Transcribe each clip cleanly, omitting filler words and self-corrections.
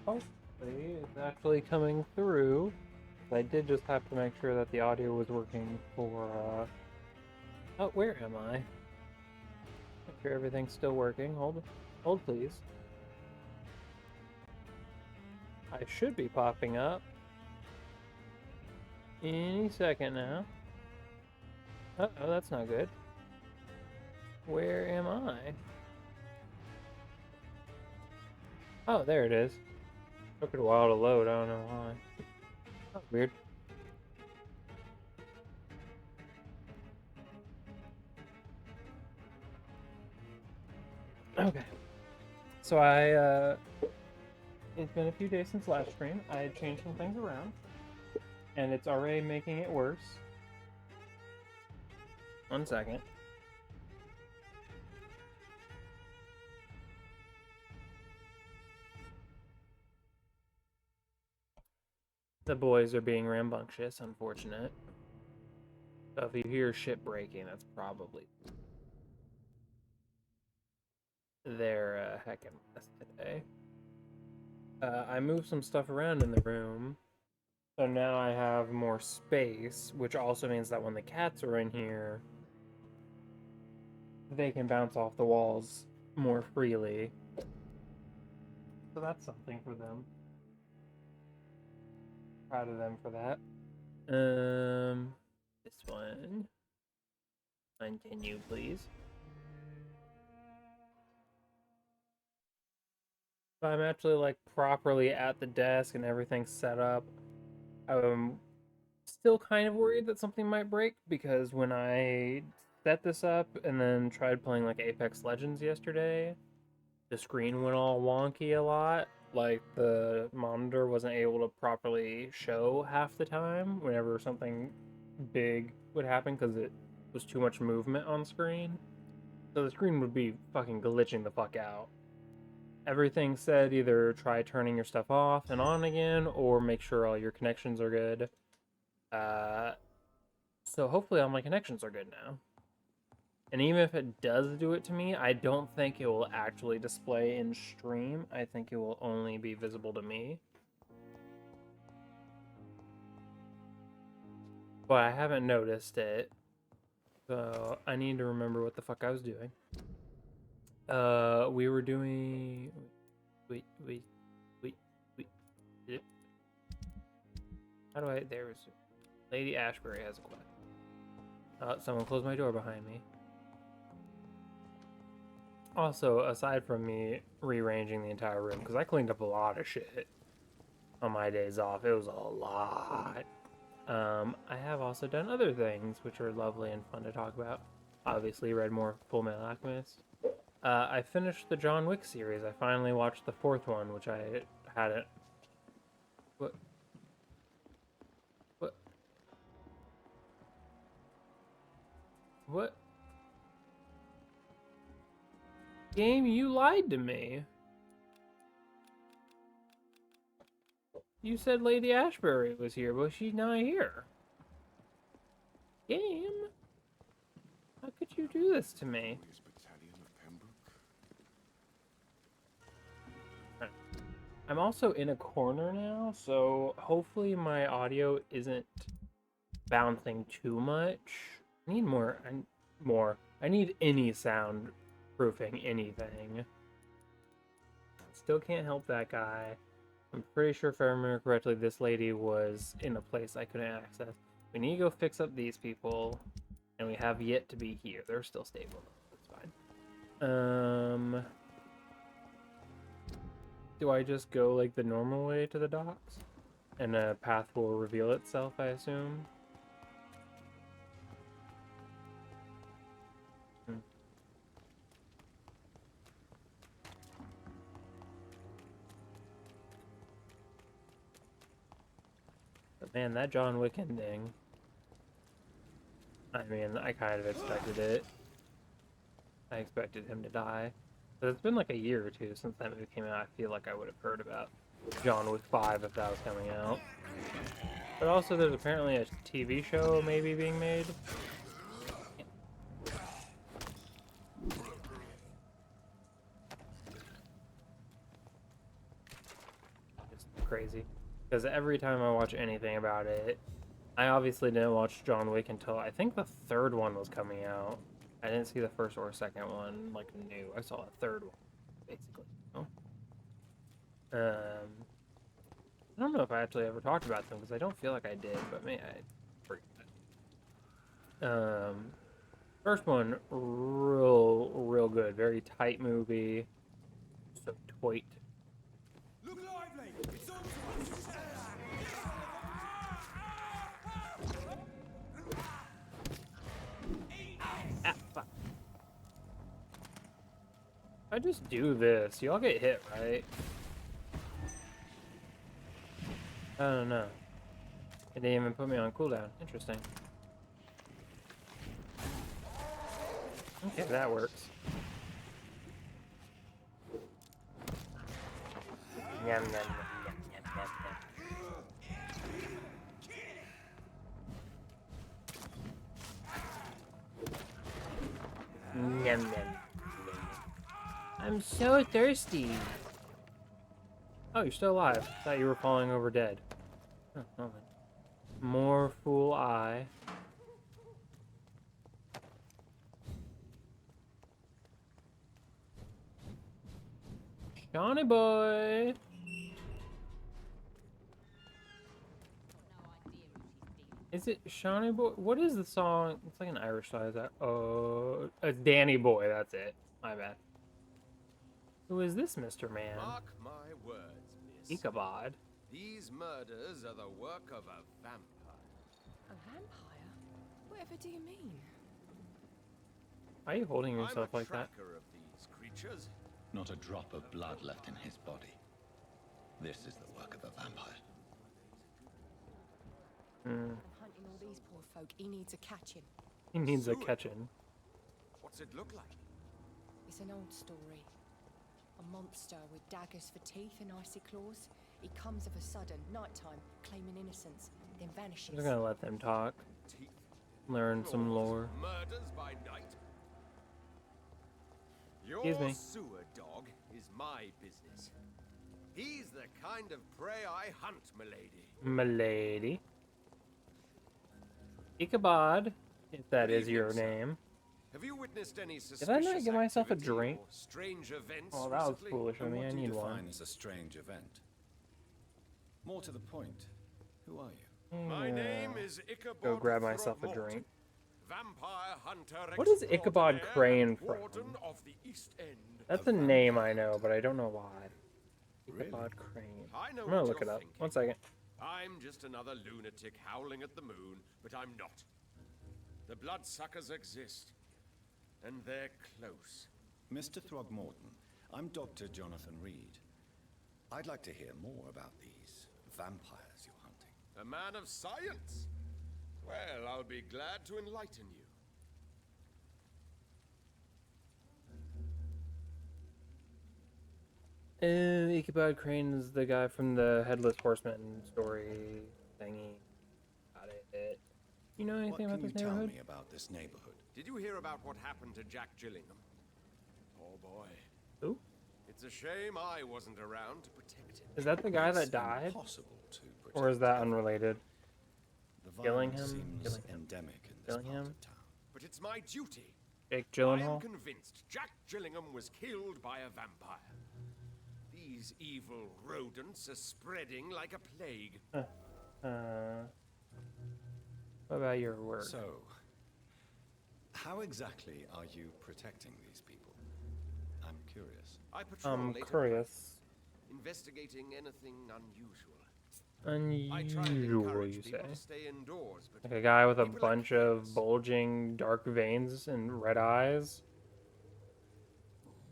Hopefully it's actually coming through. I did just have to make sure that the audio was working for, oh, where am I? Make sure everything's still working. Hold please. I should be popping up any second now. Uh-oh, that's not good. Where am I? Oh, there it is. Took it a while to load, I don't know why. Oh, weird. Okay. So it's been a few days since last stream. I had changed some things around, and it's already making it worse. 1 second. The boys are being rambunctious, unfortunate. So if you hear shit breaking, that's probably their heckin' mess today. I moved some stuff around in the room, so now I have more space, which also means that when the cats are in here, they can bounce off the walls more freely. So that's something for them. Proud of them for that. This one. Continue, please. If I'm actually like properly at the desk and everything's set up, I'm still kind of worried that something might break because when I set this up and then tried playing like Apex Legends yesterday, the screen went all wonky a lot. Like the monitor wasn't able to properly show half the time whenever something big would happen because it was too much movement on screen. So the screen would be fucking glitching the fuck out. Everything said either try turning your stuff off and on again or make sure all your connections are good. So hopefully all my connections are good now. And even if it does do it to me, I don't think it will actually display in stream. I think it will only be visible to me. But I haven't noticed it. So I need to remember what the fuck I was doing. We were doing... Wait. How do I... There was... Lady Ashbury has a quest. Someone closed my door behind me. Also, aside from me rearranging the entire room, because I cleaned up a lot of shit on my days off. It was a lot. I have also done other things, which are lovely and fun to talk about. Obviously, read more Full Metal Alchemist. I finished the John Wick series. I finally watched the fourth one, which I hadn't... What? What? What? Game, you lied to me. You said Lady Ashbury was here, but she's not here. Game? How could you do this to me? I'm also in a corner now, so hopefully my audio isn't bouncing too much. I need more. I need any sound proofing anything. Still can't help that guy. I'm pretty sure if I remember correctly, this lady was in a place I couldn't access. We need to go fix up these people, and we have yet to be here. They're still stable. That's fine. Do I just go like the normal way to the docks? And a path will reveal itself, I assume? But man, that John Wick ending. I mean, I kind of expected it. I expected him to die. But it's been like a year or two since that movie came out. I feel like I would have heard about John Wick 5 if that was coming out. But also there's apparently a TV show maybe being made. crazy. Because every time I watch anything about it, I obviously didn't watch John Wick until I think the third one was coming out. I didn't see the first or second one, like, new. I saw the third one, basically. You know? I don't know if I actually ever talked about them, because I don't feel like I did, but maybe I forget. First one, real good. Very tight movie. So tight. Look lively! It's on to us! Ah, fuck. I just do this. Y'all get hit, right? I don't know. It didn't even put me on cooldown. Interesting. Okay, that works. Yum, yum, yum, yum, yum, yum. Yum, yum. I'm so thirsty. Oh, you're still alive. Thought you were falling over dead. Oh, well then. More fool eye. Johnny boy. Is it Shawnee Boy? What is the song? It's like an Irish song. Is that? Oh, it's Danny Boy. That's it. My bad. Who is this Mr. Man? Mark my words, miss. Ichabod. These murders are the work of a vampire. A vampire? Whatever do you mean? Why are you holding yourself I'm a like that? tracker of these creatures. Not a drop of blood left in his body. This is the work of a vampire. I'm hunting all these poor folk. He needs a catching. He needs a Suet. catching. What's it look like? It's an old story. A monster with daggers for teeth and icy claws. He comes of a sudden, nighttime, claiming innocence, then vanishes. I'm just gonna let them talk. Teeth, Learn some claws, lore. Murders by night. Your Excuse me. sewer dog is my business. He's the kind of prey I hunt, milady. Milady. Ichabod, if that Good is your evening, sir. name. Have you witnessed any I suspicious not get myself a activity drink? or strange events Oh, that was recently? foolish of And me. what I do you need define one. as a strange event? More to the point, who are you? My Yeah. name is Ichabod. Go grab myself a Throckmorton, drink. Vampire hunter. What is Ichabod extraordinaire Crane and from? warden of the East End. That's a name I know, but I don't know why. Really? Ichabod Crane. I know I'm gonna what look it you're up. thinking. 1 second. I'm just another lunatic howling at the moon, but I'm not. The bloodsuckers exist, and they're close. Mr. Throgmorton, I'm Dr. Jonathan Reed. I'd like to hear more about these vampires you're hunting. A man of science. Well, I'll be glad to enlighten you. Ichabod Crane is the guy from the Headless Horseman story thingy. Got it. You know What anything about can you this tell neighborhood? me about this neighborhood? Did you hear about what happened to Jack Gillingham? Oh boy. Who? It's a shame I wasn't around to protect him. Is that the guy that It's died? impossible to protect. Or is that unrelated? The Gillingham? violence seems Gillingham. endemic in this part Gillingham? of town. But it's my duty. Jake I am Gyllenhaal? convinced Jack Gillingham was killed by a vampire. These evil rodents are spreading like a plague. What about your work? So, how exactly are you protecting these people? I'm curious. I patrol I'm late at curious. night, investigating anything unusual. I try and Unusual, encourage you people say? to stay indoors, but Like a guy with a people are bunch of careless. bulging dark veins and red eyes?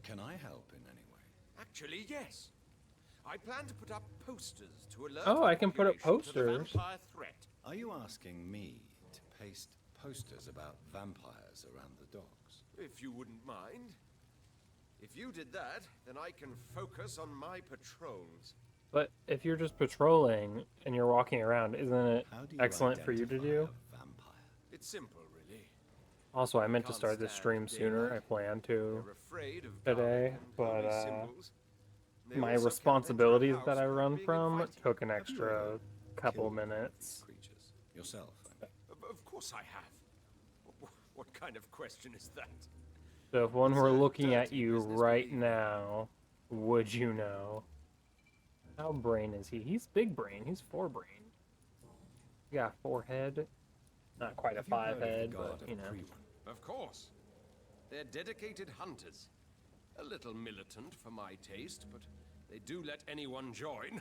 Can I help in any way? Actually, yes. I plan to put up posters to alert Oh, the I can put up population to the posters. vampire threat. Are you asking me to paste posters about vampires around the docks? If you wouldn't mind. If you did that, then I can focus on my patrols. But if you're just patrolling and you're walking around, isn't it How do you excellent for you to identify do? a vampire? It's simple, really. Also, I meant to Can't start this stand stream sooner. I daylight. plan to. They're afraid of Today, dark and but, holy symbols. They my also can enter a responsibilities house that I without run being from invited. took an Have you extra ever couple killed one of these minutes. creatures yourself? Of course I have. What kind of question is that? So if one It's were a looking at dirty you business, right believe me. now, would you know? How brain is he? He's big brain. He's 4 brain. He got 4 head. Not quite a Have you 5 heard of the head, Guard but of you know. Crewen? Of course. They're dedicated hunters. A little militant for my taste, but they do let anyone join.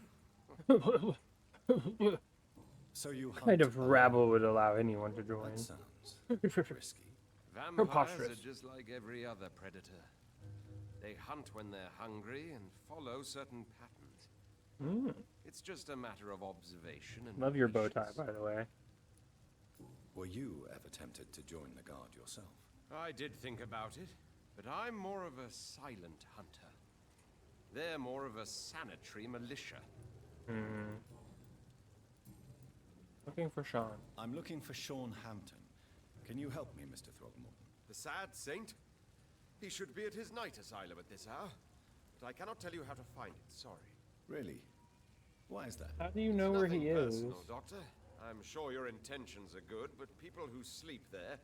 So you hunt kind of alone? rabble would allow anyone to join. That sounds risky. Vampires Preposterous. are just like every other predator. They hunt when they're hungry and follow certain patterns. It's just a matter of observation and Love your bow tie, patience. by the way. Were you ever tempted to join the Guard yourself? I did think about it, but I'm more of a silent hunter. They're more of a sanitary militia. Looking for Sean. I'm looking for Sean Hampton. Can you help me, Mr. Throgmorton? The sad saint? He should be at his night asylum at this hour, but I cannot tell you how to find it, sorry. Really? Why is that? How do you know where he Nothing is? personal, Doctor. I'm sure your intentions are good, but people who sleep there,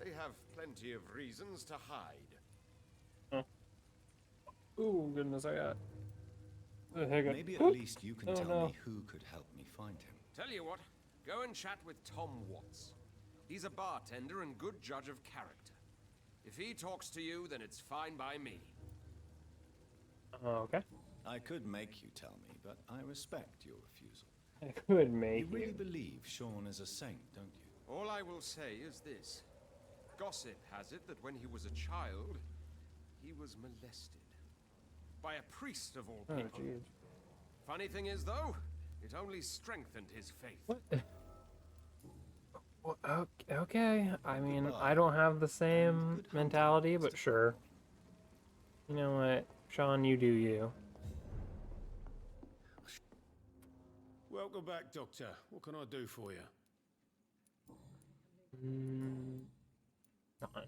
they have plenty of reasons to hide. Ooh, goodness, I got. Hang on. Maybe at least you can Oh, tell no. me who could help me find him. Tell you what, go and chat with Tom Watts. He's a bartender and good judge of character. If he talks to you, then it's fine by me. Okay. I could make you tell me, but I respect your refusal. I could You make really it. believe Sean is a saint, don't you? All I will say is this. Gossip has it that when he was a child, he was molested. By a priest of all Oh, people. jeez. Funny thing is, though, it only strengthened his faith. What? Well, okay. I mean, Goodbye. I don't have the same And good hunting, mentality, but Mr. sure. You know what? Sean, you do you. Welcome back, Doctor. What can I do for you?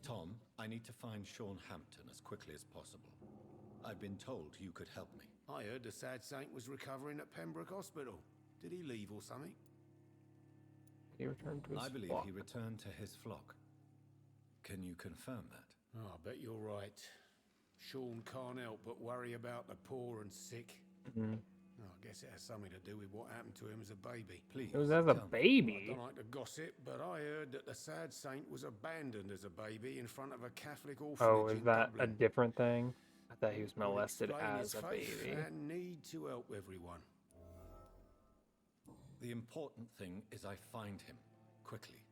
Tom, I need to find Sean Hampton as quickly as possible. I've been told you could help me. I heard the sad saint was recovering at Pembroke Hospital. Did he leave or something? He returned to his I believe flock. he returned to his flock. Can you confirm that? Oh, I bet you're right. Sean can't help but worry about the poor and sick. Oh, I guess it has something to do with what happened to him as a baby. Please. It was as a tell me. I baby. don't like to gossip, but I heard that the sad saint was abandoned as a baby in front of a Catholic orphanage Oh, is in that a Dublin. different thing? I thought he was Would molested explain as his a faith baby. and need to help everyone. The important thing is I find him quickly.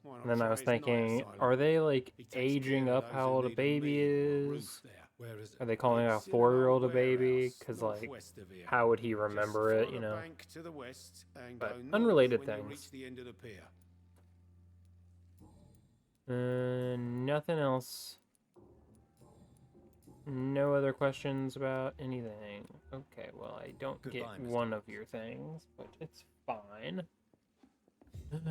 Why not And then I try was his night thinking, asylum? are they like He takes aging care of up those how who old a need baby meal or a is? roof there. Where is it? Are they calling a It's in an 4-year-old a old baby? warehouse Because like, northwest of here. how would he Just remember it? follow You the know. bank to the west and But go north unrelated when you things. reach the end of the pier. Nothing else. No other questions about anything. Okay, well, I don't Goodbye, get Mr. one of your things, but it's fine. Times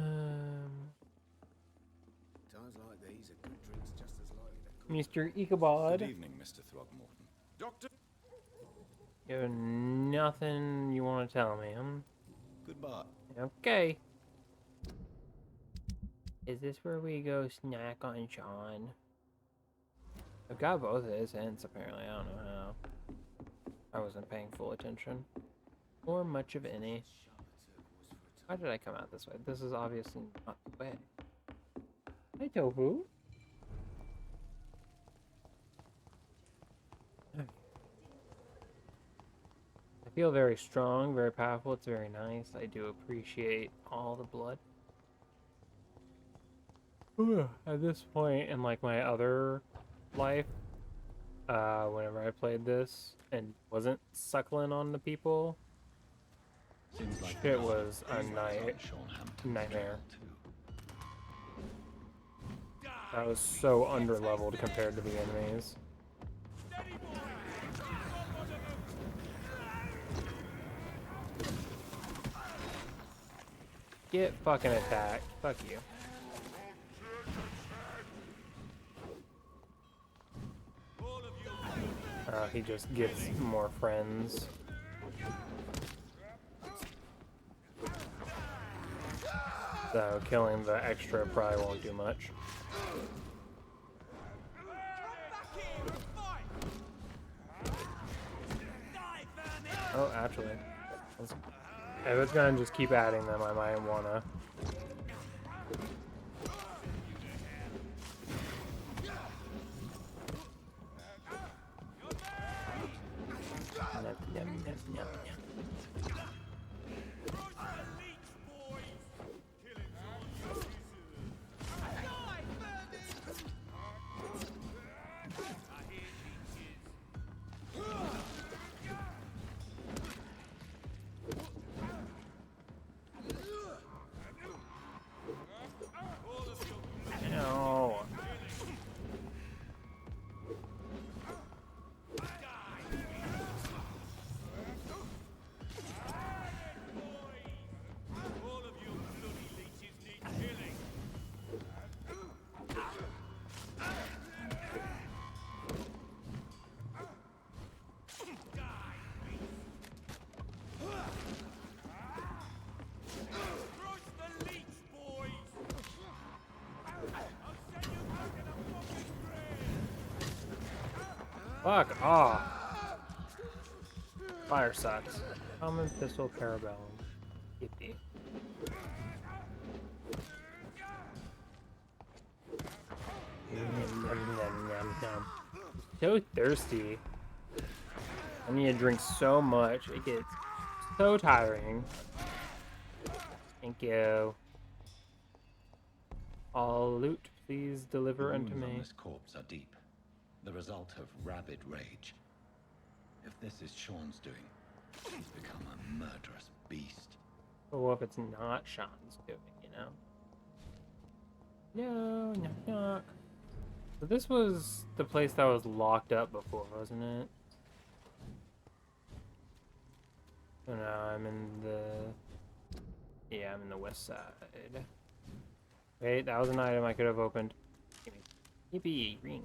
like these, a good drink's just as likely to Mr. Good Ichabod, evening, Mr. Throgmorton. Doctor, you have nothing you want to tell me, huh? Goodbye. Okay. Is this where we go snack on Sean? I've got both of his hints, apparently. I don't know how. I wasn't paying full attention. Or much of any. Why did I come out this way? This is obviously not the way. Hey, Tofu. I feel very strong, very powerful. It's very nice. I do appreciate all the blood. At this point in like my other life, whenever I played this and wasn't suckling on the people, Seems like Shit the was a Guard is night- on Sean Hampton's nightmare. trail, too. I was so underleveled compared to the enemies. Get fucking attacked. Fuck you. He just gets more friends. So killing the extra probably won't do much. Oh, actually, if it's gonna just keep adding them, I might wanna. No. Fuck off. Fire sucks. Common pistol parabellum. Yippee. So thirsty. I need to drink so much. It gets so tiring. Thank you. All loot, please deliver unto wounds on me. this corpse are deep, the result of rabid rage. If this is Sean's doing, he's become a murderous beast. But what if it's not Sean's doing, you know? No, knock knock. So this was the place that was locked up before, wasn't it? So now I'm in the... Yeah, I'm in the west side. Wait, that was an item I could have opened. Yippee, ring.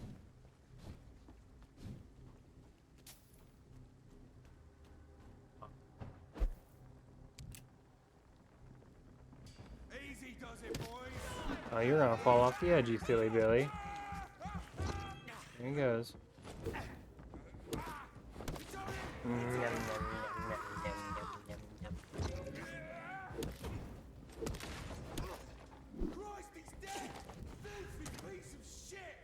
Easy does it, boys. Oh, you're gonna fall off the edge, you silly Billy. There he goes. Christ, he's dead! Filthy piece of shit!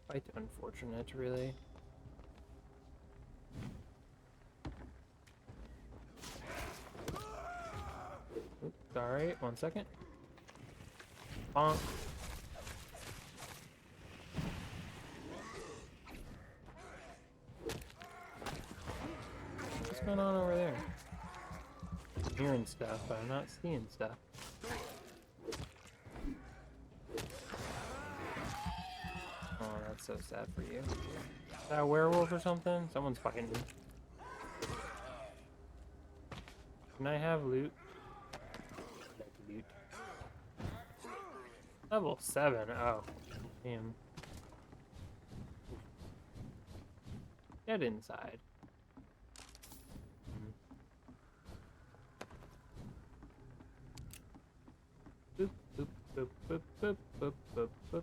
Quite unfortunate, really. Oops, sorry, 1 second. Bonk. What's going on over there? I'm hearing stuff, but I'm not seeing stuff. Oh, that's so sad for you. Is that a werewolf or something? Someone's fighting me. Can I have loot? Loot. Level 7. Oh, damn. Get inside. Boop, boop, boop, boop, boop, boop, boop, boop.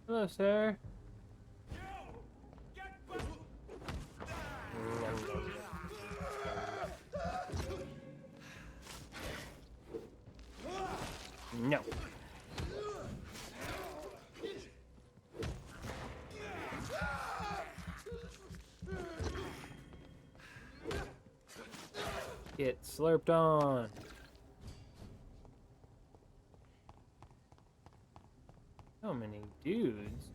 Hello, sir. No. Get slurped on. So many dudes.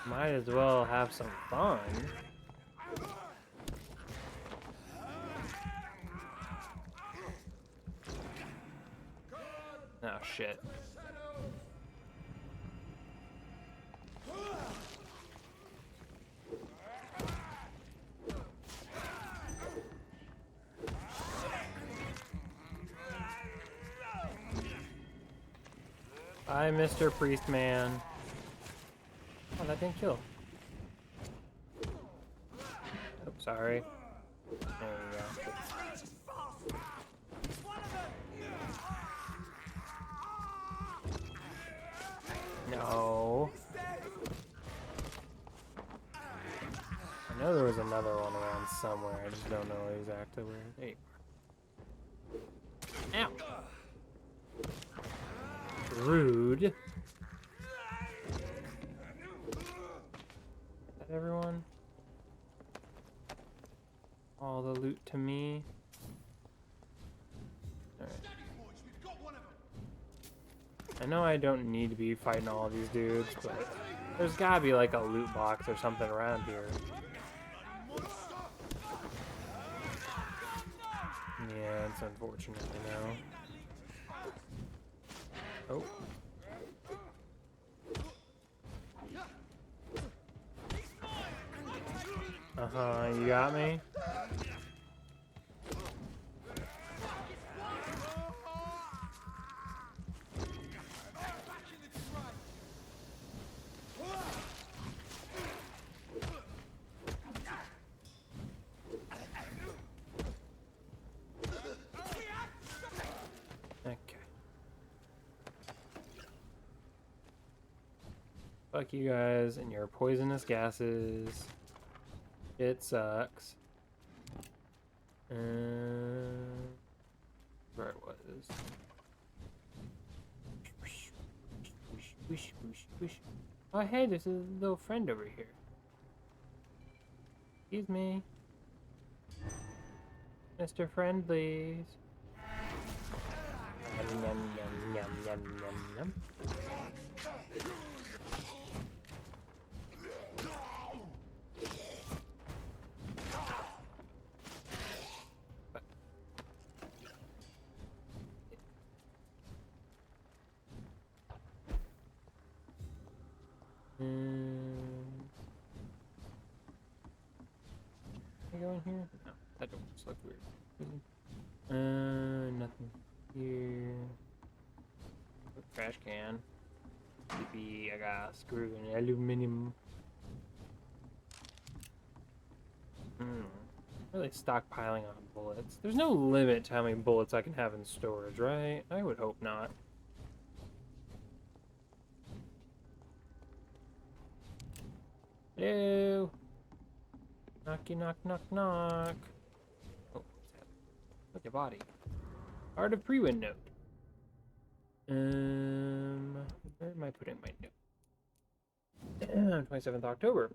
Might as well have some fun. Oh shit. Hi, Mr. Priest Man. Oh, that didn't kill. Oh, sorry. There we go. No. I know there was another one around somewhere. I just don't know exactly where. There you are. Ow. Rude. Is that everyone? All the loot to me. Alright. I know I don't need to be fighting all these dudes, but there's gotta be like a loot box or something around here. Yeah, it's unfortunate, you know. Oh. Uh-huh, you got me? Okay. Fuck you guys and your poisonous gases. It sucks. Where it was. Oh, hey, there's a little friend over here. Excuse me. Mr. Friendlies. Yum, yum, yum, yum, yum, yum, yum. Can I go in here? No, that door just looks weird. Nothing here. Trash can. Maybe I got a screw and aluminum. Really stockpiling on bullets. There's no limit to how many bullets I can have in storage, right? I would hope not. Hello? Knocky knock knock knock. Oh, what's that? Look at body. Art of Pre-Win note. Where am I putting my note? 27th October.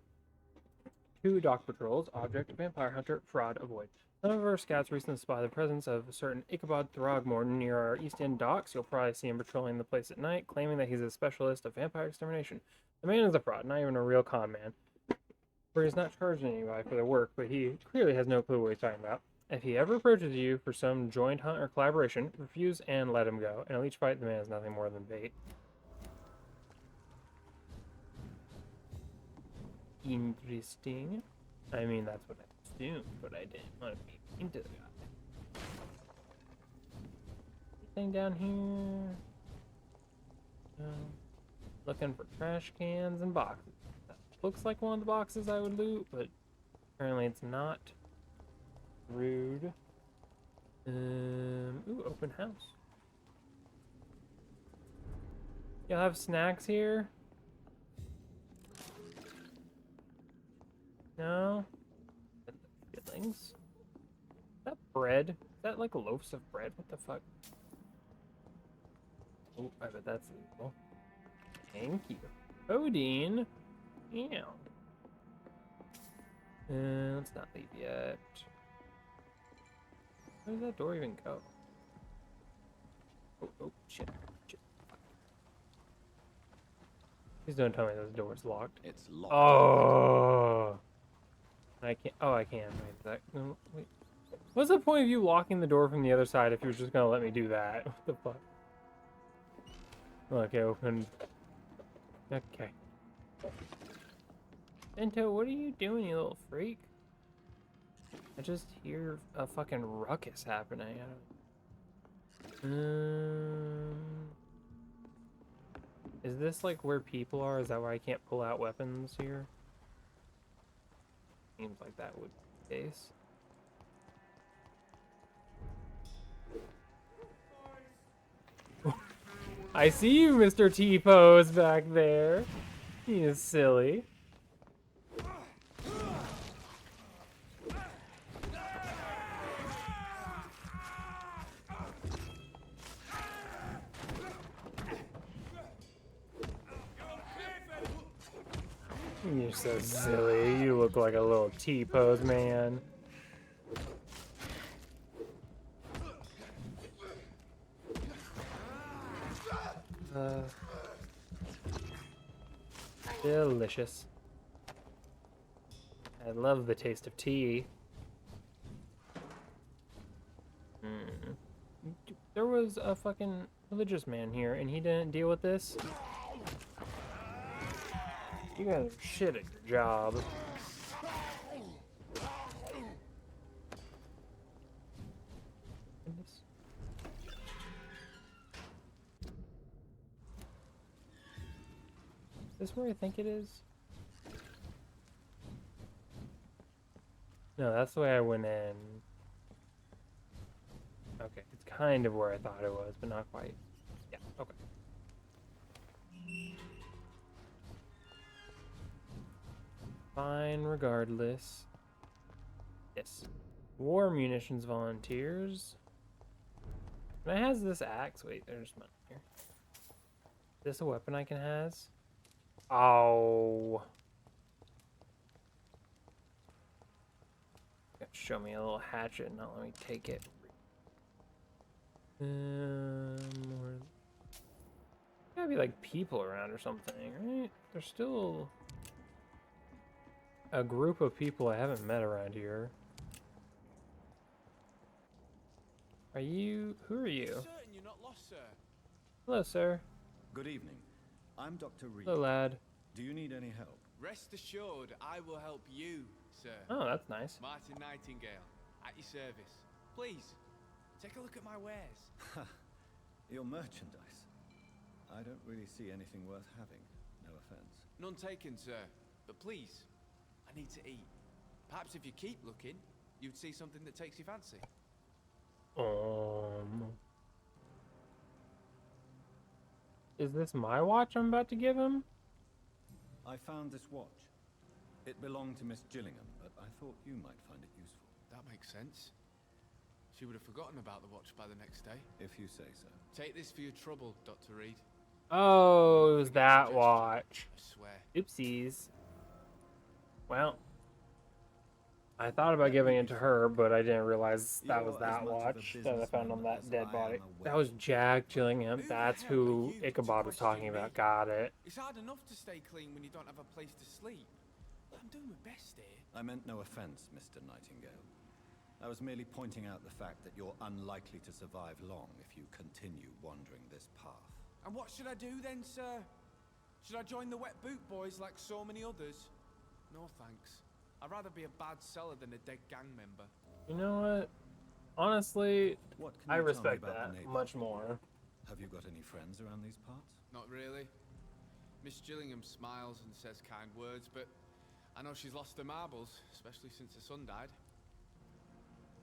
2 dock patrols. Object, vampire hunter, fraud, avoid. Some of our scouts recently spotted the presence of a certain Ichabod Throgmorton near our East End docks. You'll probably see him patrolling the place at night, claiming that he's a specialist of vampire extermination. The man is a fraud, not even a real con man. For he's not charging anybody for their work, but he clearly has no clue what he's talking about. If he ever approaches you for some joint hunt or collaboration, refuse and let him go. In a leech fight, the man is nothing more than bait. Interesting. I mean, that's what I assumed, but I didn't want to be into the guy. Anything down here? No. Looking for trash cans and boxes. That looks like one of the boxes I would loot, but apparently it's not. Rude. Ooh, open house. You'll have snacks here? No? Fillings? Is that bread? Is that like loaves of bread? What the fuck? Oh, I bet that's legal. Thank you. Codeine? Yeah. Let's not leave yet. Where does that door even go? Oh, shit. Please don't tell me this door's locked. It's locked. Oh! I can't. Oh, I can. Wait, no, wait. What's the point of you locking the door from the other side if you're just gonna let me do that? What the fuck? Okay, open. Okay. Bento, what are you doing, you little freak? I just hear a fucking ruckus happening. Is this like where people are? Is that why I can't pull out weapons here? Seems like that would be the case. I see you, Mr. T-Pose back there. He is silly. You're so silly. You look like a little T-Pose man. Delicious. I love the taste of tea. There was a fucking religious man here, and he didn't deal with this. You guys are shit at your job. Is this where I think it is? No, that's the way I went in. Okay, it's kind of where I thought it was, but not quite. Yeah, okay. Fine, regardless. Yes. War munitions volunteers. And it has this axe. Wait, there's money here. Is this a weapon I can has? Oh. Show me a little hatchet and not let me take it. Gotta be like people around or something, right? There's still a group of people I haven't met around here. Are you? Who are you? Certain you're not lost, sir. Hello, sir. Good evening. I'm Dr. Reed. Hello, lad. Do you need any help? Rest assured, I will help you, sir. Oh, that's nice. Martin Nightingale, at your service. Please, take a look at my wares. Your merchandise. I don't really see anything worth having. No offense. None taken, sir. But please, I need to eat. Perhaps if you keep looking, you'd see something that takes your fancy. Is this my watch I'm about to give him? I found this watch. It belonged to Miss Gillingham, but I thought you might find it useful. That makes sense. She would have forgotten about the watch by the next day. If you say so. Take this for your trouble, Dr. Reed. Oh, it was that Suggestion, watch. I swear. Oopsies. Well, I thought about giving it to her, but I didn't realize that was that watch that I found on that dead body. That was Jack Gillingham. That's who Ichabod was talking about. Got it. It's hard enough to stay clean when you don't have a place to sleep. I'm doing my best here. I meant no offense, Mr. Nightingale. I was merely pointing out the fact that you're unlikely to survive long if you continue wandering this path. And what should I do then, sir? Should I join the Wet Boot Boys like so many others? No thanks. I'd rather be a bad seller than a dead gang member. You know what? Honestly, What can I you tell me respect about the that neighborhood? much more. Have you got any friends around these parts? Not really. Miss Gillingham smiles and says kind words, but I know she's lost her marbles, especially since her son died.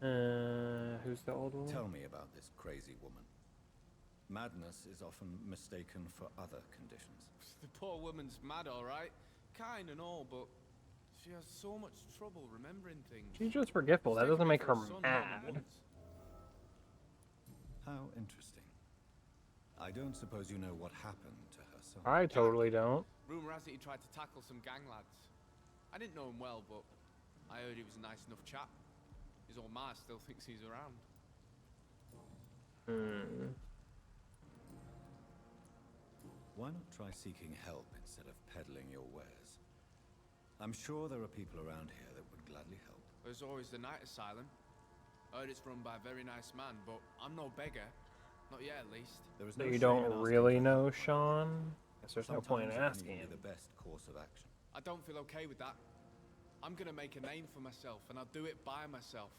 Who's the old one? Tell me about this crazy woman. Madness is often mistaken for other conditions. The poor woman's mad, all right. Kind and all, but she has so much trouble remembering things. She's just forgetful. That doesn't make her mad. How interesting. I don't suppose you know what happened to her son. I totally don't. Rumor has it he tried to tackle some gang lads. I didn't know him well, but I heard he was a nice enough chap. His old ma still thinks he's around. Why not try seeking help instead of peddling your wares? I'm sure there are people around here that would gladly help. There's always the night asylum. I heard it's run by a very nice man, but I'm no beggar. Not yet, at least. There is So no you shame don't in asking really for know help. Sean? Guess there's no point in Sometimes asking it him. can be the best course of action. I don't feel okay with that. I'm gonna make a name for myself, and I'll do it by myself.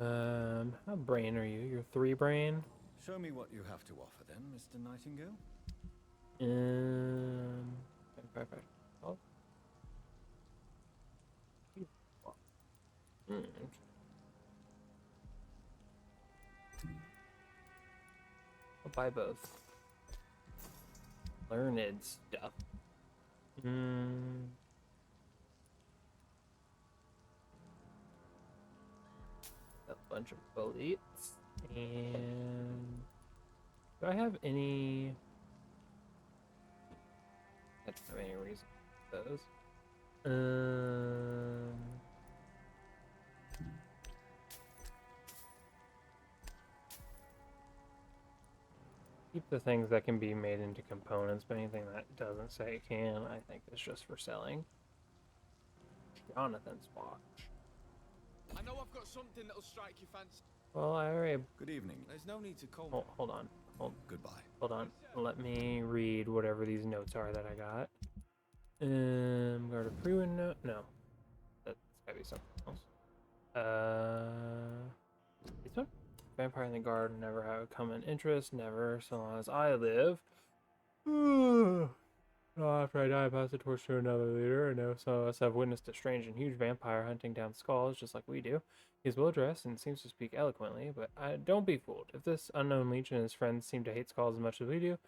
How brain are you? You're 3 brain? Show me what you have to offer then, Mr. Nightingale. Vampire. Oh. Okay. I'll buy both. Learned stuff. A bunch of bullets. And do I have any? I don't have any reason for those. Keep the things that can be made into components, but anything that doesn't say it can, I think is just for selling. Jonathan's watch. I know I've got something that'll strike your fancy. Well, I already. Good evening. There's no need to call Oh, hold on. Goodbye. Hold on. Let me read whatever these notes are that I got. Go to pre-win note. No, that's gotta be something else. This one. Vampire in the garden never have a common interest. Never, so long as I live. After I die, I pass the torch to another leader. I know some of us have witnessed a strange and huge vampire hunting down skulls, just like we do. He's well dressed and seems to speak eloquently, but don't be fooled. If this unknown leech and his friends seem to hate skulls as much as we do,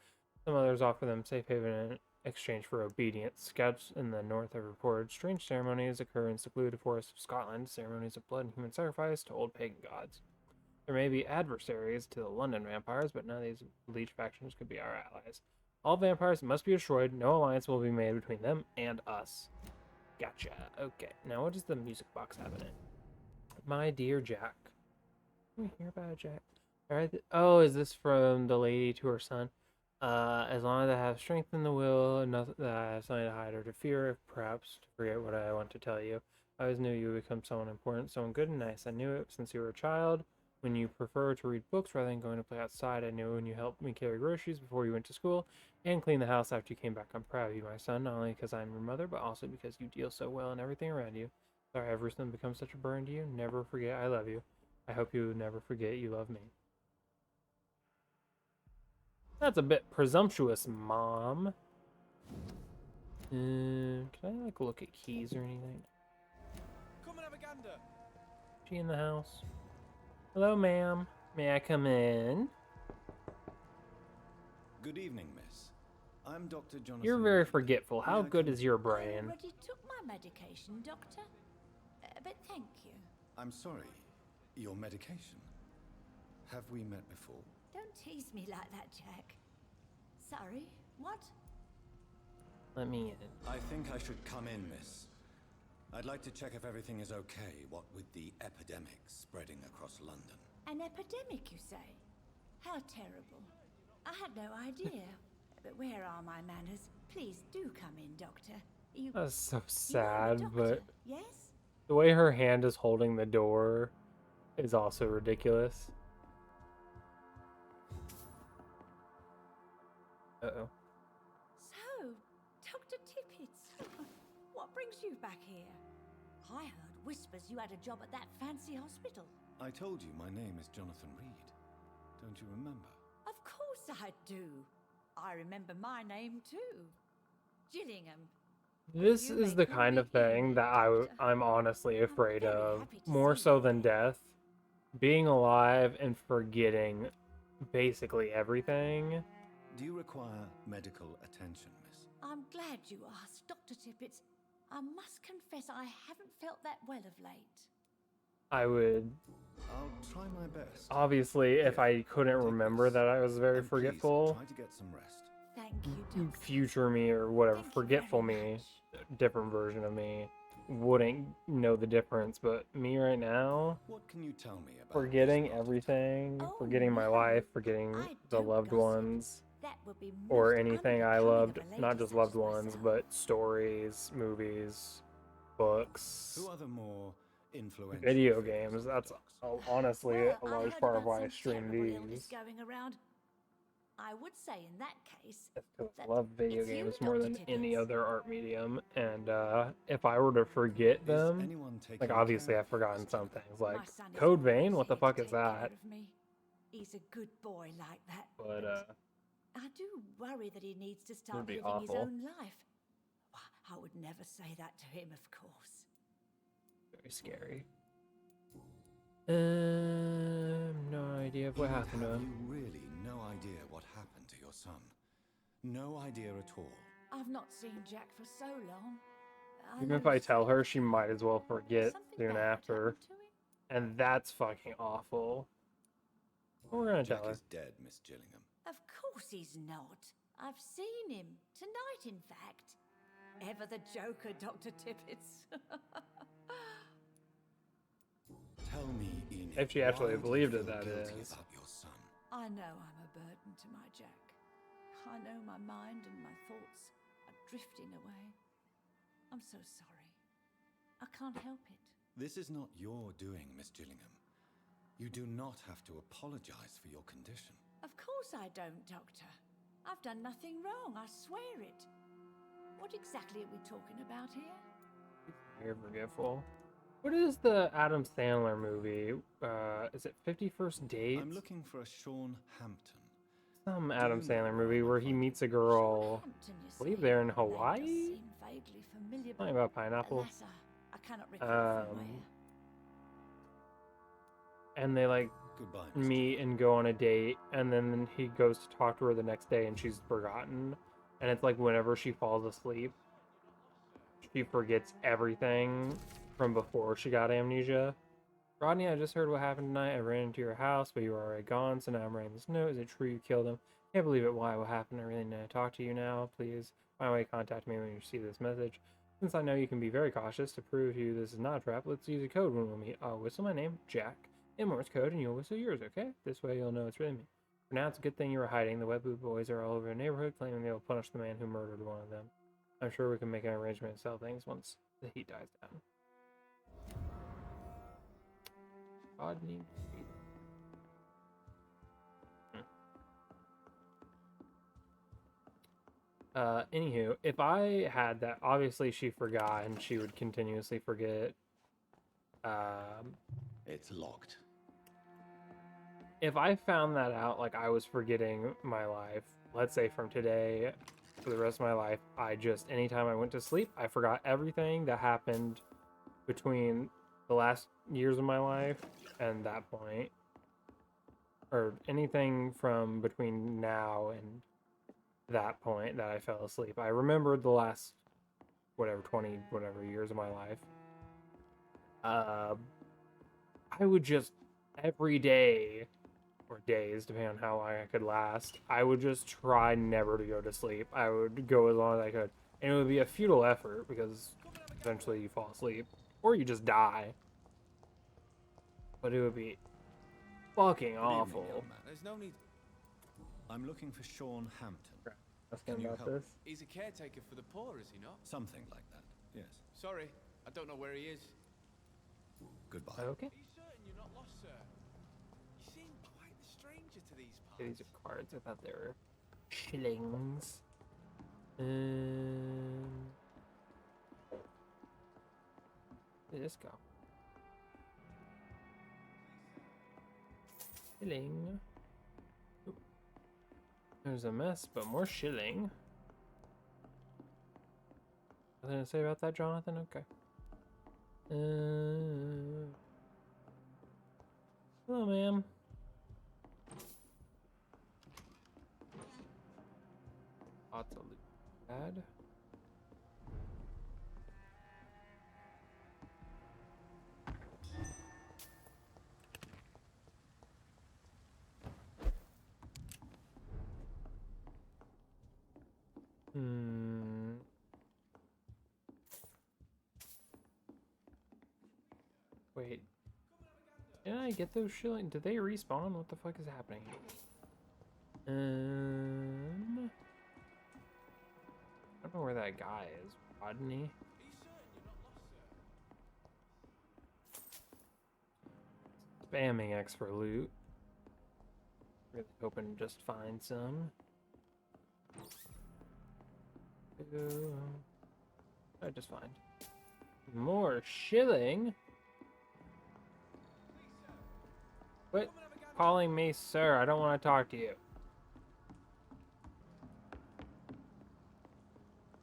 some others offer them safe haven in exchange for obedience. Scouts in the north have reported strange ceremonies occur in secluded forests of Scotland, ceremonies of blood and human sacrifice to old pagan gods. There may be adversaries to the London vampires, but none of these leech factions could be our allies. All vampires must be destroyed. No alliance will be made between them and us. Gotcha. Okay, now what does the music box have in it? My dear Jack. Can we hear about Jack? Alright. Oh, is this from the lady to her son? As long as I have strength in the will, and nothing that I have something to hide or to fear, perhaps to forget what I want to tell you. I always knew you would become someone important, someone good and nice. I knew it since you were a child. When you prefer to read books rather than going to play outside, I knew when you helped me carry groceries before you went to school and clean the house after you came back. I'm proud of you, my son, not only because I'm your mother, but also because you deal so well in everything around you. Sorry everything becomes such a burden to you. Never forget I love you. I hope you never forget you love me. That's a bit presumptuous, Mom. Can I, like, look at keys or anything? Come and have a gander. She in the house? Hello, ma'am. May I come in? Good evening, miss. I'm Dr. Jonathan. You're very Reed. forgetful. How May I good come- is your I brain? already took my medication, Doctor. But thank you. I'm sorry. Your medication. Have we met before? Don't tease me like that, Jack. Sorry, what? Let me in. I think I should come in, miss. I'd like to check if everything is okay, what with the epidemic spreading across London. An epidemic, you say? How terrible. I had no idea. But where are my manners? Please do come in, Doctor. You, That's so you are the sad, doctor, but yes? the way her hand is holding the door is also ridiculous. Uh-oh. So, Dr. Tippett, what brings you back here? I heard whispers you had a job at that fancy hospital. I told you my name is Jonathan Reed. Don't you remember? Of course I do. I remember my name too. Gillingham. This You is make the good kind of behaviour, thing that Doctor. I'm honestly afraid very of, happy to more see so you than again. death. Being alive and forgetting basically everything. Do you require medical attention, miss? I'm glad you asked, Dr. Tippett. I must confess I haven't felt that well of late. I would, I'll try my best. obviously, if Here, I couldn't take remember this. that I was very And please, forgetful, try to get some rest. Thank you, Doctor. future me or whatever, Thank you forgetful very me, much. different version of me, wouldn't know the difference. But me right now, What can you tell me about forgetting this prodigy? everything, Oh, forgetting my no. life, forgetting I the don't loved gossip. ones, That would be or most anything I unbecoming loved, of a lady not just such loved as ones, myself. but stories, movies, books, Who are the more influential video figures games. in the That's talks? honestly Well, a I large heard part of about why I some stream terrible illness these. going around. I would say in that case, It's 'cause I that love video it's you, games more Dr. than any Tippett. other art medium, and if I were to forget Is them, anyone taking like care obviously of I've you, forgotten Miss some Jennifer? things, like My son is Code always Vein. What the here to fuck is take care that? of me. He's a good boy like that. But I do worry that he needs to start Would be living his awful. own life. I would never say that to him, of course. Very scary. No idea of what happened to Have him. you really no idea what happened to your son? No idea at all. I've not seen Jack for so long. Even if I lose tell track her, of she time. might as well forget Something soon bad after. happened to him? And that's fucking awful. We're gonna Jack tell her. is dead, Miss Gillingham. Of course he's not. I've seen him. Tonight, in fact. Ever the joker, Dr. Tippets. Tell me, Enid, If she actually why do believed you it, feel that guilty is. about your son? I know I'm a burden to my Jack. I know my mind and my thoughts are drifting away. I'm so sorry. I can't help it. This is not your doing, Miss Gillingham. You do not have to apologize for your condition. Of course I don't, Doctor. I've done nothing wrong, I swear it. What exactly are we talking about here? You're forgetful. What is the Adam Sandler movie? Is it 51st Dates? I'm looking for a Sean Hampton. Some Do Adam you know Sandler where movie I where might he find meets him? a girl. Hampton, you I believe say? they're in The name does Hawaii? seem vaguely familiar, Something about pineapple. alas, I cannot recall from where. And they like Goodbye, Miss meet and go on a date, and then he goes to talk to her the next day and she's forgotten. And it's like whenever she falls asleep, she forgets everything from before she got amnesia. Rodney, I just heard what happened tonight. I ran into your house, but you were already gone, so now I'm writing this note. Is it true you killed him? Can't believe it. Why? What happened? I really need to talk to you now. Please find a way to contact me when you receive this message. Since I know you can be very cautious, to prove to you this is not a trap, let's use a code when we meet. I'll whistle my name, Jack, in Morse code, and you'll whistle yours, okay? This way you'll know it's really me. For now, it's a good thing you were hiding. The Wet Boot boys are all over the neighborhood, claiming they will punish the man who murdered one of them. I'm sure we can make an arrangement to sell things once the heat dies down. Rodney. Anywho, if I had that, obviously she forgot and she would continuously forget. It's locked. If I found that out, like I was forgetting my life, let's say from today for the rest of my life, I just, anytime I went to sleep, I forgot everything that happened between the last years of my life and that point. Or anything from between now and that point that I fell asleep. I remembered the last, 20 years of my life. I would just, every day, or days, depending on how long I could last, I would just try never to go to sleep. I would go as long as I could. And it would be a futile effort, because eventually you fall asleep. Or you just die. But it would be fucking Good evening, awful. young man. There's no need. I'm looking for Sean Hampton. Asking Can you about help? this. He's a caretaker for the poor, is he not? Something like that, yes. Sorry, I don't know where he is. Goodbye. Okay. Are you certain you're not lost, sir? You seem quite the stranger to these parts. These are cards. I thought they were shillings. Where'd this go? Shilling. Oop. There's a mess, but more shilling. Nothing to say about that, Jonathan? Okay. Hello, ma'am. Lots of loot. Bad. Wait. Did I get those shilling? Did they respawn? What the fuck is happening? I don't know where that guy is. Rodney? Are you certain you're not lost, sir? Spamming X for loot. Really hoping to just find some. I just find more shilling. Quit calling me sir. I don't want to talk to you.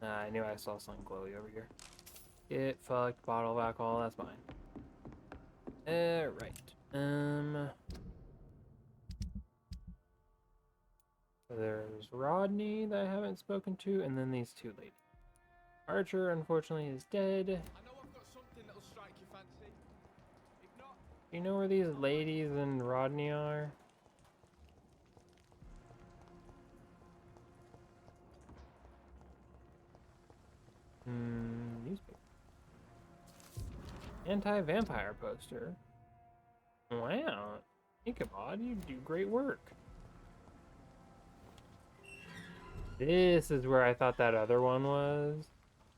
I knew I saw something glowy over here. Get fucked, bottle of alcohol, that's mine. Right. There's Rodney that I haven't spoken to, and then these two ladies. Archer, unfortunately, is dead. I know I've got something that'll strike your fancy. If not, You know where these ladies and Rodney are? Newspaper. Anti-vampire poster. Wow. Ichabod, you do great work. This is where I thought that other one was.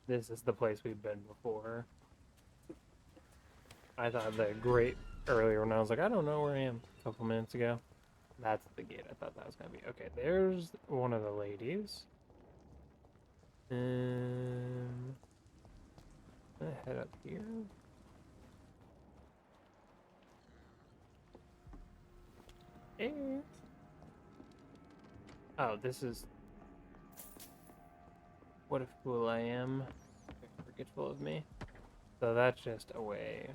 This is the place we've been before. I thought that great earlier when I was like, I don't know where I am a couple minutes ago. That's the gate I thought that was going to be. Okay, there's one of the ladies. I'm gonna head up here. Hey. Oh, this is... What a fool I am. Forgetful of me. So that's just a way.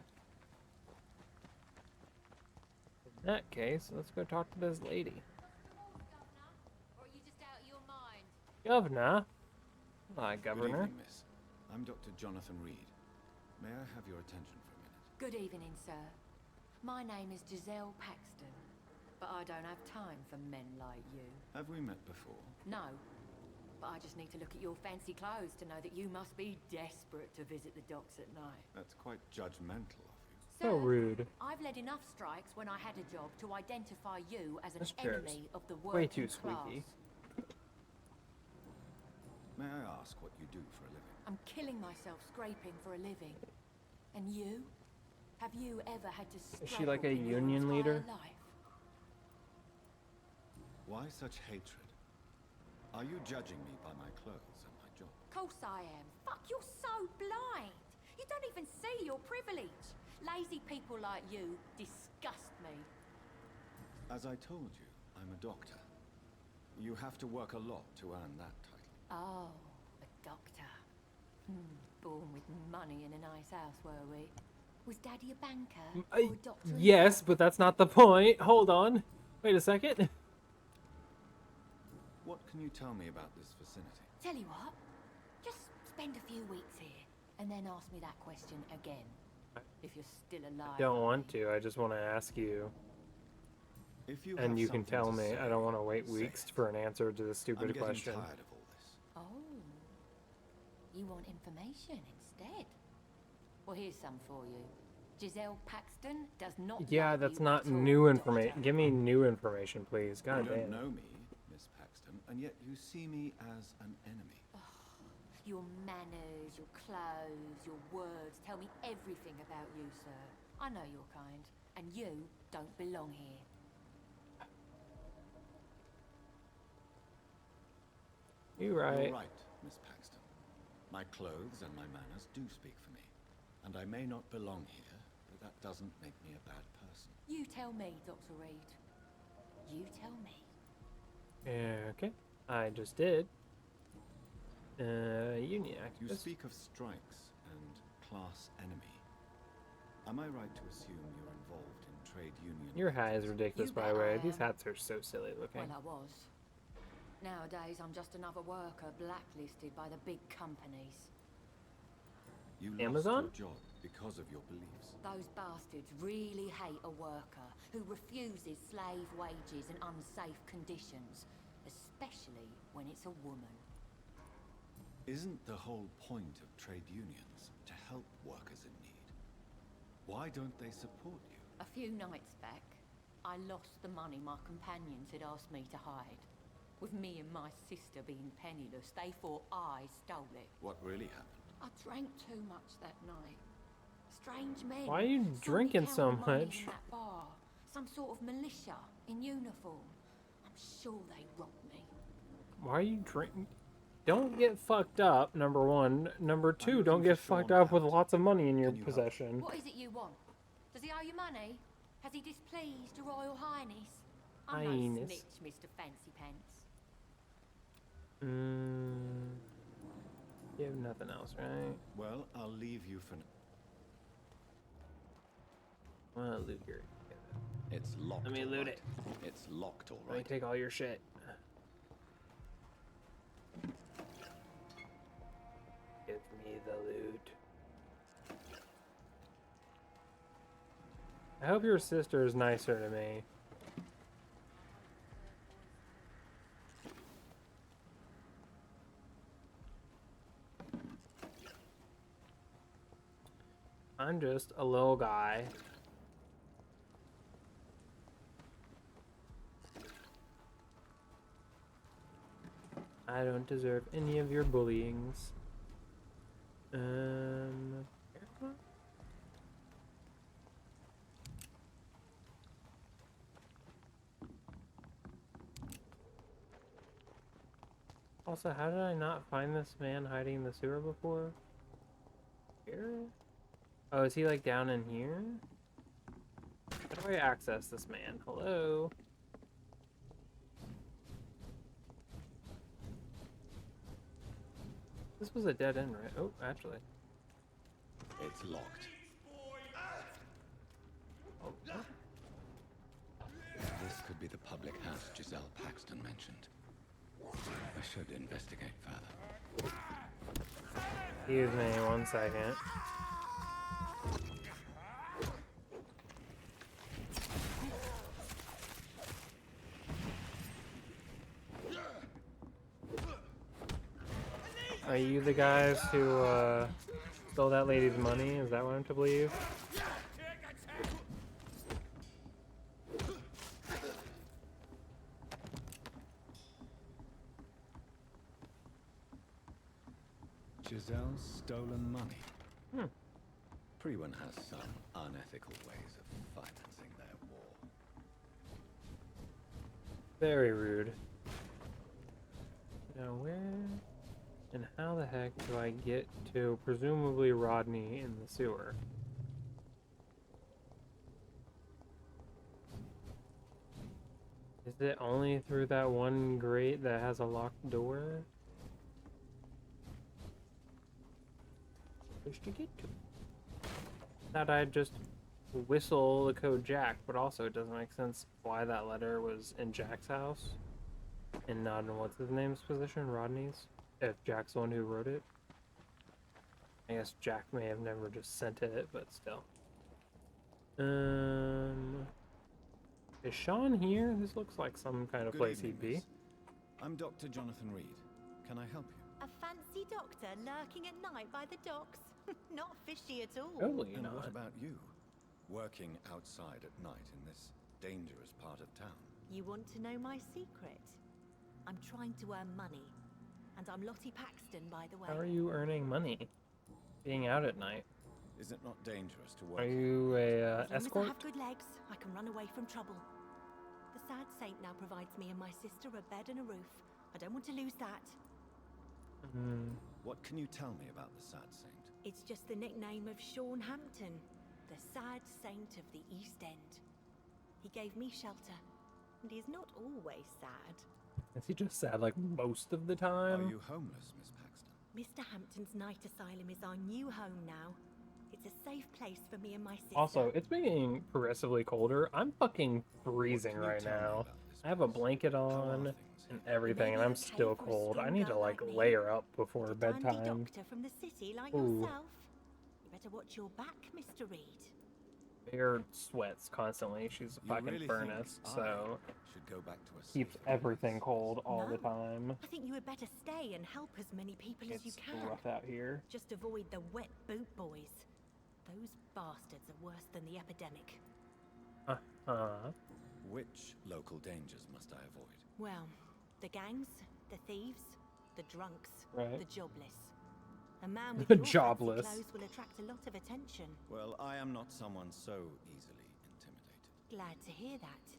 In that case, let's go talk to this lady. Or are you just out of your mind? Governor? Hi, Good Governor. evening, miss. I'm Dr. Jonathan Reed. May I have your attention for a minute? Good evening, sir. My name is Giselle Paxton, but I don't have time for men like you. Have we met before? No, but I just need to look at your fancy clothes to know that you must be desperate to visit the docks at night. That's quite judgmental of you. So rude. I've led enough strikes when I had a job to identify you as an This chair's enemy of the way working too squeaky. class. May I ask what you do for a living? I'm killing myself scraping for a living. And you? Have you ever had to struggle Is she like a in your union entire leader? life? Why such hatred? Are you judging me by my clothes and my job? Course I am. Fuck, you're so blind. You don't even see your privilege. Lazy people like you disgust me. As I told you, I'm a doctor. You have to work a lot to earn that title. Oh, a doctor. Born with money in a nice house, were we? Was Daddy a banker or a doctor? Yes, but that's not the point. Hold on. Wait a second. What can you tell me about this vicinity? Tell you what, just spend a few weeks here and then ask me that question again. If you're still alive. I don't I want mean. to. I just want to ask you. If you And have you can something tell to me. say, I don't want to wait say weeks it. for an answer to this I'm stupid getting question. tired of all this. Oh, you want information instead? Well, here's some for you. Giselle Paxton does not. Yeah, like that's you not at all, new Doctor. information. Give me new information, please. God You don't damn. know me, Miss Paxton, and yet you see me as an enemy. Your manners, your clothes, your words tell me everything about you, sir. I know your kind, and you don't belong here. You're right. You're right, Miss Paxton. My clothes and my manners do speak for me. And I may not belong here, but that doesn't make me a bad person. You tell me, Dr. Reed. You tell me. Okay. I just did. Union You activist. speak of strikes and class enemy. Am I right to assume you're involved in trade union? Your hat is ridiculous, You by the bet way. I These am. hats are so silly looking. Well, I was. Nowadays, I'm just another worker blacklisted by the big companies. You Amazon? lost your job because of your beliefs. Those bastards really hate a worker who refuses slave wages and unsafe conditions, especially when it's a woman. Isn't the whole point of trade unions to help workers in need? Why don't they support you? A few nights back, I lost the money my companions had asked me to hide. With me and my sister being penniless, they thought I stole it. What really happened? I drank too much that night. Strange men. Why are you saw me drinking so counting money much? In that bar. Some sort of militia in uniform. I'm sure they robbed me. Why are you drinking? Don't get fucked up, number one. Number two, looking don't for get fucked Sean up with Hunt. lots of money in your Can you help? possession. What is it you want? Does he owe you money? Has he displeased your Royal Highness? I'm no Highness. snitch, Mr. Fancy Pants. You have nothing else, right? Well, I'll leave you for now. Well, loot your. It's locked. Let me all loot right. it. It's locked, all Let me right. take all your shit. Give me the loot. I hope your sister is nicer to me. I'm just a little guy. I don't deserve any of your bullyings. Also, how did I not find this man hiding in the sewer before? Here? Oh, is he like down in here? How do I access this man? Hello? This was a dead end, right? Oh, actually. It's locked. Oh, This could be the public house Giselle Paxton mentioned. I should investigate further. excuse me, 1 second. Are you the guys who stole that lady's money? Is that what I'm to believe? Giselle's stolen money. Hmm. Everyone has some unethical ways of financing their war. Very rude. Now where and how the heck do I get to presumably Rodney in the sewer? Is it only through that one grate that has a locked door? Wish to get to. Thought I'd just whistle the code Jack, but also it doesn't make sense why that letter was in Jack's house and not in what's his name's position, Rodney's, if Jack's the one who wrote it. I guess Jack may have never just sent it, but still. Is Sean here? This looks like some kind of Good place evening, he'd be. miss. I'm Dr. Jonathan Reed. Can I help you? A fancy doctor lurking at night by the docks? Not fishy at all. Totally And not. what about you? Working outside at night in this dangerous part of town. You want to know my secret? I'm trying to earn money. And I'm Lottie Paxton, by the way. How are you earning money? Being out at night. Is it not dangerous to work? Are you a As long escort? as I have good legs, I can run away from trouble. The sad saint now provides me and my sister a bed and a roof. I don't want to lose that. What can you tell me about the Sad Saint? It's just the nickname of Sean Hampton, the sad saint of the East End. He gave me shelter, and he's not always sad. Is he just sad like most of the Are time? you homeless, Miss Paxton? Mr. Hampton's night asylum is our new home now. It's a safe place for me and my sister. Also, it's getting progressively colder. I'm fucking freezing What can you right tell me now. about this I have a place? blanket How are on things and here? everything, and I'm still cold. I need to like layer up before A dandy bedtime. doctor from the city like Ooh. yourself. You better watch your back, Mr. Reed. Bear sweats constantly. She's a You fucking really furnace, think so I should go back to a keeps safer everything place? cold all the No. time. I think you had better stay and help as many people as you It's can. rough out here. Just avoid the wet boot boys. Those bastards are worse than the epidemic. Which local dangers must I avoid? Well, the gangs, the thieves, the drunks, Right. the jobless. A man with The your fancy jobless. clothes will attract a lot of attention. Well, I am not someone so easily intimidated. Glad to hear that.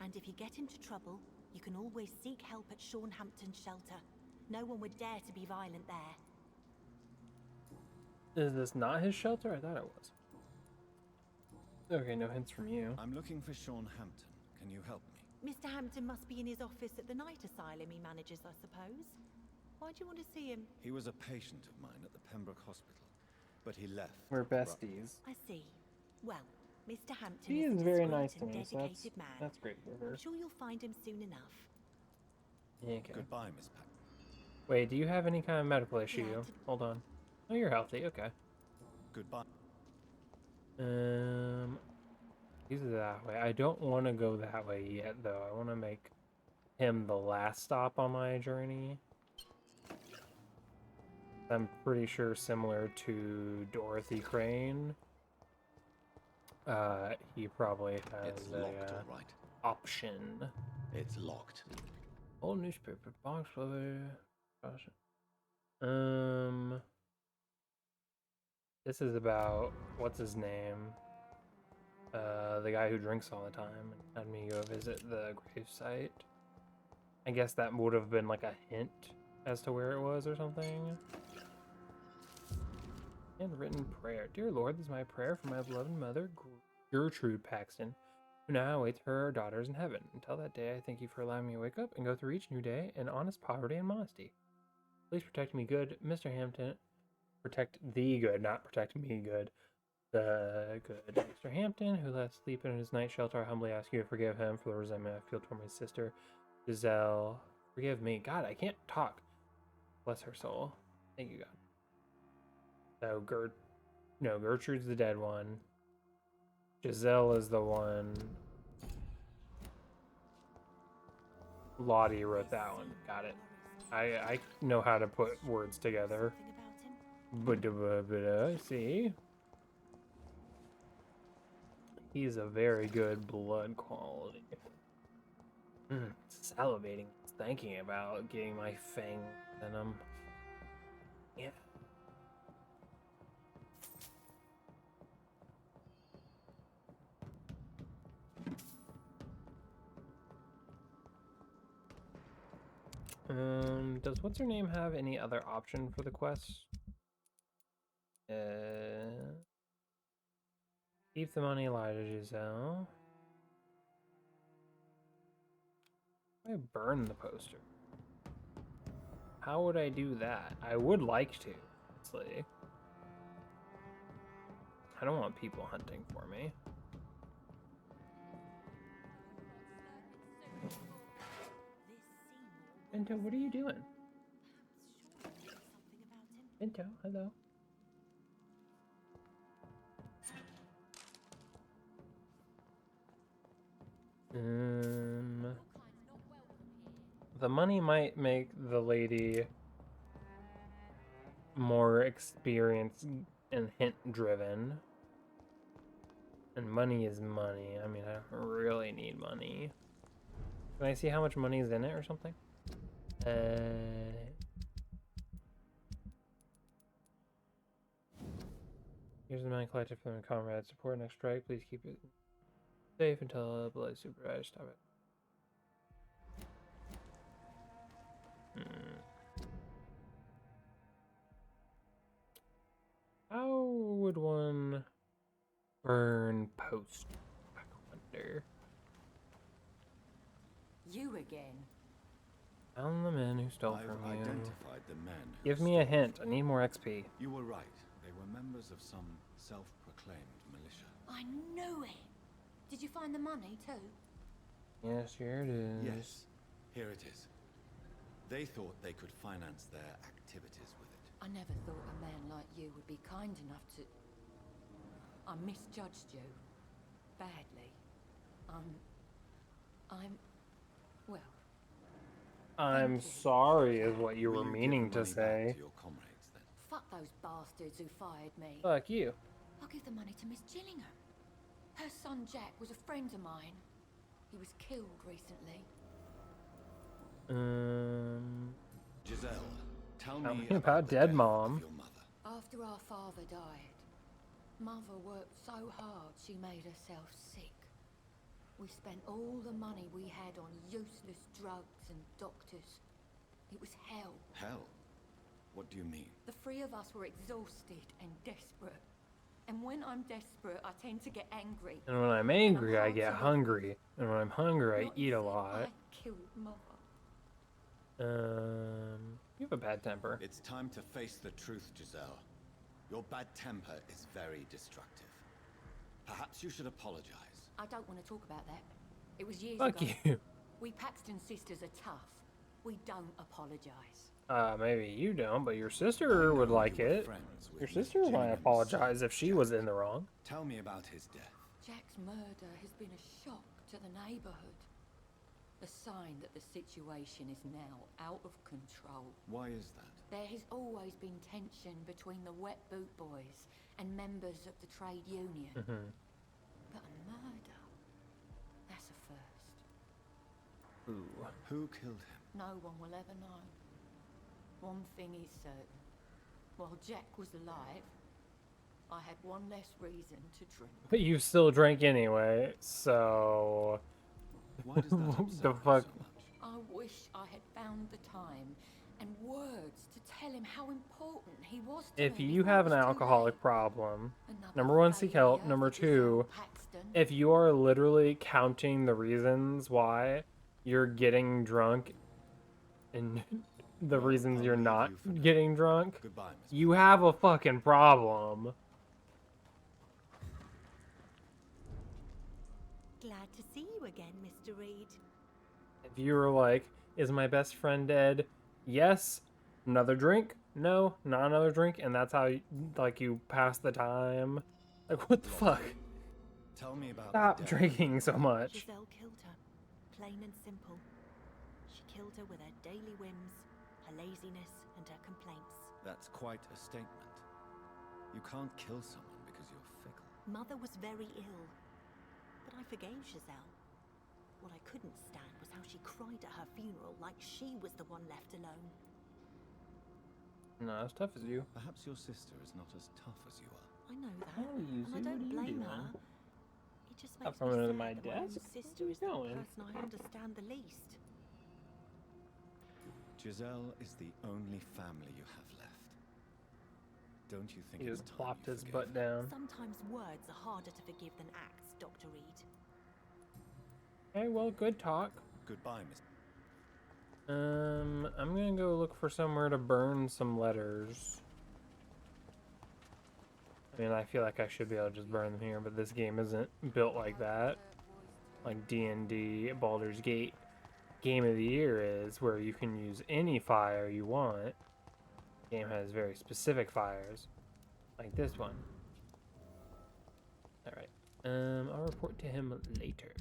And if you get into trouble, you can always seek help at Sean Hampton's shelter. No one would dare to be violent there. Is this not his shelter? I thought it was. Okay, no hints from you. I'm looking for Sean Hampton. Can you help me? Mr. Hampton must be in his office at the night asylum he manages, I suppose. Why'd you want to see him? He was a patient of mine at the Pembroke Hospital, but he left. We're abruptly. besties. I see. Well, Mr. Hampton She is is a very discreet nice to and me, so dedicated man. that's great for her. I'm sure you'll find him soon enough. Okay. Goodbye, Miss Pack. Wait, do you have any kind of medical issue? Yeah, Hold on. Oh, you're healthy. Okay. Goodbye. He's that way. I don't want to go that way yet, though. I want to make him the last stop on my journey. I'm pretty sure similar to Dorothy Crane. He probably has It's a locked, all right. option. It's locked. Old newspaper box over. This is about what's his name? The guy who drinks all the time and had me go visit the gravesite. I guess that would have been like a hint as to where it was or something. Handwritten prayer. Dear Lord, this is my prayer for my beloved mother, Gertrude Paxton, who now awaits her daughters in heaven. Until that day, I thank you for allowing me to wake up and go through each new day in honest poverty and modesty. Please protect me good, Mr. Hampton. Protect the good, not protect me good. The good Mr. Hampton, who left sleep in his night shelter. I humbly ask you to forgive him for the resentment I feel toward my sister, Giselle. Forgive me. God, I can't talk. Bless her soul. Thank you, God. So, Gertrude's the dead one. Giselle is the one. Lottie wrote that one. Got it. I know how to put words together. But see? He's a very good blood quality. Salivating. Thinking about getting my fang venom. Yeah. Does what's her name have any other option for the quest? Keep the money alive to Giselle. I burn the poster. How would I do that? I would like to, honestly. I don't want people hunting for me. Bento, what are you doing? Bento, hello. The money might make the lady more experienced and hint driven. And money is money. I mean, I don't really need money. Can I see how much money is in it or something? Here's the money collected from the comrades. Support next strike. Please keep it safe until below supervised. Stop it. How would one burn post? I wonder. You again? Found the men who stole I've from you. identified the men who Give me a stole hint. I need more XP. You were right. They were members of some self-proclaimed militia. I knew it! Did you find the money too? Yes, here it is. Yes, here it is. They thought they could finance their activities with it. I never thought a man like you would be kind enough to... I misjudged you. Badly. Well... I'm Thank you. sorry is what you Will were give meaning the to money back say. to your comrades, then? Fuck those bastards who fired me. Fuck you. I'll give the money to Miss Gillingham. Her son Jack was a friend of mine. He was killed recently. Giselle, tell Tell me me about the dead death mom. of your mother. After our father died, Mother worked so hard she made herself sick. We spent all the money we had on useless drugs and doctors. It was hell. Hell? What do you mean? The three of us were exhausted and desperate. And when I'm desperate, I tend to get angry. And when I'm angry, I get hungry. And when I'm hungry, I Not eat a as if lot. I killed Mother. You have a bad temper. It's time to face the truth, Giselle. Your bad temper is very destructive. Perhaps you should apologize. I don't want to talk about that. It was years Fuck ago. you. We Paxton sisters are tough. We don't apologize. Maybe you don't, but your sister would like you were it. friends with Your Miss sister might Gilliam's apologize son, if she Jack. was in the wrong. Tell me about his death. Jack's murder has been a shock to the neighborhood. A sign that the situation is now out of control. Why is that? There has always been tension between the Wet Boot Boys and members of the trade union. But a murder? That's a first. Ooh. Who killed him? No one will ever know. One thing is certain. While Jack was alive, I had one less reason to drink. But you still drank anyway, so... Why does that The upset you fuck? so much? I wish I had found the time and words to tell him how important he was to If me you before have it an was too alcoholic late. problem, Another number one, seek help. failure Number for Giselle two, Paxton. if you are literally counting the reasons why you're getting drunk and the Well, reasons I'll you're leave not you for now. getting drunk, Goodbye, Miss. you have a fucking problem. Glad to see you again, Mr. Reed. If you were like, is my best friend dead? Yes. Another drink? No, not another drink. And that's how you, like, you pass the time. Like, what the fuck? Tell me about Stop the death. drinking so much. Giselle killed her, plain and simple. She killed her with her daily whims, her laziness, and her complaints. That's quite a statement. You can't kill someone because you're fickle. Mother was very ill, but I forgave Giselle. What I couldn't stand was how she cried at her funeral like she was the one left alone. Not as tough as you. Perhaps your sister is not as tough as you are. I know that, Oh, you and I see, don't what are you blame her. doing? It just Up makes from me under sad my that my own desk? sister Where is you the going? person I understand the least. Giselle is the only family you have left. Don't you think He it's just time plopped you his forgave butt her? down. Sometimes words are harder to forgive than acts, Dr. Reed. Okay, well, good talk. Goodbye, Miss. I'm gonna go look for somewhere to burn some letters. I mean, I feel like I should be able to just burn them here, but this game isn't built like that. Like D&D, Baldur's Gate Game of the Year is, where you can use any fire you want. The game has very specific fires, like this one. Alright, I'll report to him later.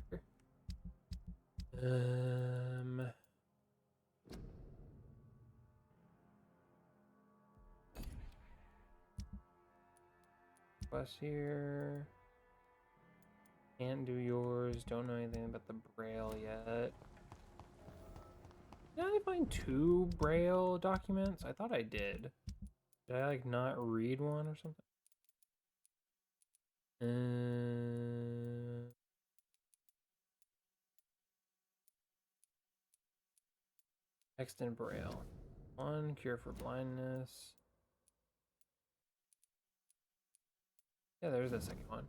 Quest here. Can't do yours. Don't know anything about the Braille yet. Did I find 2 Braille documents? I thought I did. Did I like not read one or something? Text in Braille. 1 cure for blindness. Yeah, there's a second one.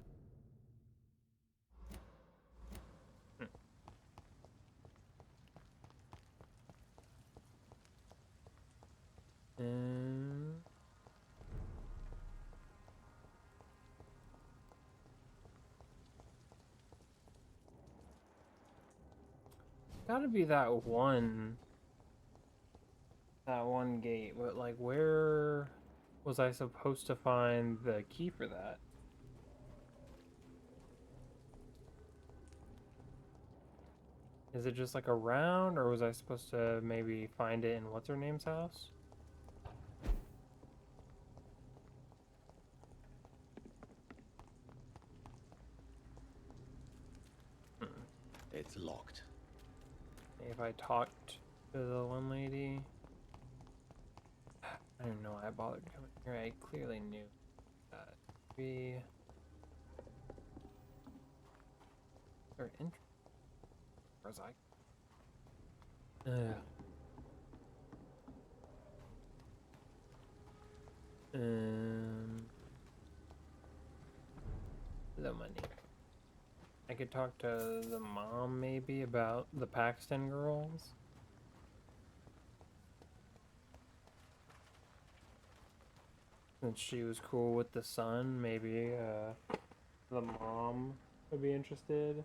Gotta be that one gate, but like where was I supposed to find the key for that? Is it just like around, or was I supposed to maybe find it in what's her name's house? It's locked. If I talked to the one lady, I don't know why I bothered coming here. I clearly knew that. Be or entrance. Where's I? The money. I could talk to the mom maybe about the Paxton girls. Since she was cool with the son, maybe the mom would be interested.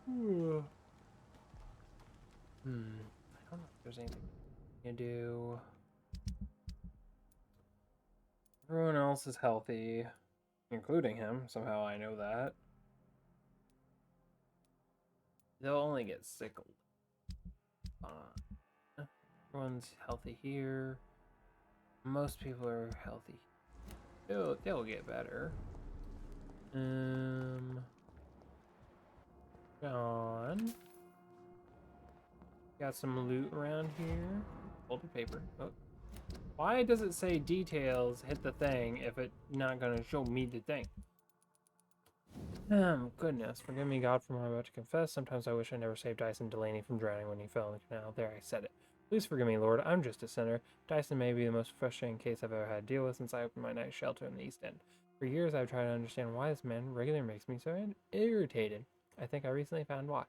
I don't know if there's anything you do. Everyone else is healthy, including him. Somehow I know that. They'll only get sick. Everyone's healthy here. Most people are healthy. They'll get better. John. Got some loot around here. Folded paper. Oh. Why does it say details hit the thing if it's not gonna show me the thing? Goodness, forgive me, God, for what I'm about to confess. Sometimes I wish I never saved Dyson Delaney from drowning when he fell in the canal. There, I said it. Please forgive me, Lord. I'm just a sinner. Dyson may be the most frustrating case I've ever had to deal with since I opened my night shelter in the East End. For years, I've tried to understand why this man regularly makes me so irritated. I think I recently found why.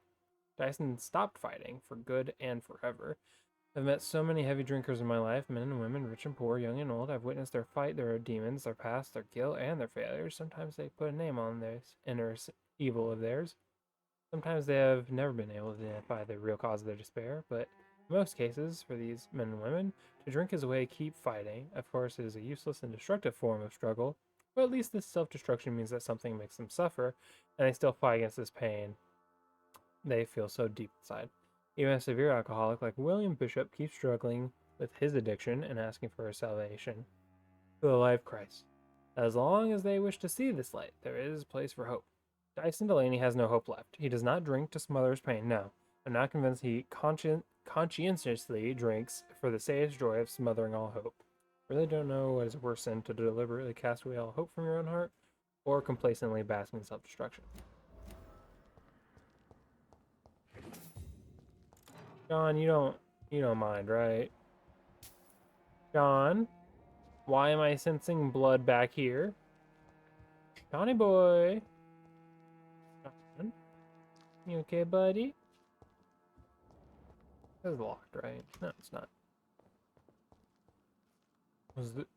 Dyson stopped fighting for good and forever. I've met so many heavy drinkers in my life, men and women, rich and poor, young and old. I've witnessed their fight, their demons, their past, their guilt, and their failures. Sometimes they put a name on this inner evil of theirs. Sometimes they have never been able to identify the real cause of their despair, but in most cases, for these men and women, to drink is a way to keep fighting. Of course, it is a useless and destructive form of struggle, but at least this self-destruction means that something makes them suffer, and they still fight against this pain they feel so deep inside. Even a severe alcoholic like William Bishop keeps struggling with his addiction and asking for his salvation through the life of Christ. As long as they wish to see this light, there is a place for hope. Dyson Delaney has no hope left. He does not drink to smother his pain, no. I'm not convinced he conscientiously drinks for the sage joy of smothering all hope. Really don't know what is worse than to deliberately cast away all hope from your own heart, or complacently bask in self-destruction. John, you don't mind, right? John, why am I sensing blood back here? Johnny boy. John, you okay, buddy? It's locked, right? No, it's not.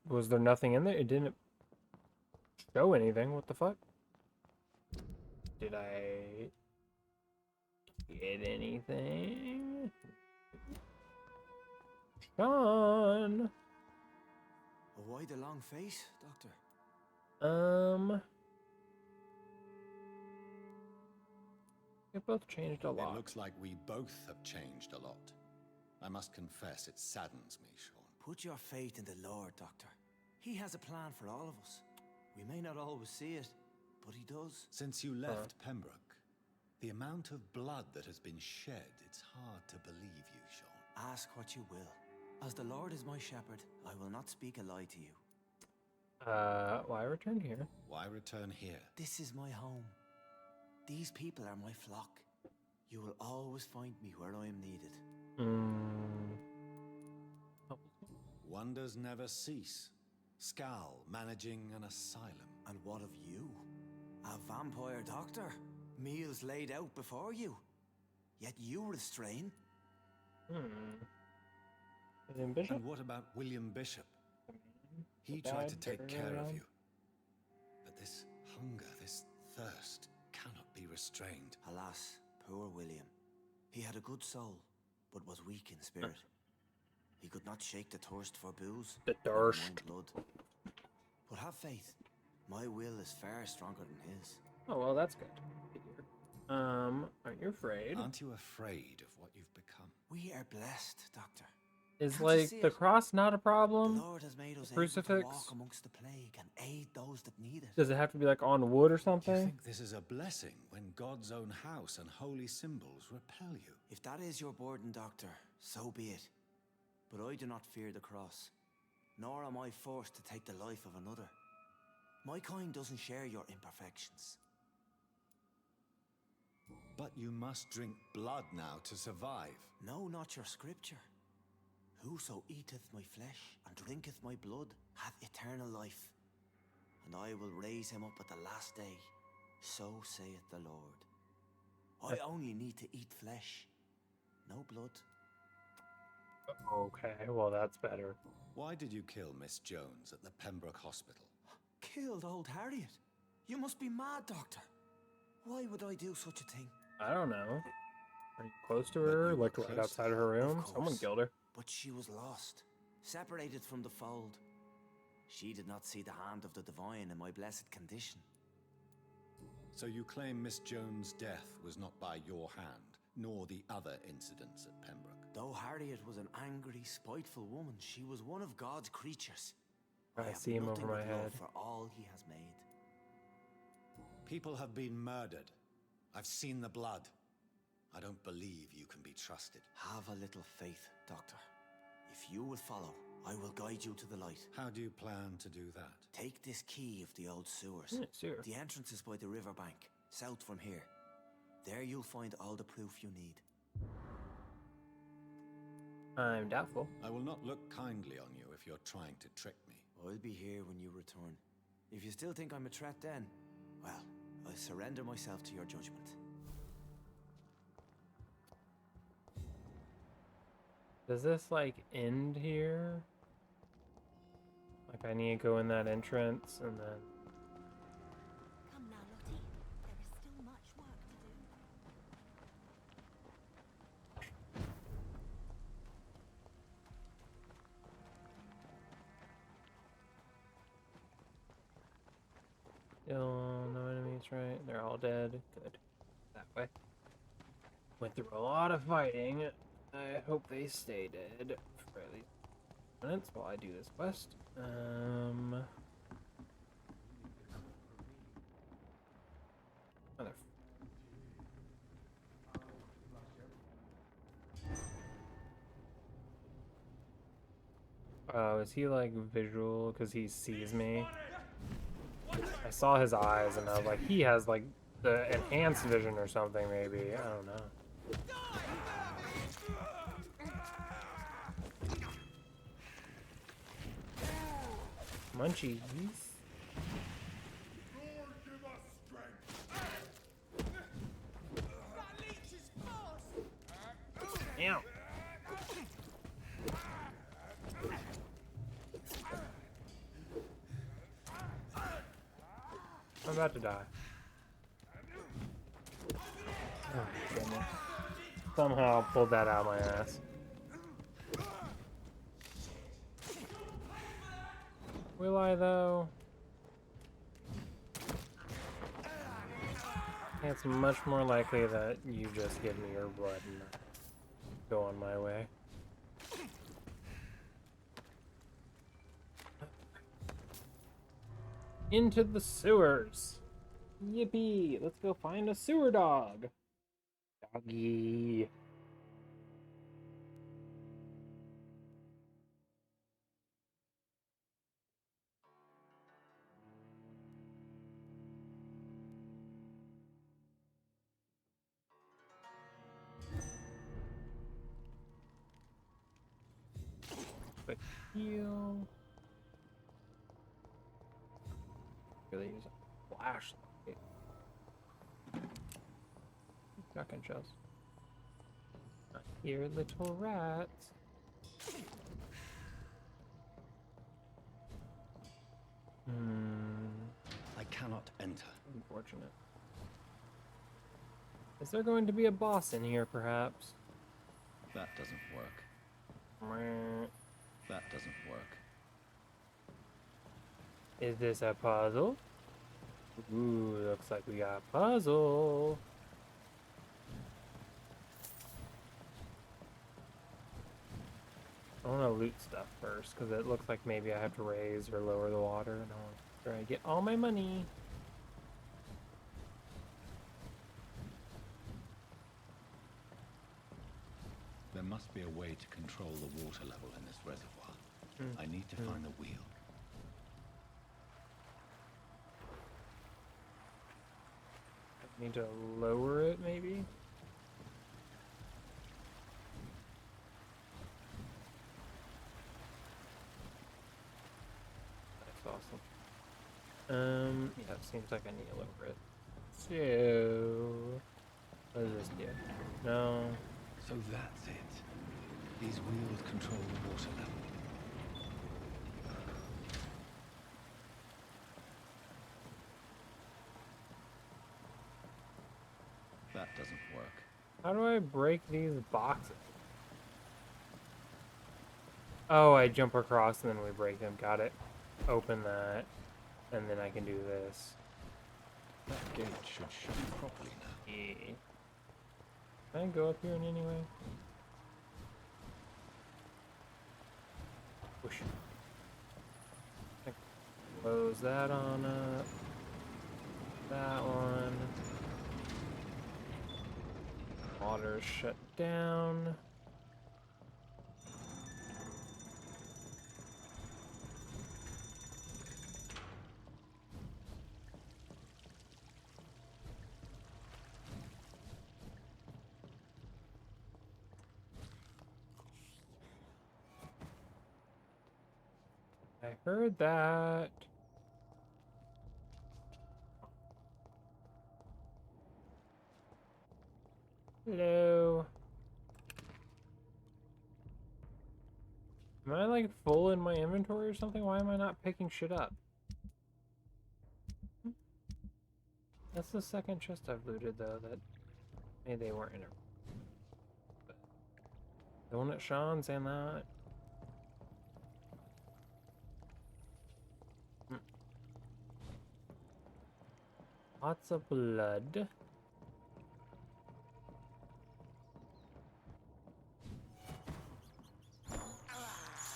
Was there nothing in there? It didn't show anything. What the fuck? Did I get anything? John. Why the long face, Doctor? We both changed a lot. It looks like we both have changed a lot. I must confess, it saddens me, Sean. Put your faith in the Lord, Doctor. He has a plan for all of us. We may not always see it, but he does. Since you left Pembroke, the amount of blood that has been shed, it's hard to believe you, Sean. Ask what you will. As the Lord is my shepherd, I will not speak a lie to you. Why return here? Why return here? This is my home. These people are my flock. You will always find me where I am needed. Wonders never cease. Skal managing an asylum. And what of you? A vampire doctor? Meals laid out before you. Yet you restrain. William Bishop? And what about William Bishop? He tried to take care of you. But this hunger, this thirst, cannot be restrained. Alas, poor William. He had a good soul, but was weak in spirit. He could not shake the thirst for booze. The or thirst. mind blood. But have faith. My will is far stronger than his. Oh, well, that's good. Aren't you afraid? Aren't you afraid of what you've become? We are blessed, Doctor. Is Can't you like see the it? cross not a The problem? Lord has made us able to Crucifix? walk amongst the plague and aid those that need it. Does it have to be like on wood or Do you something? think this is a blessing when God's own house and holy symbols repel you? If that is your burden, Doctor, so be it. But I do not fear the cross, nor am I forced to take the life of another. My kind doesn't share your imperfections. But you must drink blood now to survive. No, not your scripture. Whoso eateth my flesh and drinketh my blood hath eternal life, and I will raise him up at the last day. So saith the Lord. I only need to eat flesh. No blood. Okay, well that's better. Why did you kill Miss Jones at the Pembroke Hospital? Killed old Harriet? You must be mad, Doctor. Why would I do such a thing? I don't know. Are you close to But her? you were Like right close outside to of her room? Of Someone course. killed her. But she was lost, separated from the fold. She did not see the hand of the divine in my blessed condition. So you claim Miss Jones' death was not by your hand, nor the other incidents at Pembroke? Though Harriet was an angry, spiteful woman, she was one of God's creatures. I have see him nothing over my but love head. for all he has made. People have been murdered. I've seen the blood. I don't believe you can be trusted. Have a little faith, Doctor. If you will follow, I will guide you to the light. How do you plan to do that? Take this key of the old sewers. Yeah, sewer. The entrance is by the riverbank, south from here. There you'll find all the proof you need. I'm doubtful. I will not look kindly on you if you're trying to trick me. I'll be here when you return. If you still think I'm a threat then, well, I surrender myself to your judgment. Does this like end here? Like I need to go in that entrance and then... Come now, Lottie. There is still much work to do. Still no enemies, right? They're all dead. Good. That way. Went through a lot of fighting. I hope they stay dead for at least minutes while I do this quest. Mother. Oh, is he like visual because he sees me? I saw his eyes and I was like, he has like the enhanced vision or something maybe. I don't know. Munchies. Ow. I'm about to die. Oh, goodness. Somehow I pulled that out of my ass. Will I, though? It's much more likely that you just give me your blood and go on my way. Into the sewers. Yippee! Let's go find a sewer dog. Doggy. Quick heal. Really use a flashlight. Shotgun shells. Not here, little rat. I cannot enter. Unfortunate. Is there going to be a boss in here, perhaps? That doesn't work. That doesn't work. Is this a puzzle? Ooh, looks like we got a puzzle. I want to loot stuff first, because it looks like maybe I have to raise or lower the water, and I want to try to get all my money. There must be a way to control the water level in this reservoir. I need to find the wheel. I need to lower it, maybe? That's awesome. Yeah, it seems like I need to lower it. So, what does this do? No. So that's it. These wheels control the water level. That doesn't work. How do I break these boxes? Oh, I jump across and then we break them. Got it. Open that. And then I can do this. That gate should shut properly now. Yeah. Can I go up here in any way? Push. Close that on up. That one. Water's shut down. I heard that. Hello. Am I like full in my inventory or something? Why am I not picking shit up? That's the second chest I've looted though that maybe they weren't in it. But the one at Sean's and that. Lots of blood.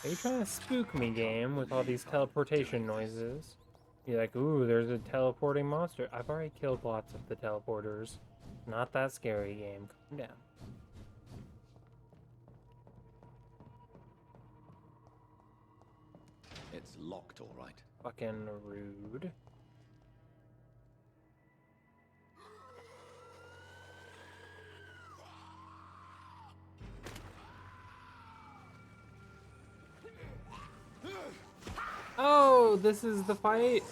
Are you trying to spook me, game, with all these teleportation noises? You're like, ooh, there's a teleporting monster. I've already killed lots of the teleporters. Not that scary, game. Calm down. It's locked, all right. Fucking rude. Oh, this is the fight?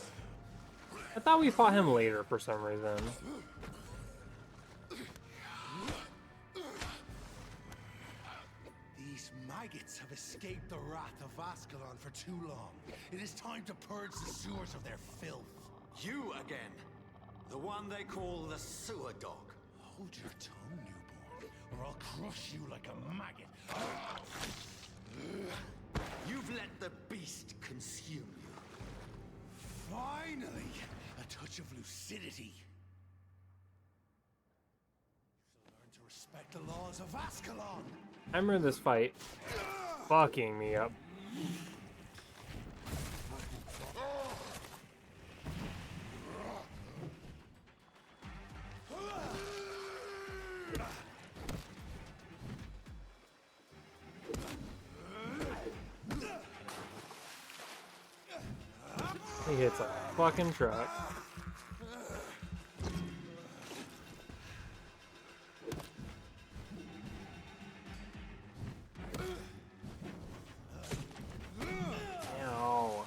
I thought we fought him later for some reason. These maggots have escaped the wrath of Ascalon for too long. It is time to purge the sewers of their filth. You again. The one they call the sewer dog. Hold your tongue, newborn, or I'll crush you like a maggot. You've let the beast consume you. Finally, a touch of lucidity. So learn to respect the laws of Ascalon. I remember this fight fucking me up. He hits a fucking truck. Ow.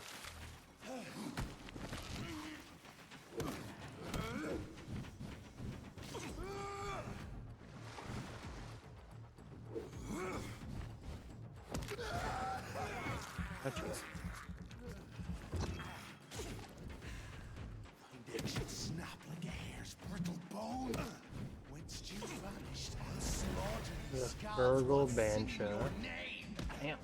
Touches. It should snap like a hare's brittle bone. Whence you vanished and slaughtered The these scalds Burgle while singing Bancha. your name. Damn.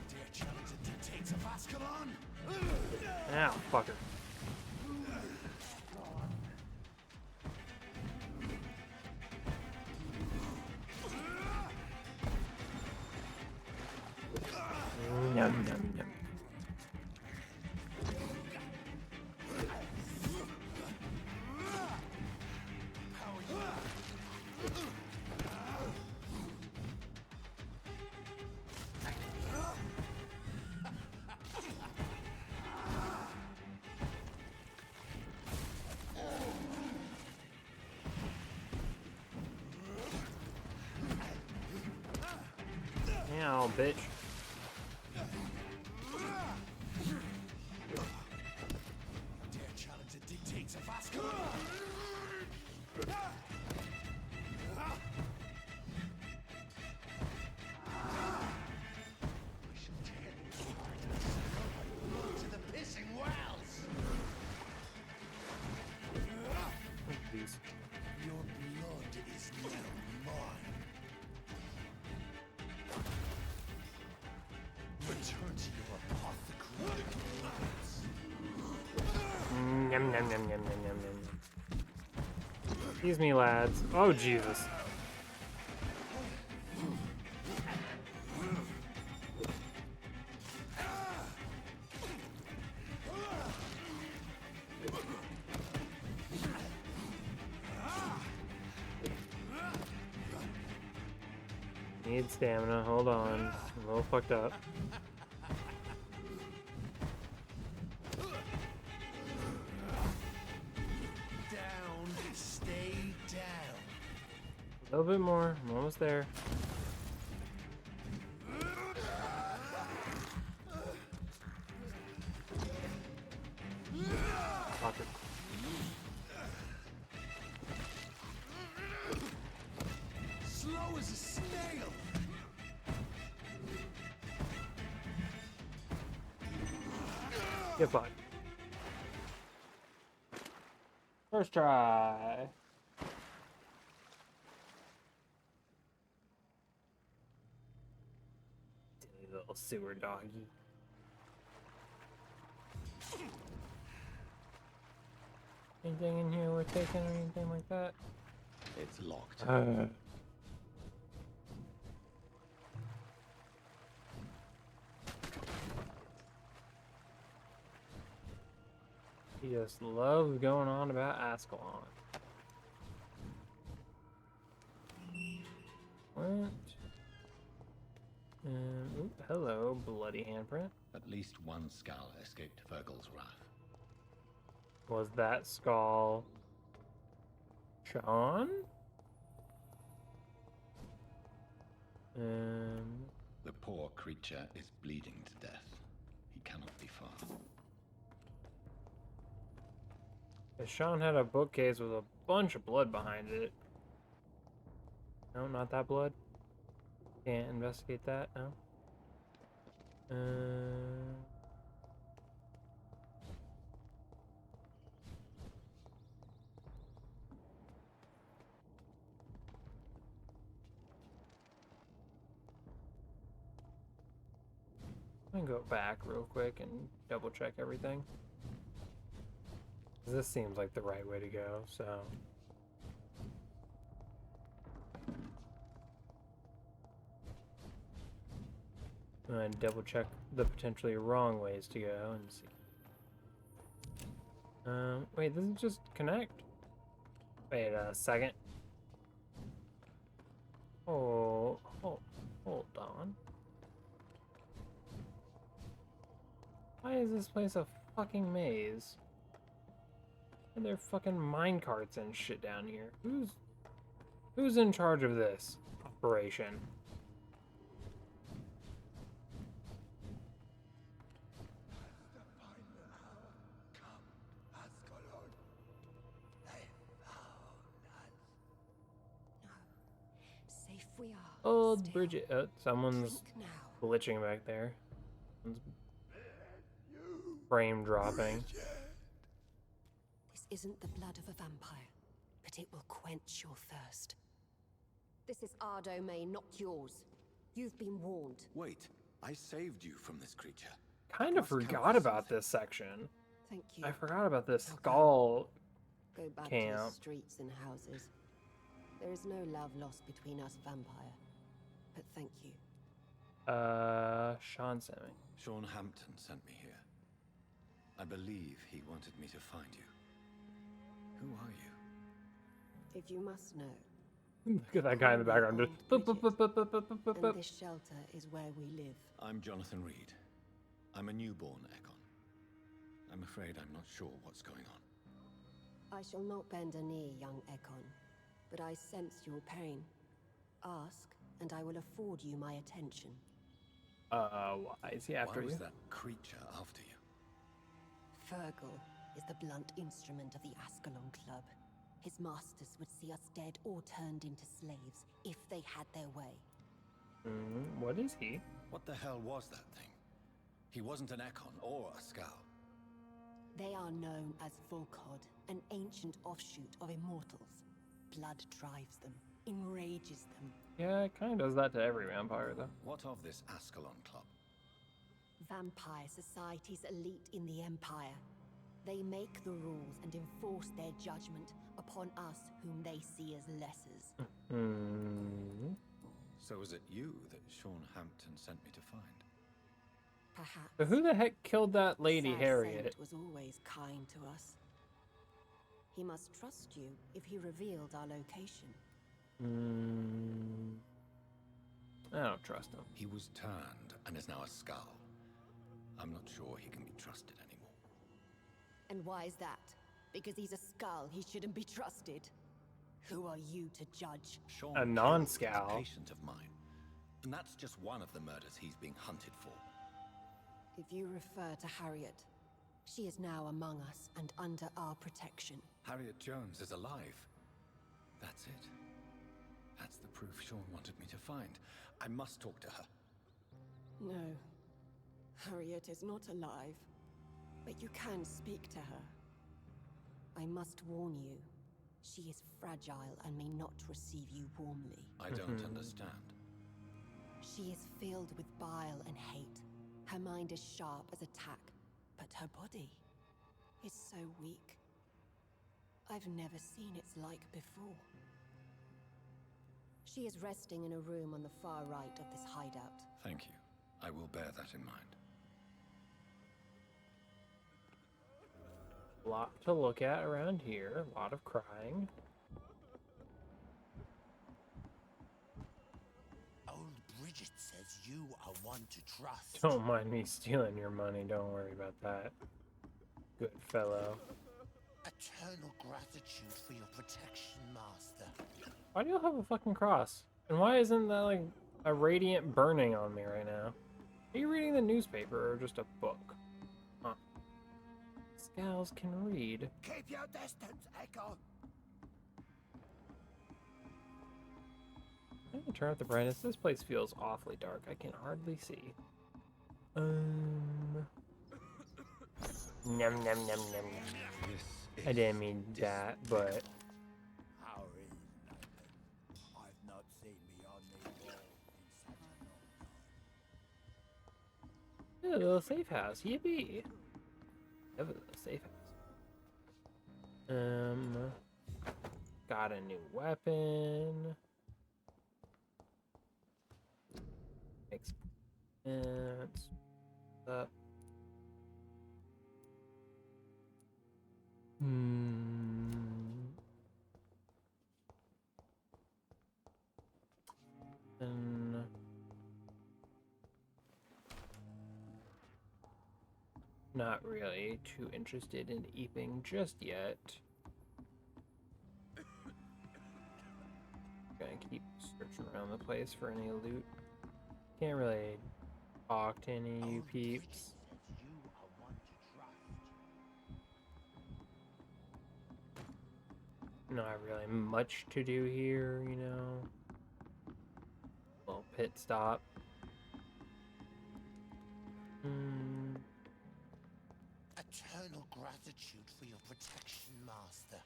Dare challenge the dictates of Ascalon? Ow, fucker. Yum, yum, yum. Ow, bitch. Dare challenge the dictates of Ascalon? We shall tear these apart to the pissing wells. Jeez. Your blood is now mine. Return to your apothecary plans. Yum, yum, yum, yum, yum, yum, yum. Excuse me, lads. Oh, Jesus. Need stamina. Hold on. I'm a little fucked up. Down, stay down. A little bit more. I'm almost there. Fuck it. Slow as a snail. Get fucked. First try. Silly little sewer doggy. Anything in here worth taking or anything like that? It's locked. He just loves going on about Ascalon. What? Ooh, hello, bloody handprint. At least one skull escaped Fergal's wrath. Was that skull Sean? The poor creature is bleeding to death. He cannot be far. Sean had a bookcase with a bunch of blood behind it. No, not that blood. Can't investigate that, no. I'm gonna go back real quick and double check everything. This seems like the right way to go, so. And double check the potentially wrong ways to go and see. Wait, this is just connect. Wait a second. Oh, hold on. Why is this place a fucking maze? And there are fucking minecarts and shit down here. Who's in charge of this operation? Safe we are. Old still. Bridget. Oh, someone's Drink now. glitching back there. Someone's frame dropping. This isn't the blood of a vampire, but it will quench your thirst. This is our domain, not yours. You've been warned. Wait, I saved you from this creature. Kind of forgot about this section. Thank you. I forgot about this skull. Go back to camp. the streets and houses. There is no love lost between us, vampire. But thank you. Sean sent me. Sean Hampton sent me here. I believe he wanted me to find you. Who are you? If you must know. Look at that guy in the background. Just boop, boop, boop, boop, boop, boop, boop, boop, And boop. this shelter is where we live. I'm Jonathan Reed. I'm a newborn Ekon. I'm afraid I'm not sure what's going on. I shall not bend a knee, young Ekon, but I sense your pain. Ask, and I will afford you my attention. Why is he after Why was you? that creature after you? Fergal is the blunt instrument of the Ascalon Club. His masters would see us dead or turned into slaves if they had their way. What is he? What the hell was that thing? He wasn't an Ekon or a Scowl. They are known as Volkod, an ancient offshoot of immortals. Blood drives them, enrages them. Yeah, it kind of does that to every vampire, though. What of this Ascalon Club? Vampire society's elite in the Empire. They make the rules and enforce their judgment upon us whom they see as lessers. So was it you that Sean Hampton sent me to find? Perhaps. So who the heck killed that lady, Sad Harriet? Saint was always kind to us. He must trust you if he revealed our location. I don't trust him. He was turned and is now a Scowl. I'm not sure he can be trusted anymore. And why is that? Because he's a skull, he shouldn't be trusted. Who are you to judge? Sean A killed non-Scowl. a patient of mine, and that's just one of the murders he's being hunted for. If you refer to Harriet, she is now among us and under our protection. Harriet Jones is alive. That's it. That's the proof Sean wanted me to find. I must talk to her. No, Harriet is not alive, but you can speak to her. I must warn you, she is fragile and may not receive you warmly. I don't understand. She is filled with bile and hate. Her mind is sharp as a tack, but her body is so weak. I've never seen its like before. She is resting in a room on the far right of this hideout. Thank you. I will bear that in mind. A lot to look at around here. A lot of crying. Old Bridget says you are one to trust. Don't mind me stealing your money. Don't worry about that. Good fellow. Eternal gratitude for your protection, Master. Why do you have a fucking cross? And why isn't that like a radiant burning on me right now? Are you reading the newspaper or just a book? Huh. Scowls can read. Keep your distance, Echo. I'm gonna turn up the brightness. This place feels awfully dark. I can hardly see. Nom nom nom nom. I didn't mean that, but How reasonable. I've not seen beyond these walls in such a long time. yeah, a little safe house. Yippee! Have a little safe house. Got a new weapon. Makes sense. Up. And not really too interested in eeping just yet. Gonna keep searching around the place for any loot. Can't really talk to any of you peeps. Not really much to do here, you know. Little pit stop. Eternal gratitude for your protection, Master.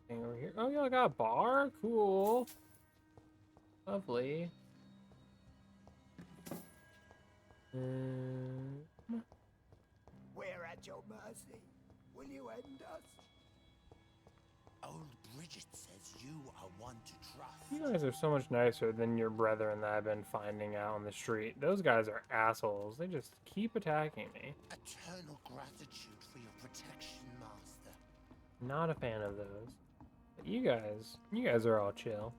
Thing over here. Oh, y'all got a bar? Cool. Lovely. We're at your mercy. Will you end us? Old Bridget says you are one to trust. You guys are so much nicer than your brethren that I've been finding out on the street. Those guys are assholes. They just keep attacking me. Eternal gratitude for your protection, Master. Not a fan of those. But you guys are all chill.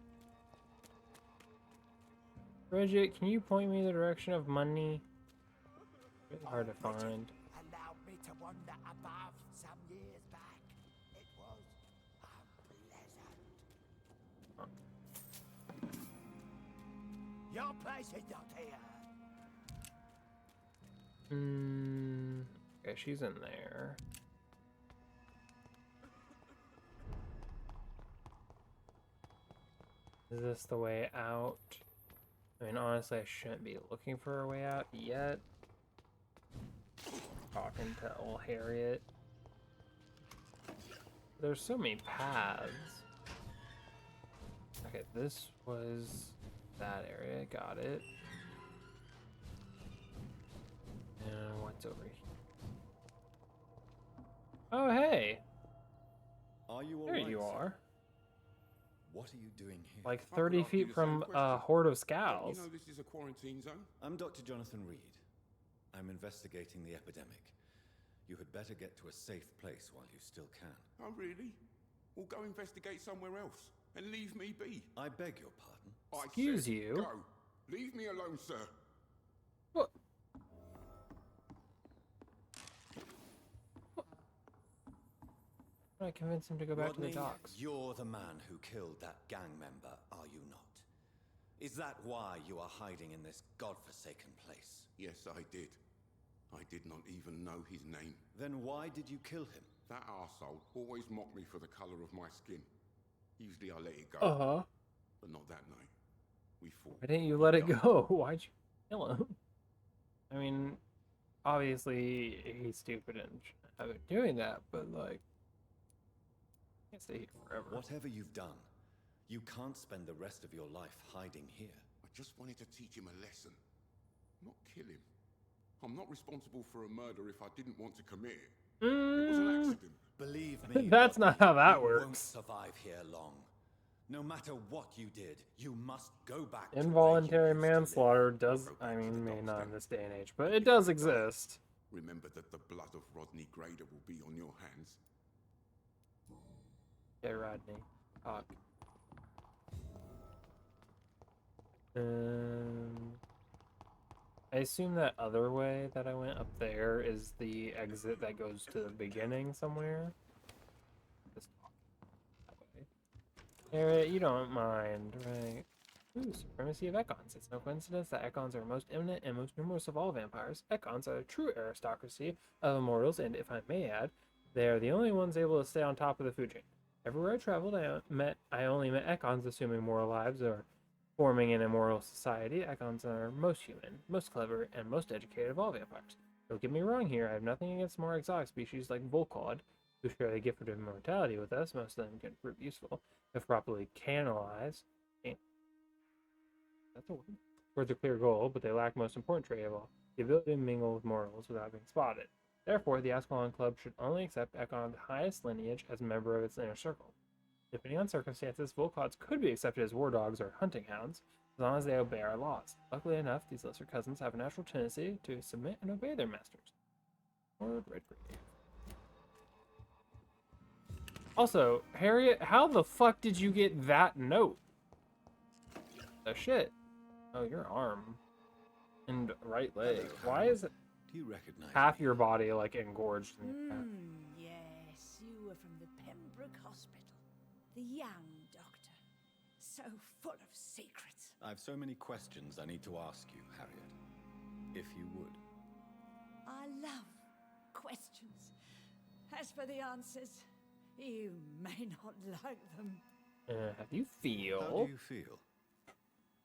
Bridget, can you point me in the direction of money? It's hard to find. Allowed me to wander above some years back. It was unpleasant. Your place is not here. Okay, she's in there. Is this the way out? I mean, honestly, I shouldn't be looking for a way out yet. Talking to old Harriet. There's so many paths. Okay, this was that area. Got it. And what's over here? Oh, hey! Are you all There right, you sir? are. What are you doing here? Like I could 30 ask you feet the from same a question. horde of Don't scows. you know this is a quarantine zone? I'm Dr. Jonathan Reed. I'm investigating the epidemic. You had better get to a safe place while you still can. Oh, really? Well, go investigate somewhere else and leave me be. I beg your pardon. I Excuse said you? Go. Leave me alone, sir. What? I convinced him to go back to the Rodney, docks. you're the man who killed that gang member, are you not? Is that why you are hiding in this godforsaken place? Yes, I did. I did not even know his name. Then why did you kill him? That arsehole always mocked me for the colour of my skin. Usually I let it go, Uh-huh. but not that night. We fought. Why didn't you He let it died. go? Why'd you kill him? I mean, obviously he's stupid and shouldn't have been doing that, but like, I can't stay here forever. Whatever you've done, you can't spend the rest of your life hiding here. I just wanted to teach him a lesson, not kill him. I'm not responsible for a murder if I didn't want to commit it. It was an accident. Believe me, That's not how that you works. won't survive here long. No matter what you did, you must go back to Involuntary where you used to live. manslaughter does, I mean, may not in this day and age, but it does exist. Remember that the blood of Rodney Grader will be on your hands. Okay, Rodney. Talk. I assume that other way that I went up there is the exit that goes to the beginning somewhere. This way. Harriet, you don't mind, right? Ooh, supremacy of Ekons. It's no coincidence that Ekons are most eminent and most numerous of all vampires. Ekons are a true aristocracy of immortals, and if I may add, they are the only ones able to stay on top of the food chain. Everywhere I traveled, I only met Ekons assuming moral lives or forming an immortal society. Ekons are most human, most clever, and most educated of all vampires. Don't get me wrong here, I have nothing against more exotic species like Volkod, who share the gift of immortality with us. Most of them can prove useful if properly canalized. That's a word. Towards a clear goal, but they lack most important trait of all, the ability to mingle with mortals without being spotted. Therefore, the Ascalon Club should only accept Ekon's highest lineage as a member of its inner circle. Depending on circumstances, Volkods could be accepted as war dogs or hunting hounds, as long as they obey our laws. Luckily enough, these lesser cousins have a natural tendency to submit and obey their masters. Or Red Grave. Also, Harriet, how the fuck did you get that note? Oh shit. Oh, your arm. And right leg. Hello, Why Harriet. is it Do you recognize half me? your body like engorged in your head? Yes, you were from the Pembroke Hospital. The young doctor. So full of secrets. I've so many questions I need to ask you, Harriet. If you would. I love questions. As for the answers, you may not like them. How do you feel? How do you feel?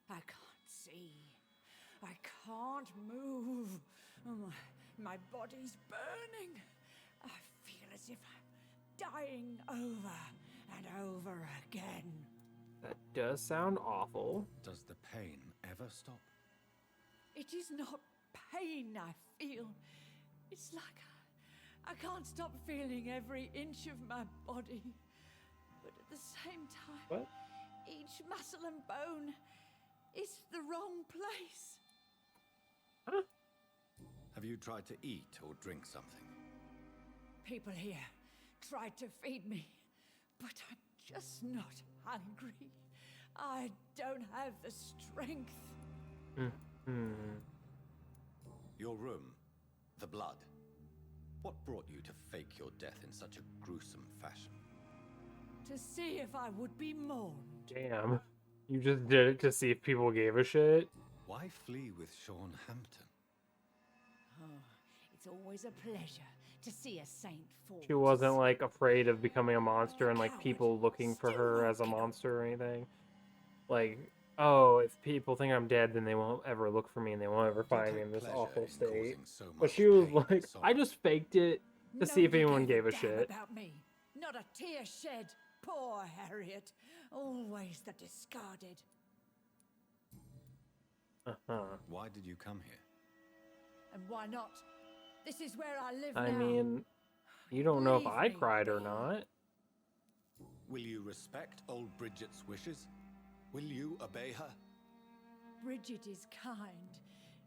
I can't see. I can't move. Oh, my body's burning. I feel as if I'm dying over and over again. That does sound awful. Does the pain ever stop? It is not pain I feel. It's like I can't stop feeling every inch of my body. But at the same time, What? each muscle and bone is the wrong place. Huh? Have you tried to eat or drink something? People here tried to feed me, but I'm just not hungry. I don't have the strength. Your room, the blood. What brought you to fake your death in such a gruesome fashion? To see if I would be mourned. Damn. You just did it to see if people gave a shit? Why flee with Sean Hampton? Oh, it's always a pleasure to see a saint fall. She wasn't like afraid of becoming a monster and like people looking for her as a monster or anything. Like, oh, if people think I'm dead, then they won't ever look for me and they won't ever find me in this awful state. But she was like, I just faked it to see if anyone gave a shit. About me. Not a tear shed. Poor Harriet. Always the discarded. Why did you come here? And why not? This is where I live I now. mean, you don't know if Leave I me cried or be. not. Will you respect old Bridget's wishes? Will you obey her? Bridget is kind.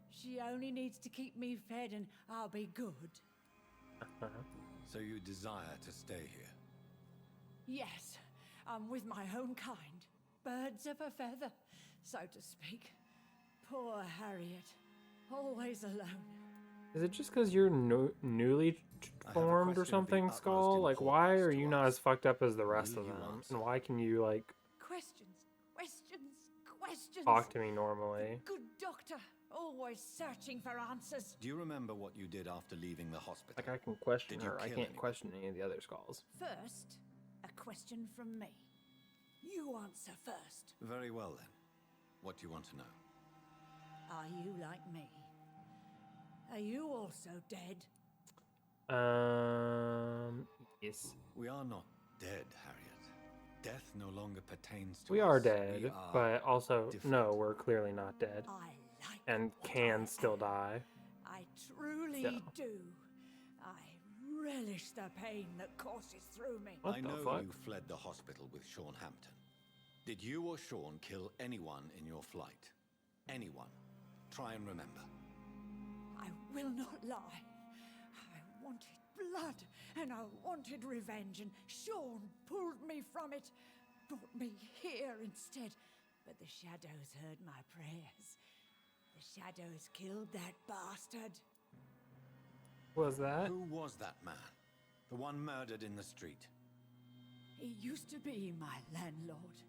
She only needs to keep me fed and I'll be good. So you desire to stay here? Yes, I'm with my own kind. Birds of a feather, so to speak. Poor Harriet. Always alone. Is it just because you're newly formed or something, Skull? Like, why are you not as fucked up as the rest of them? And why can you, like, Questions, questions. talk to me normally? Good doctor, always searching for answers. Do you remember what you did after leaving the hospital? Like, I can question Did you her. I kill can't anyone? question any of the other Skulls. First, a question from me. You answer first. Very well then. What do you want to know? Are you like me? Are you also dead? Yes. We are not dead, Harriet. Death no longer pertains to We us. are dead, We are but also, different. no, we're clearly not dead. I like And what can I still am. die. I truly So. do. I relish the pain that courses through me. What I the know fuck? you fled the hospital with Sean Hampton. Did you or Sean kill anyone in your flight? Anyone? Try and remember. I will not lie. I wanted blood and I wanted revenge, and Sean pulled me from it, brought me here instead. But the shadows heard my prayers. The shadows killed that bastard. Was that? Who was that man? The one murdered in the street? He used to be my landlord.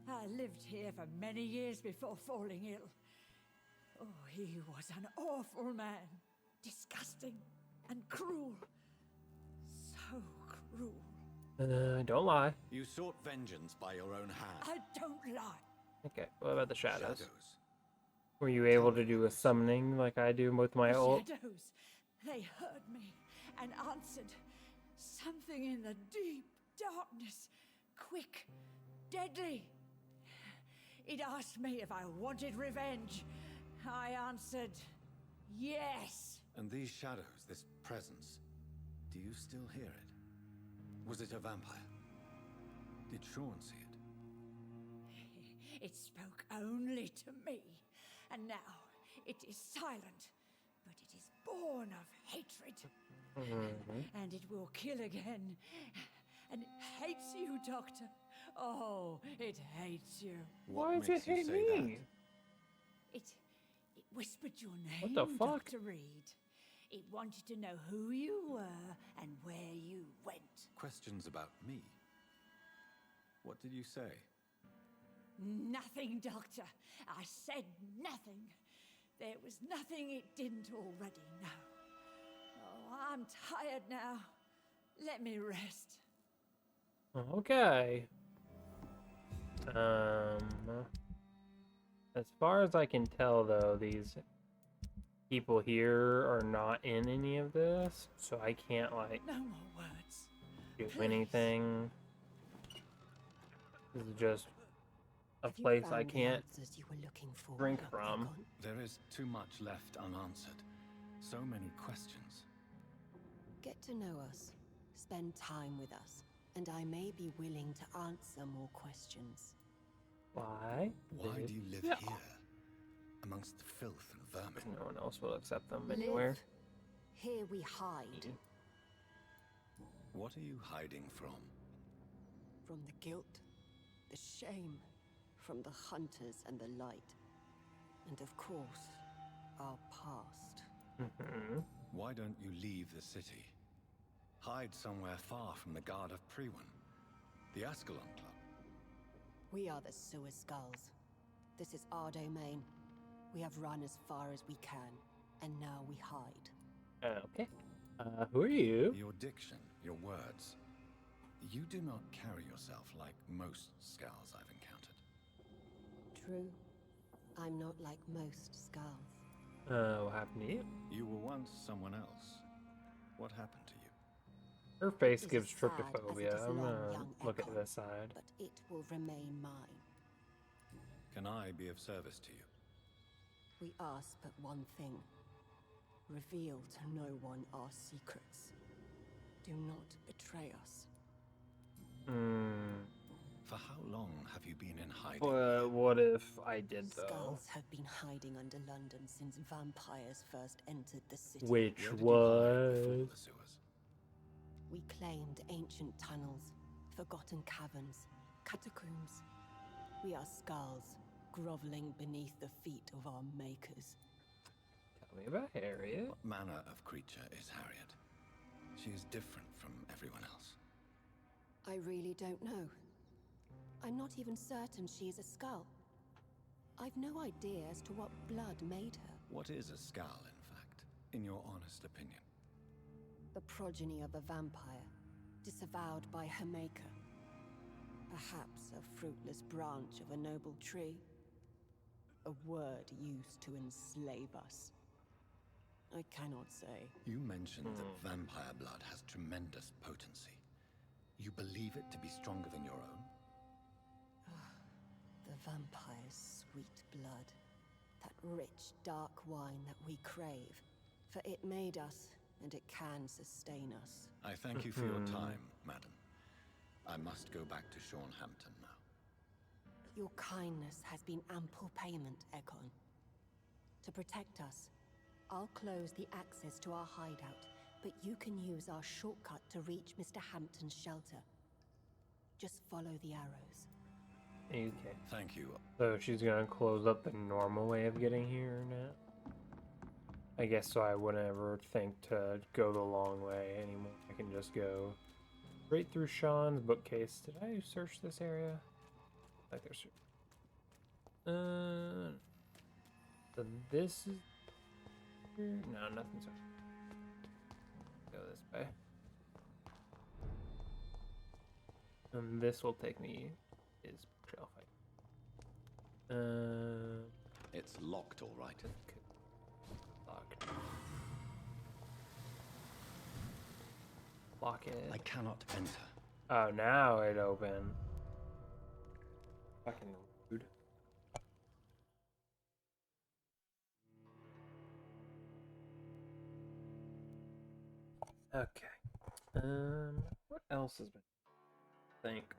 I lived here for many years before falling ill. Oh, he was an awful man. Disgusting and cruel. So cruel. Don't lie. You sought vengeance by your own hand. I don't lie. Okay, what about the shadows? Shadows. Were you able to do a summoning like I do with my The ult? shadows, they heard me and answered. Something in the deep darkness. Quick, deadly. It asked me if I wanted revenge. I answered, yes. And these shadows, this presence, do you still hear it? Was it a vampire? Did Sean see it? It spoke only to me, and now it is silent, but it is born of hatred. And it will kill again. And it hates you, Doctor. Oh, it hates you. Why does it makes you hate say me? It whispered your name, the fuck? Dr. Reed. It wanted to know who you were and where you went. Questions about me? What did you say? Nothing, Doctor. I said nothing. There was nothing it didn't already know. Oh, I'm tired now. Let me rest. Okay. As far as I can tell, though, these people here are not in any of this, so I can't, like, No more words. do Please. anything. This is just a Have you place I found the can't answers you were looking for, drink Dr. from. Gon? There is too much left unanswered. So many questions. Get to know us. Spend time with us. And I may be willing to answer more questions. Why? Why do you live Yeah. here? Amongst the filth and vermin? No one else will accept them anywhere. Live. Here we hide. What are you hiding from? From the guilt, the shame, from the hunters and the light. And of course, our past. Why don't you leave the city? Hide somewhere far from the Guard of Priwen, the Ascalon Club. We are the Sewer Skulls. This is our domain. We have run as far as we can, and now we hide. Okay. Who are you? Your diction, your words. You do not carry yourself like most Skulls I've encountered. True. I'm not like most Skulls. What happened to you? You were once someone else. What happened to you? Her face It gives is sad as it tryptophobia. is I'm long, gonna young look at Ekon, this side. but it will remain mine. Can I be of service to you? We ask but one thing. Reveal to no one our secrets. Do not betray us. For how long have you been in hiding? But what if I did, though? Skulls have been hiding under London since vampires first entered the city. Which Where did you hide before was... the sewers? We claimed ancient tunnels, forgotten caverns, catacombs. We are Skulls, groveling beneath the feet of our makers. Tell me about Harriet. What manner of creature is Harriet? She is different from everyone else. I really don't know. I'm not even certain she is a Skull. I've no idea as to what blood made her. What is a Skull, in fact, in your honest opinion? The progeny of a vampire, disavowed by her maker. Perhaps a fruitless branch of a noble tree. A word used to enslave us. I cannot say. You mentioned that vampire blood has tremendous potency. You believe it to be stronger than your own? The vampire's sweet blood. That rich, dark wine that we crave. For it made us, and it can sustain us. I thank you for your time, madam. I must go back to Hampton now. Your kindness has been ample payment, Ekon. To protect us, I'll close the access to our hideout, but you can use our shortcut to reach Mr. Hampton's shelter. Just follow the arrows. Okay. Thank you. So she's gonna close up the normal way of getting here now? I guess so I wouldn't ever think to go the long way anymore. I can just go straight through Sean's bookcase. Did I search this area? Like there's... So this is... No, nothing's... Go this way. And this will take me... is shelf. It's locked, all right. Locked. Lock it. I cannot enter. Oh, now it opened. Fucking rude. Okay. What else has been? Think.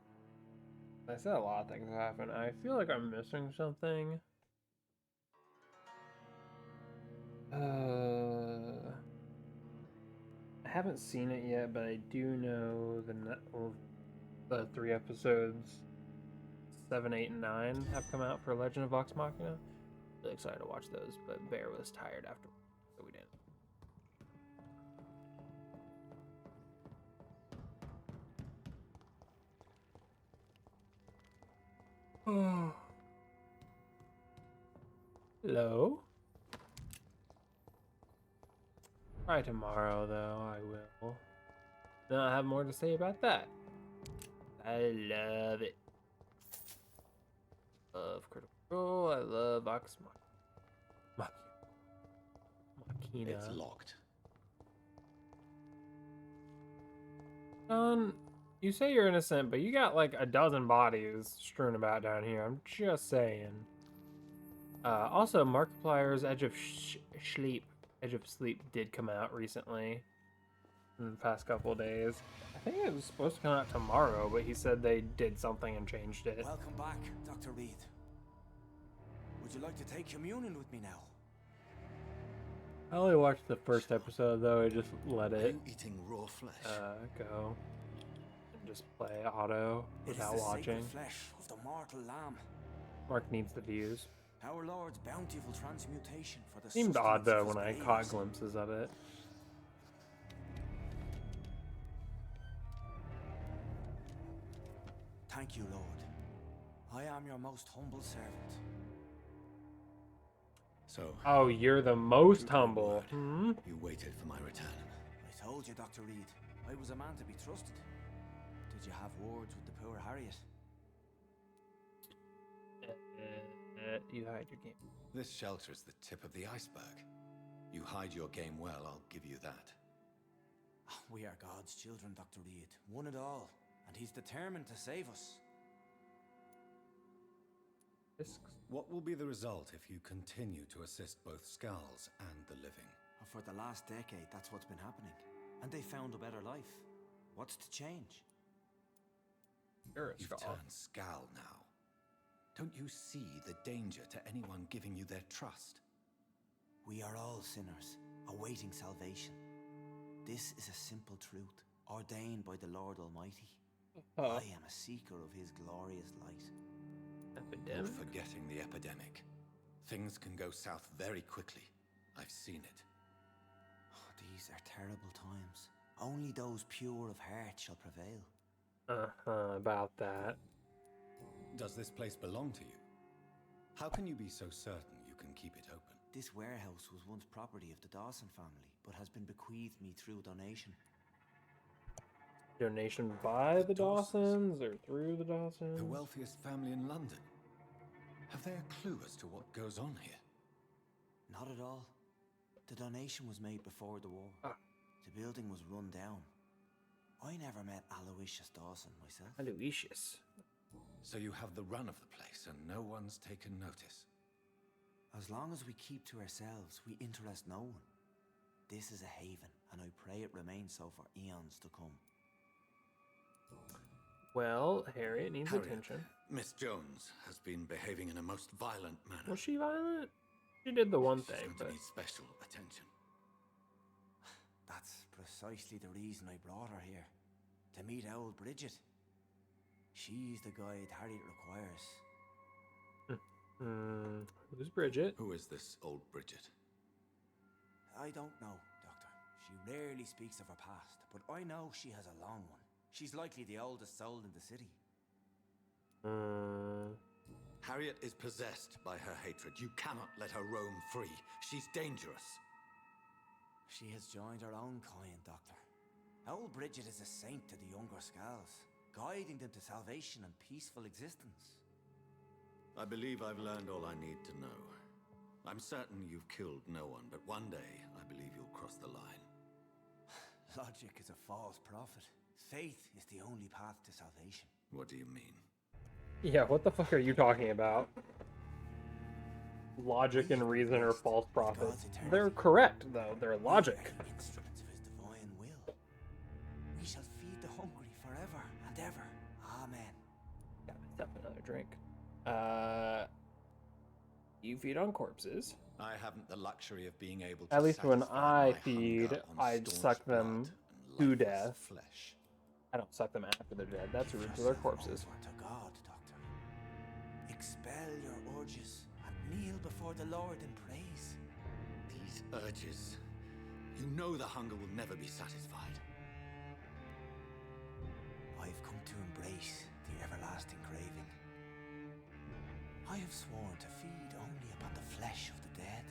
I said a lot of things happen. I feel like I'm missing something. I haven't seen it yet, but I do know the 3 episodes, 7, 8, and 9 have come out for Legend of Vox Machina. Really excited to watch those, but Bear was tired after, so we didn't. Hello? Try tomorrow, though, I will. Then I'll have more to say about that. I love it. Love Critical Role, I love Vox Machina. It's locked. You say you're innocent, but you got like a dozen bodies strewn about down here. I'm just saying. Also, Markiplier's Edge of Sleep did come out recently. In the past couple of days. I think it was supposed to come out tomorrow, but he said they did something and changed it. Welcome back, Dr. Reed. Would you like to take communion with me now? I only watched the first episode, though. I just let Are it you eating raw flesh? go. And just play auto without it is the watching. sacred flesh of the mortal lamb. Mark needs the views. Our Lord's bountiful transmutation for the Seemed odd, sustenance though, of his when I believers. caught glimpses of it. Thank you, Lord. I am your most humble servant. So, Oh, you're the most true to your humble. word, Hmm? you waited for my return. I told you, Dr. Reed. I was a man to be trusted. Did you have words with the poor Harriet? You hide your game. This shelter is the tip of the iceberg. You hide your game well, I'll give you that. We are God's children, Dr. Reed. One and all. And he's determined to save us. What will be the result if you continue to assist both Skulls and the living? For the last decade, that's what's been happening. And they found a better life. What's to change? You're a You've Skull. turned Skull now. Don't you see the danger to anyone giving you their trust? We are all sinners, awaiting salvation. This is a simple truth, ordained by the Lord Almighty. I am a seeker of his glorious light. You're Epidemic? forgetting the epidemic. Things can go south very quickly. I've seen it. These are terrible times. Only those pure of heart shall prevail. About that. Does this place belong to you? How can you be so certain you can keep it open? This warehouse was once property of the Dawson family, but has been bequeathed me through donation. Donation by the Dawsons or through the Dawsons? The wealthiest family in London. Have they a clue as to what goes on here? Not at all. The donation was made before the war. The building was run down. I never met Aloysius Dawson myself. Aloysius. So you have the run of the place and no one's taken notice? As long as we keep to ourselves, we interest no one. This is a haven, and I pray it remains so for eons to come. Well, Harriet needs Harriet, attention. Miss Jones has been behaving in a most violent manner. Was she violent? She did the one She's thing, going to but need special attention. That's precisely the reason I brought her here. To meet old Bridget. She's the guide Harriet requires. Who's Bridget? Who is this old Bridget? I don't know, Doctor. She rarely speaks of her past, but I know she has a long one. She's likely the oldest soul in the city. Harriet is possessed by her hatred. You cannot let her roam free. She's dangerous. She has joined her own kind, Doctor. Old Bridget is a saint to the younger Skulls, guiding them to salvation and peaceful existence. I believe I've learned all I need to know. I'm certain you've killed no one, but one day I believe you'll cross the line. Logic is a false prophet. Faith is the only path to salvation. What do you mean? Yeah, what the fuck are you talking about? Logic and reason are false prophets. They're correct, though. They're logic. Instruments of his divine will. We shall feed the hungry forever and ever. Amen. Got myself another drink. You feed on corpses. I haven't the luxury of being able to At least when satisfy I my feed, hunger on I'd staunch suck them blood and to lifeless death. Flesh. I don't suck them after they're dead. That's rude to Give their yourself corpses. over to God, Doctor. Expel your urges and kneel before the Lord in praise. These urges. You know the hunger will never be satisfied. I've come to embrace the everlasting craving. I have sworn to feed only upon the flesh of the dead.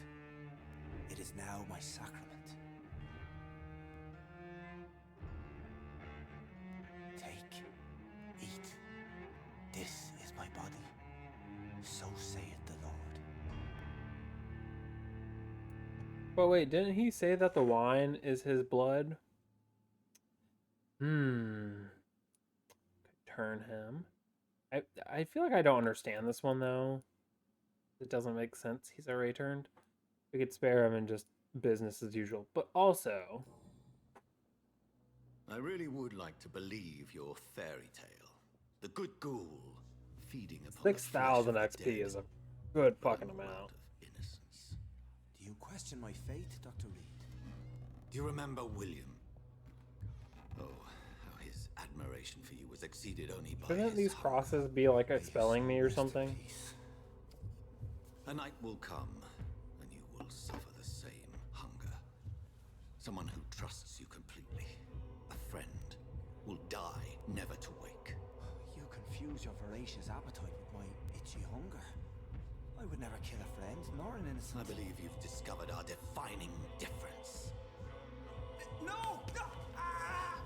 It is now my sacrament. Take, eat. This is my body. So saith the Lord. But wait, didn't he say that the wine is his blood? Could turn him. I feel like I don't understand this one, though. It doesn't make sense. He's already turned. We could spare him and just business as usual. But also... I really would like to believe your fairy tale. The good ghoul feeding upon 6,000 the flesh of the XP dead is a good for fucking a world amount. of innocence. Do you question my faith, Dr. Reed? Do you remember William? Oh, how his admiration for you was exceeded only by Shouldn't his these hunger. crosses be like expelling me or Rest in something? peace. A night will come when you will suffer the same hunger. Someone who trusts you completely, a friend, will die never to wake. You confuse your voracious appetite with my itchy hunger. I would never kill a friend, nor an innocent. I believe you've discovered our defining difference. No! No! Ah!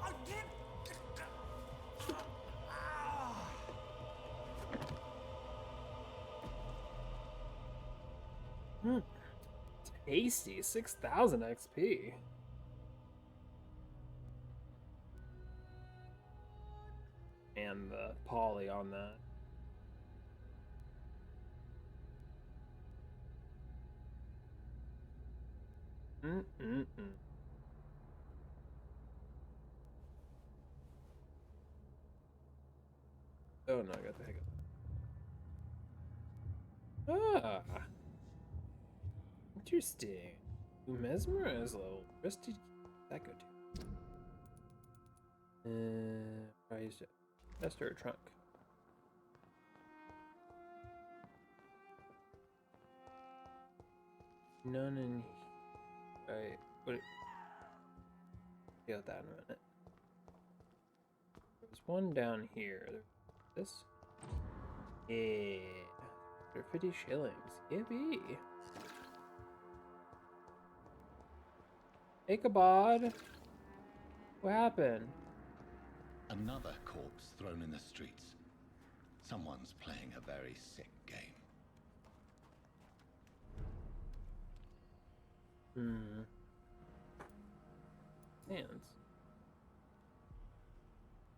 I did. Ah! Tasty, 6,000 XP. And the poly on that. Oh no, I got the hiccup. Ah, interesting. Mesmerize level. Where did that go to? Prized chest or trunk? None in. Alright, what? Got that in a minute. There's one down here. This? Yeah. For 50 shillings. Yippee. Ichabod. What happened? Another corpse thrown in the streets. Someone's playing a very sick game. Hands.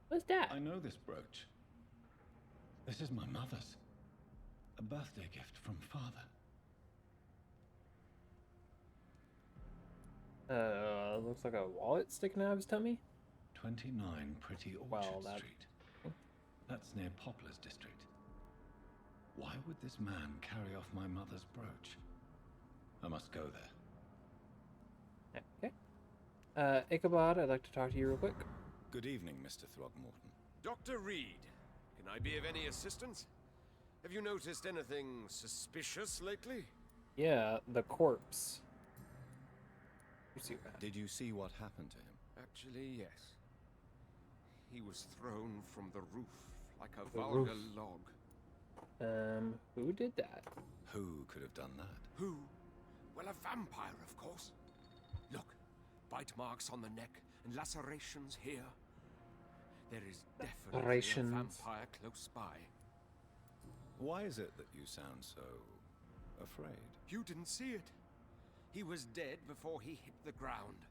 What's that? I know this brooch. This is my mother's. A birthday gift from father. Looks like a wallet sticking out of his tummy. 29 Pretty Orchard Street. That's near Poplar's district. Why would this man carry off my mother's brooch? I must go there. Okay. Ichabod, I'd like to talk to you real quick. Good evening, Mr. Throgmorton. Dr. Reed, can I be of any assistance? Have you noticed anything suspicious lately? Yeah, the corpse. Did you see what happened to him? Actually, yes. He was thrown from the roof like a vulgar log. Who did that? Who could have done that? Who? Well, a vampire, of course. Look, bite marks on the neck and lacerations here. There is definitely a vampire close by. Why is it that you sound so afraid? You didn't see it. He was dead before he hit the ground.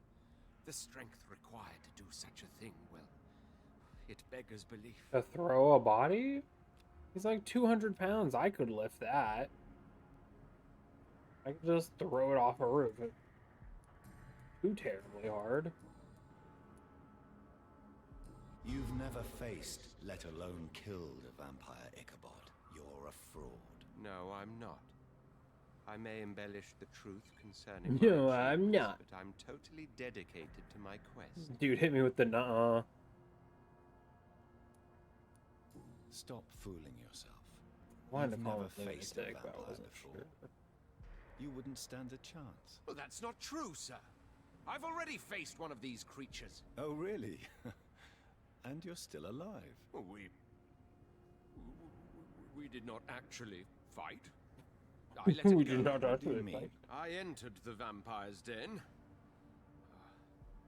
The strength required to do such a thing, well, it beggars belief. To throw a body? He's like 200 pounds. I could lift that. I could just throw it off a roof. It's too terribly hard. You've never faced, let alone killed a vampire, Ichabod. You're a fraud. No, I'm not. I may embellish the truth concerning No, I'm not. But I'm totally dedicated to my quest. Dude, hit me with the nuh-uh. Stop fooling yourself. Wanted You've to call never him faced a lunatic, but I vampire wasn't before. sure. You wouldn't stand a chance. Well, that's not true, sir. I've already faced one of these creatures. Oh, really? And you're still alive. Well, we did not actually fight. I let We it go. did not What do you actually mean? fight. I entered the vampire's den.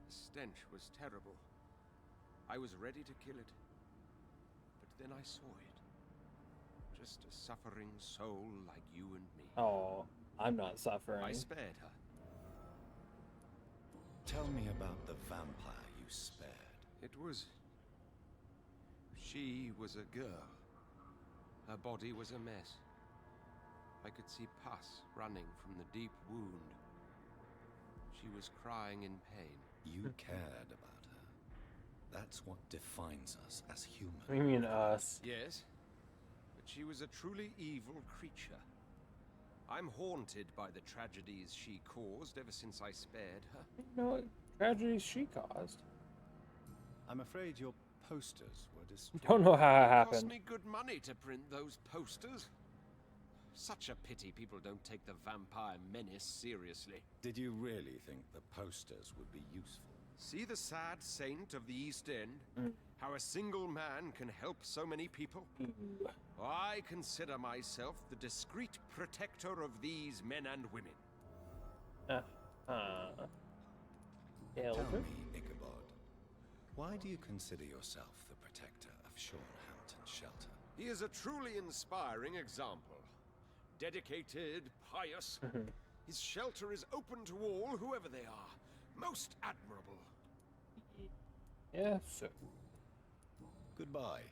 The stench was terrible. I was ready to kill it. But then I saw it. Just a suffering soul like you and me. Oh, I'm not suffering. I spared her. Tell me about the vampire you spared. It was... She was a girl. Her body was a mess. I could see pus running from the deep wound. She was crying in pain. You cared about her. That's what defines us as humans. What do you mean us? Yes, but she was a truly evil creature. I'm haunted by the tragedies she caused ever since I spared her. You know what tragedies she caused? I'm afraid your posters were destroyed. Don't know how it It cost happened. me good money to print those posters. Such a pity people don't take the vampire menace seriously. Did you really think the posters would be useful? See the sad saint of the East End? How a single man can help so many people? I consider myself the discreet protector of these men and women. Tell me, Ichabod, why do you consider yourself the protector of Sean Hampton's shelter? He is a truly inspiring example. Dedicated, pious. His shelter is open to all, whoever they are. Most admirable. Yes, sir. Goodbye.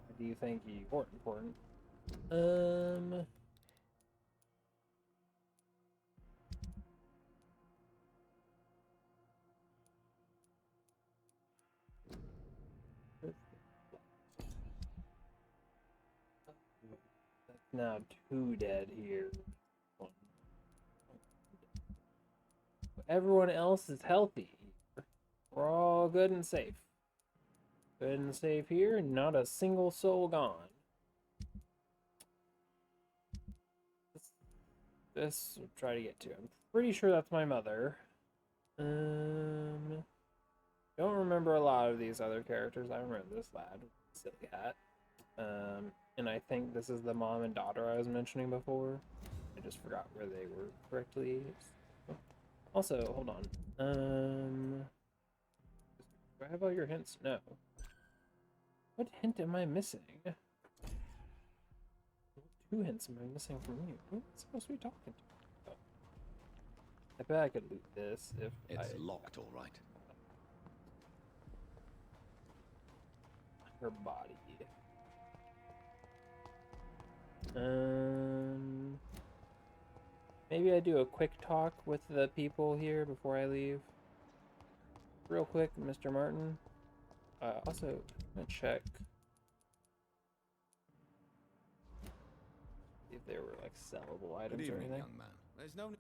Why do you think he important? That's now 2 dead here. Everyone else is healthy. We're all good and safe. Good and safe here, and not a single soul gone. This we'll try to get to. I'm pretty sure that's my mother. Don't remember a lot of these other characters. I remember this lad, silly hat. And I think this is the mom and daughter I was mentioning before. I just forgot where they were correctly. Also, hold on. Do I have all your hints? No. What hint am I missing? 2 hints am I missing from you? Who am I supposed to be talking to? Oh. I bet I could loot this if it's locked, all right. Her body. Maybe I do a quick talk with the people here before I leave. Real quick, Mr. Martin. Also, I'm gonna check if there were like sellable items Good evening, or anything. young man. There's no.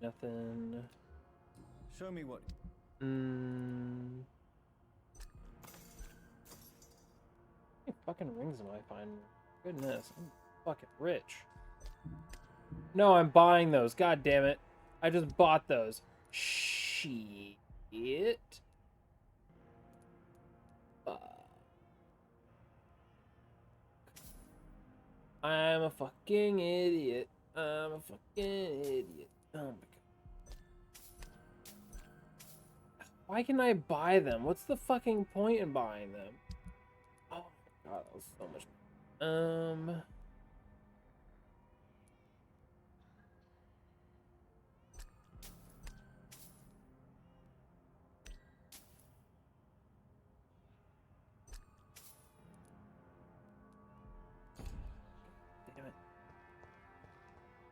Nothing. Show me what. How many fucking rings am I finding? Goodness, I'm fucking rich. No, I'm buying those. God damn it. I just bought those. Shit. I'm a fucking idiot. I'm a fucking idiot. Oh my god. Why can I buy them? What's the fucking point in buying them? Oh my god, that was so much. Damn it.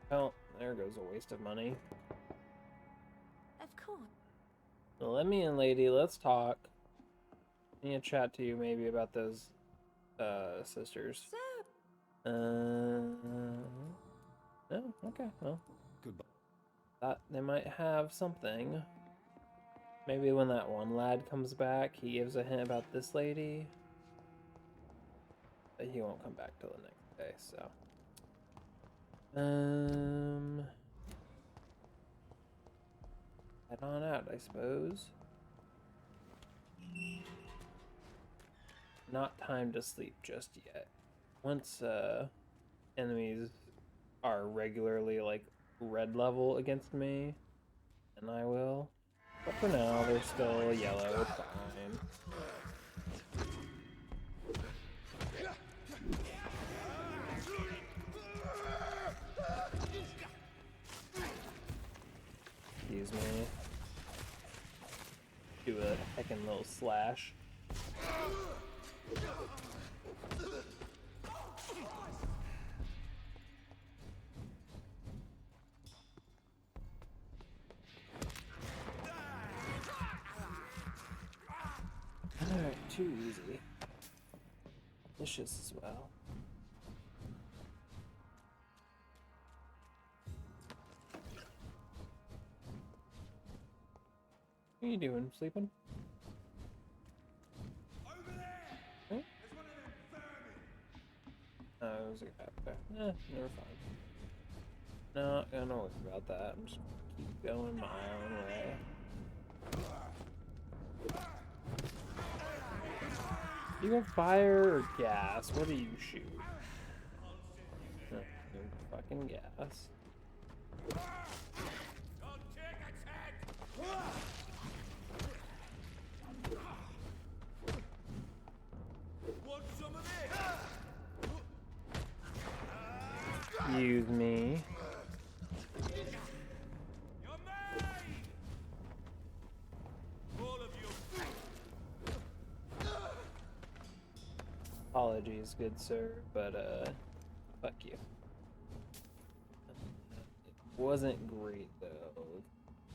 Well, there goes a waste of money. Of course. Well, let me in, lady. Let's talk. I need to chat to you maybe about those sisters. No? Okay, well. Goodbye. Thought they might have something. Maybe when that one lad comes back, he gives a hint about this lady. But he won't come back till the next day, so. Head on out, I suppose. Not time to sleep just yet. Once enemies are regularly like red level against me, then I will. But for now, they're still yellow. It's fine. Excuse me. Do a heckin' little slash. Alright, too easy. Vicious as well. What are you doing? Sleeping? Over there! Huh? There's one of them vermin! Oh, there's a guy up there. Never mind. Not gonna worry about that. I'm just gonna keep going my own way. You have fire or gas? What do you shoot? No, fucking gas. Excuse me. Apologies, good sir, but fuck you. It wasn't great though. You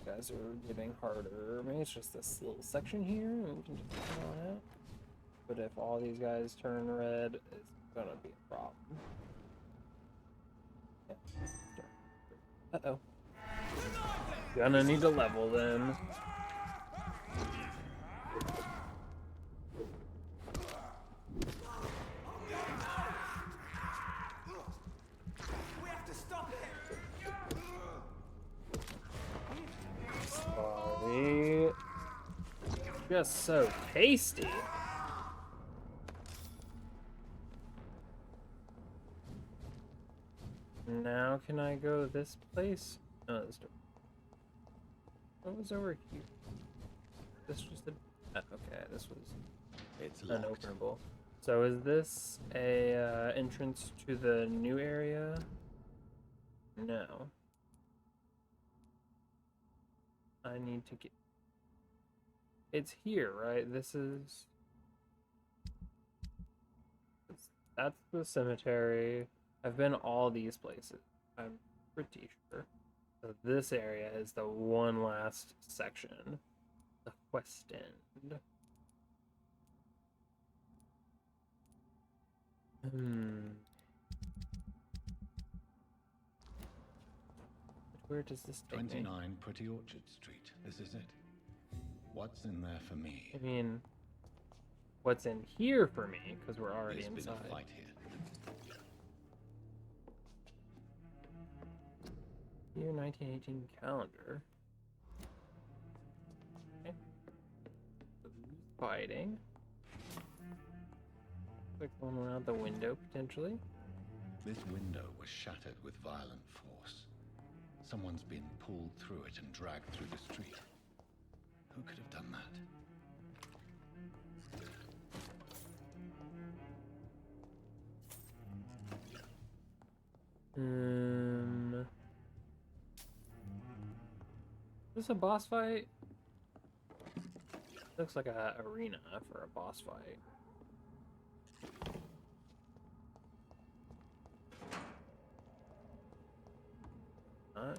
guys are getting harder. Maybe it's just this little section here and we can just come on out. But if all these guys turn red, it's gonna be a problem. Yeah. Uh-oh. Gonna need to level then. We have to stop it! Sorry. Just so tasty. Now can I go this place? No, this door. What was over here? This just a... okay, this was It's locked. unopenable. So is this a entrance to the new area? No. I need to get... It's here, right? This is... That's the cemetery. I've been all these places. I'm pretty sure. So this area is the one last section. The West End. Where does this take me? 29 Pretty Orchard Street. This is it. What's in there for me? I mean, what's in here for me? Because we're already There's inside. been a fight here. Year 1918 calendar. Okay. Fighting. Like one went out the window, potentially. This window was shattered with violent force. Someone's been pulled through it and dragged through the street. Who could have done that? Is this a boss fight? Looks like a arena for a boss fight.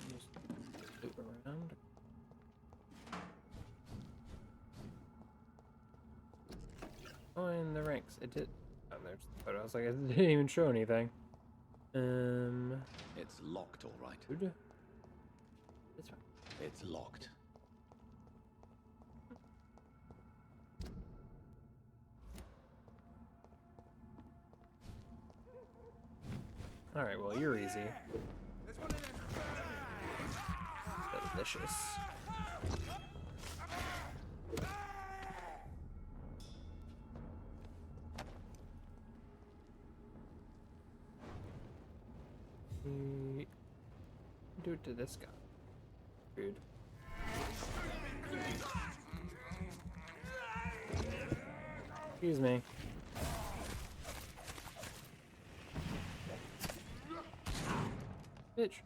Just loop around. Oh, in the ranks, it did. Oh, there's the photo. I was like, it didn't even show anything. It's locked, all right. Dude. It's fine. It's locked. All right, well, you're easy. Delicious. Do it to this guy. Dude. Excuse me. Bitch.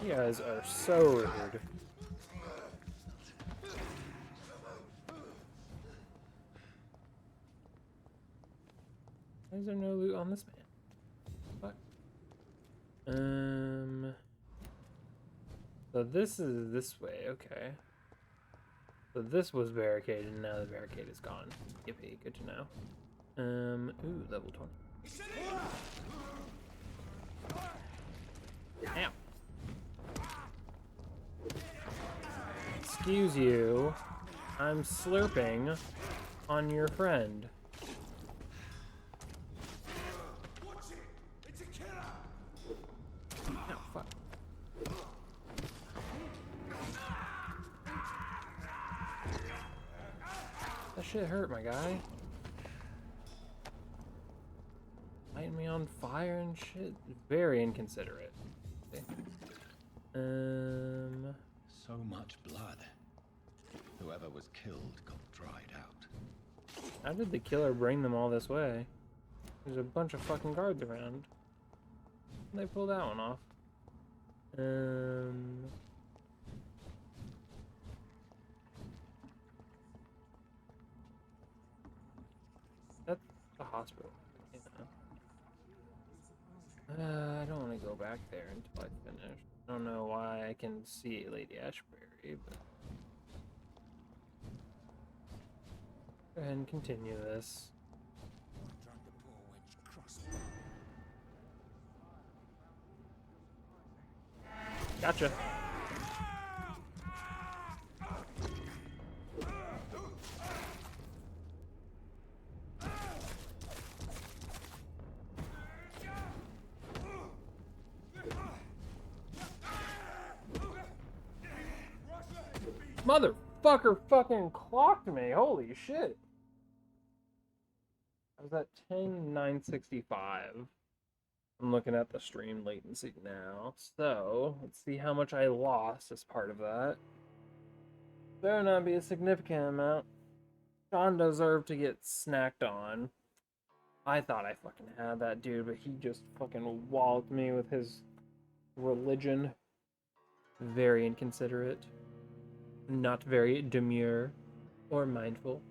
You guys are so rude. Why is there no loot on this man? Fuck. So this is this way, okay. So this was barricaded, and now the barricade is gone. Yippee, good to know. Ooh, level 20. Ow. Excuse you. I'm slurping on your friend. Oh, fuck. That shit hurt, my guy. Lighting me on fire and shit. Very inconsiderate. Okay. So much blood. Whoever was killed got dried out. How did the killer bring them all this way? There's a bunch of fucking guards around. They pulled that one off. That's the hospital. I don't want to go back there until I finish. I don't know why I can see Lady Ashbury, but go ahead and continue this. Gotcha. Motherfucker fucking clocked me. Holy shit. I was at 10,965. I'm looking at the stream latency now. So, let's see how much I lost as part of that. Better not be a significant amount. Sean deserved to get snacked on. I thought I fucking had that dude, but he just fucking walloped me with his religion. Very inconsiderate. Not very demure or mindful.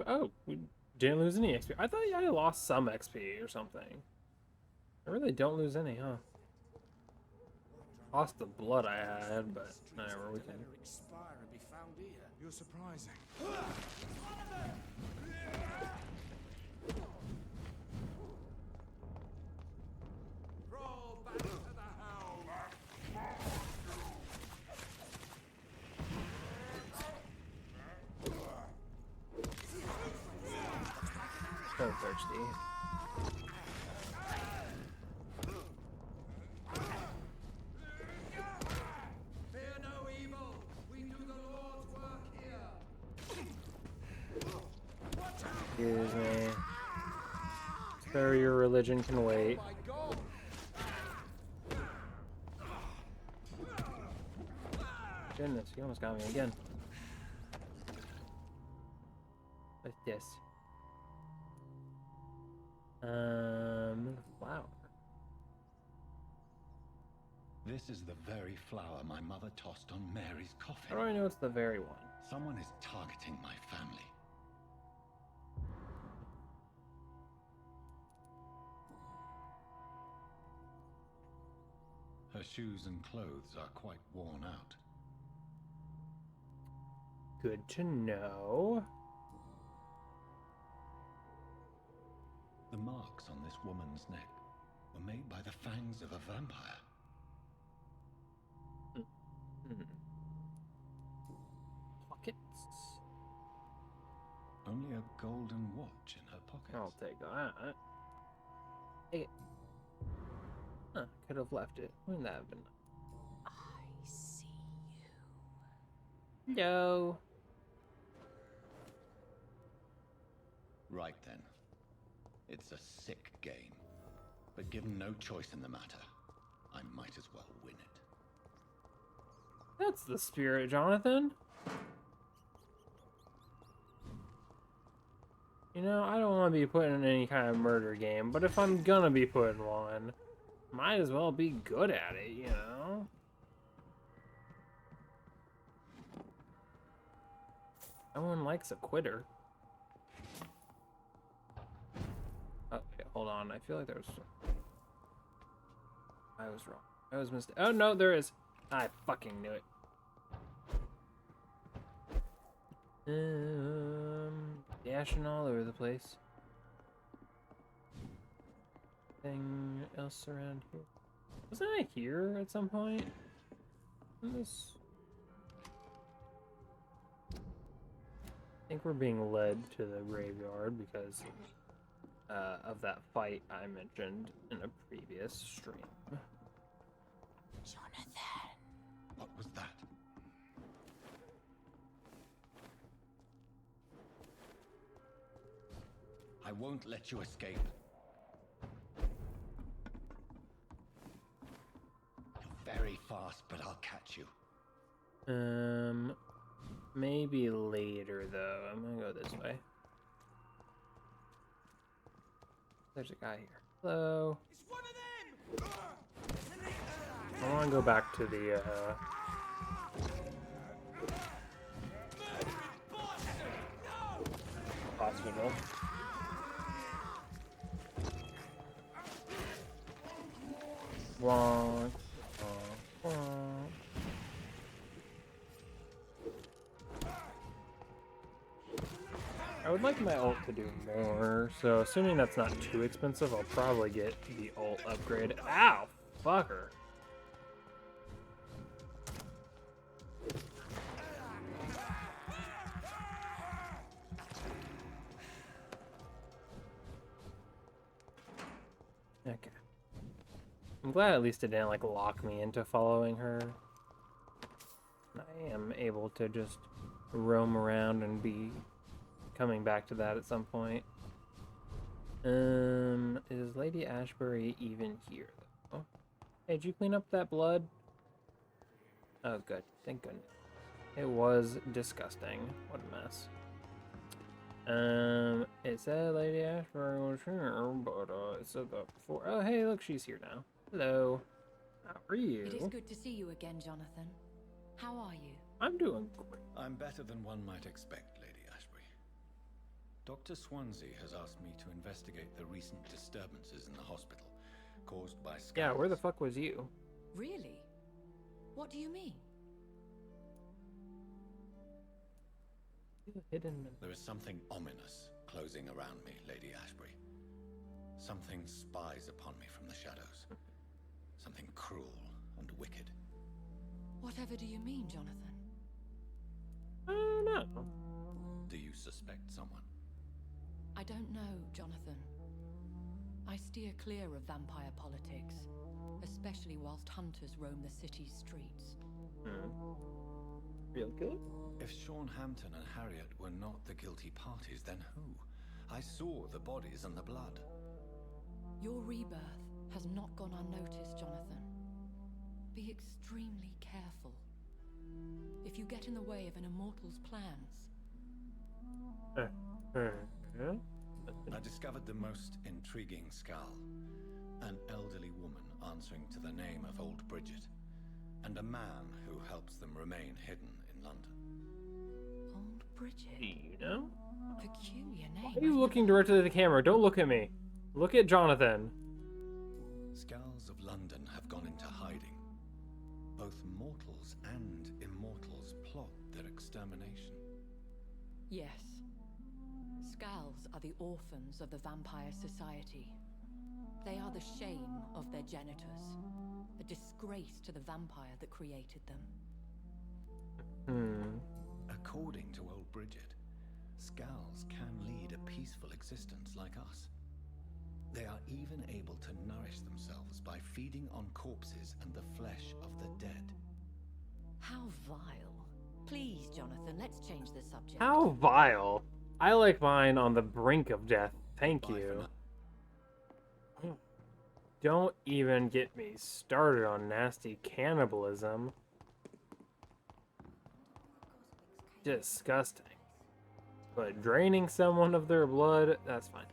Oh, we didn't lose any XP. I thought I lost some XP or something. I really don't lose any, huh? Lost the blood I had, but whatever, we can. You're surprising. Roll back to the helm. So thirsty. Fear no evil. We do the Lord's work here. Excuse me. Sir, your religion can wait. Goodness, you almost got me again. What's this? Flower. This is the very flower my mother tossed on Mary's coffin. How do I know it's the very one? Someone is targeting my family. Her shoes and clothes are quite worn out. Good to know. The marks on this woman's neck were made by the fangs of a vampire. Pockets? Only a golden watch in her pocket. I'll take that. Take it. Huh, could have left it. Wouldn't that have been? I see you. No. Right then. It's a sick game. But given no choice in the matter, I might as well win it. That's the spirit, Jonathan. You know, I don't want to be put in any kind of murder game, but if I'm gonna be put in one, might as well be good at it, you know? No one likes a quitter. Oh, wait, hold on. I feel like there was... I was wrong. I was mistaken. Oh, no, there is. I fucking knew it. Dashing all over the place. Anything else around here? Wasn't I here at some point? In this? I think we're being led to the graveyard because of that fight I mentioned in a previous stream. Jonathan. What was that? I won't let you escape. You're very fast, but I'll catch you. Maybe later though. I'm gonna go this way. There's a guy here. Hello. It's one of them! I want to go back to the hospital. Wonk, wonk, wonk. I would like my ult to do more, so assuming that's not too expensive, I'll probably get the ult upgrade. Ow! Fucker. Okay. I'm glad at least it didn't like lock me into following her. I am able to just roam around and be coming back to that at some point. Is Lady Ashbury even here though? Hey, did you clean up that blood? Oh good, thank goodness. It was disgusting. What a mess. It said Lady Ashbury was here, but it said that before. Oh hey, look, she's here now. Hello. How are you? It is good to see you again, Jonathan. How are you? I'm doing great. I'm better than one might expect, Lady Ashbury. Dr. Swansea has asked me to investigate the recent disturbances in the hospital caused by scans. Yeah, where the fuck was you? Really? What do you mean? Hidden. There is something ominous closing around me, Lady Ashbury. Something spies upon me from the shadows. Something cruel and wicked. Whatever do you mean, Jonathan? I don't know. Do you suspect someone? I don't know, Jonathan. I steer clear of vampire politics, especially whilst hunters roam the city's streets. Real good? If Sean Hampton and Harriet were not the guilty parties, then who? I saw the bodies and the blood. Your rebirth has not gone unnoticed, Jonathan. Be extremely careful. If you get in the way of an immortal's plans... I discovered the most intriguing skull. An elderly woman answering to the name of Old Bridget, and a man who helps them remain hidden in London. Old Bridget? Do you know? Peculiar name. Why are you looking directly at the camera? Don't look at me. Look at Jonathan. Skulls of London have gone into hiding. Both mortals and immortals plot their extermination. Yes. Skulls are the orphans of the Vampire Society. They are the shame of their genitors, a disgrace to the vampire that created them. According to Old Bridget, skulls can lead a peaceful existence like us. They are even able to nourish themselves by feeding on corpses and the flesh of the dead. How vile. Please, Jonathan, let's change the subject. How vile. I like mine on the brink of death. Thank you. Don't even get me started on nasty cannibalism. Disgusting. But draining someone of their blood, that's fine.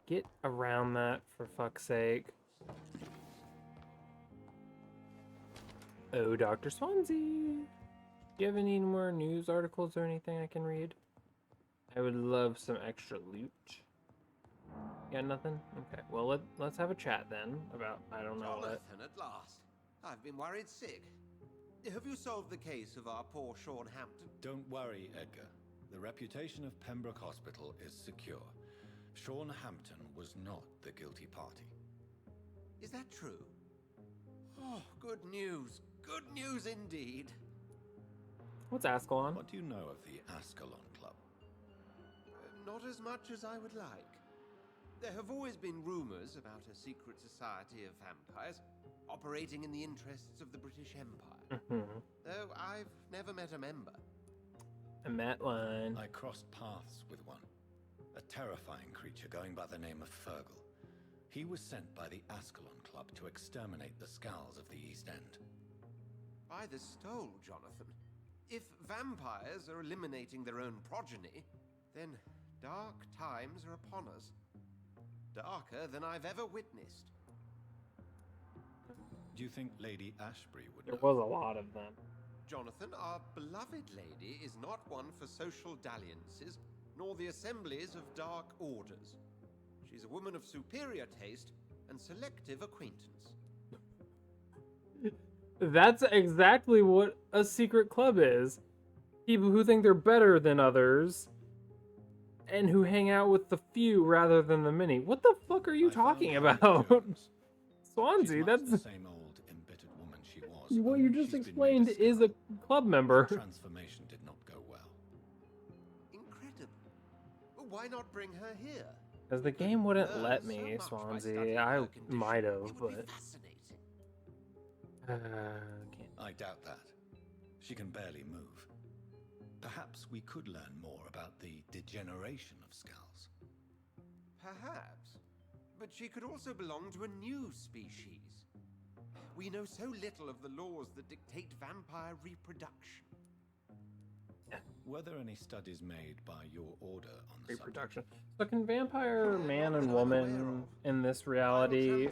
Get around that, for fuck's sake. Oh, Dr. Swansea. Do you have any more news articles or anything I can read? I would love some extra loot. Got nothing? Okay, well, let's have a chat then about, I don't know what. Jonathan, at last. I've been worried sick. Have you solved the case of our poor Sean Hampton? Don't worry, Edgar. The reputation of Pembroke Hospital is secure. Sean Hampton was not the guilty party. Is that true? Oh, good news. Good news indeed. What's Ascalon? What do you know of the Ascalon Club? Not as much as I would like. There have always been rumors about a secret society of vampires operating in the interests of the British Empire. Though I've never met a member. I met one. I crossed paths with one. A terrifying creature going by the name of Fergal. He was sent by the Ascalon Club to exterminate the Skulls of the East End. By the stole, Jonathan. If vampires are eliminating their own progeny, then dark times are upon us. Darker than I've ever witnessed. Do you think Lady Ashbury would There know? was a lot of them. Jonathan, our beloved lady is not one for social dalliances, nor the assemblies of dark orders. She's a woman of superior taste and selective acquaintance. That's exactly what a secret club is. People who think they're better than others and who hang out with the few rather than the many. What the fuck are you talking about? Swansea, that's the same old embittered woman she was. what you just explained is a club member. Transformation did not go well. Incredible. Well, why not bring her here? Because the game wouldn't let me, Swansea. I might have, but can't. I doubt that. She can barely move. Perhaps we could learn more about the degeneration of Skulls. Perhaps. But she could also belong to a new species. We know so little of the laws that dictate vampire reproduction. Were there any studies made by your order on the Reproduction. So can vampire man and woman in this reality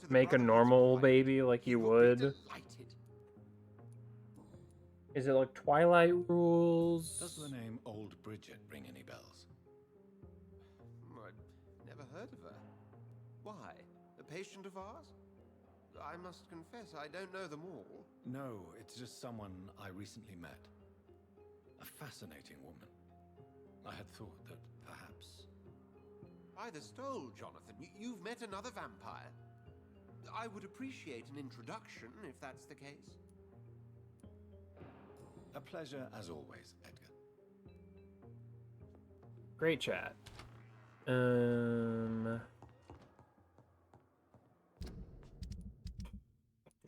make a normal baby like you would? Is it like Twilight rules? Does the name Old Bridget ring any bells? I've never heard of her. Why? A patient of ours? I must confess, I don't know them all. No, it's just someone I recently met. A fascinating woman. I had thought that perhaps... By the stole, Jonathan, you've met another vampire. I would appreciate an introduction, if that's the case. A pleasure as always, Edgar. Great chat. What do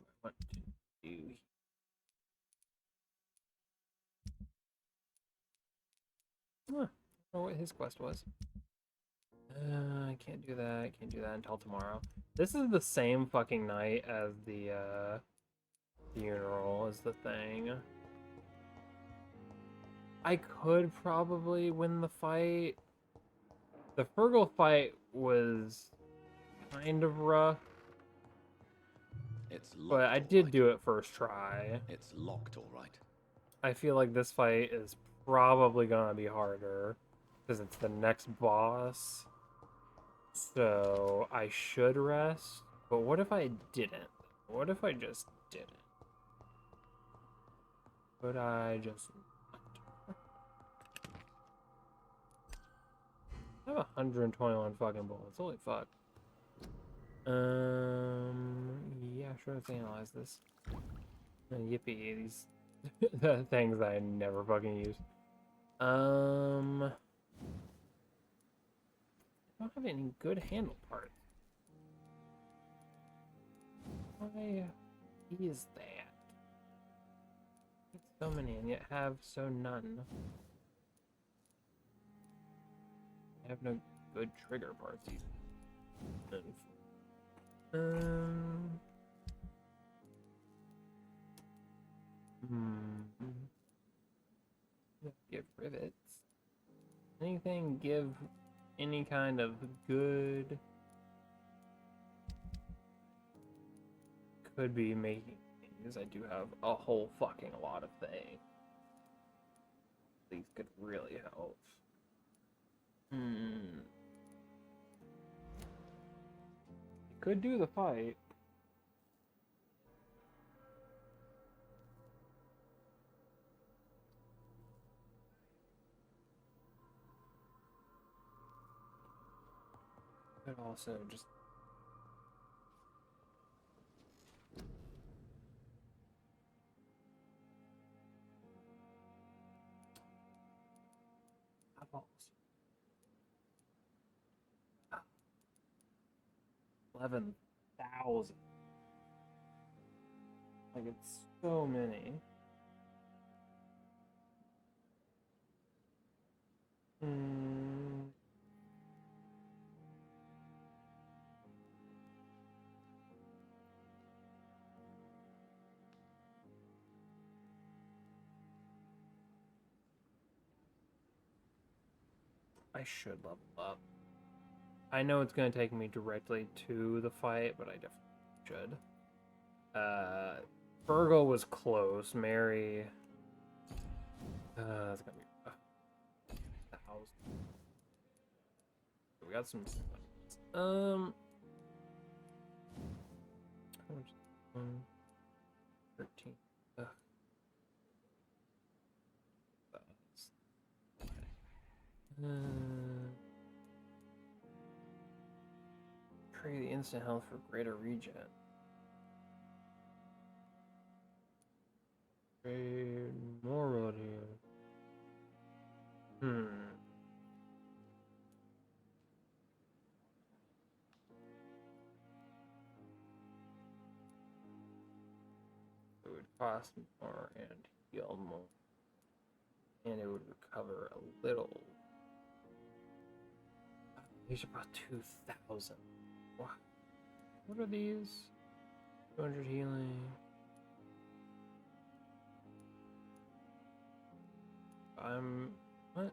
I want to do? Huh. I don't know what his quest was. I can't do that. I can't do that until tomorrow. This is the same fucking night as the funeral is the thing. I could probably win the fight. The Fergal fight was kind of rough. It's locked, but I did do it first try. It's locked, all right. I feel like this fight is probably gonna be harder because it's the next boss. So I should rest. But what if I didn't? What if I just didn't? Could I just... I have 121 fucking bullets. Holy fuck. Yeah, sure, let's analyze this. Yippee, these the things I never fucking use. I don't have any good handle parts. Why is that? It's so many and yet have so none. I have no good trigger parts even. Give rivets. Anything give any kind of good could be making things. I do have a whole fucking lot of things. These could really help. Could do the fight. also just eyeballs. 11,000. Like, it's so many. I should level up. I know it's going to take me directly to the fight, but I definitely should. Virgil was close. Mary. That's gonna be rough. 1,000. We got some. How much? 13. Ugh. Trade the instant health for greater regen. Trade more road here. It would cost more and heal more. And it would recover a little. These are about 2,000. What are these? 200 healing. What?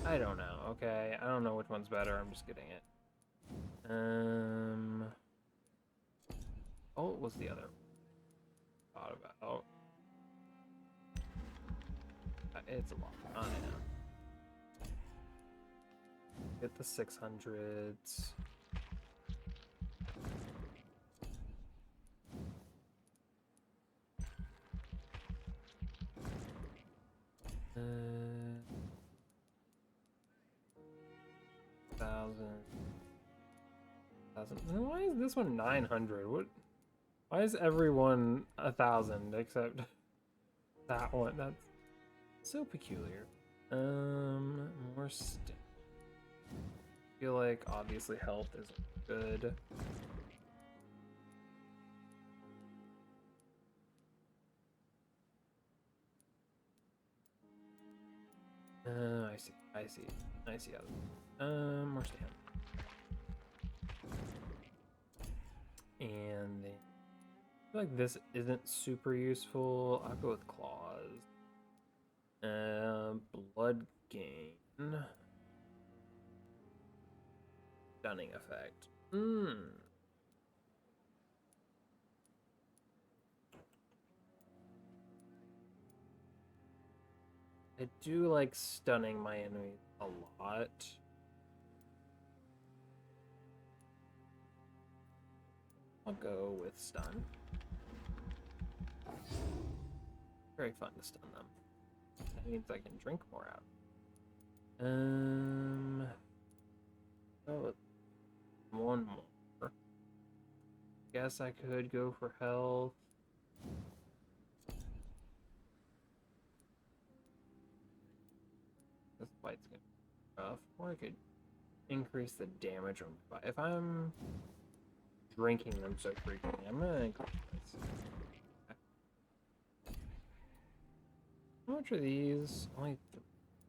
I don't know, okay? I don't know which one's better, I'm just getting it. Oh, what was the other thought about? It's a lot. I know. Get the 600s. Why is this one 900? What? Why is everyone 1,000 except that one? That's so peculiar. More stuff. I feel like obviously health is good. I see more stamina. And then I feel like this isn't super useful. I'll go with claws. Blood gain. Stunning effect. I do like stunning my enemies a lot. I'll go with stun. Very fun to stun them. That means I can drink more out. Oh, one more. Guess I could go for health. This fight's gonna be rough. Or I could increase the damage on my body. If I'm drinking them so frequently, I'm gonna increase this. How much are these? Only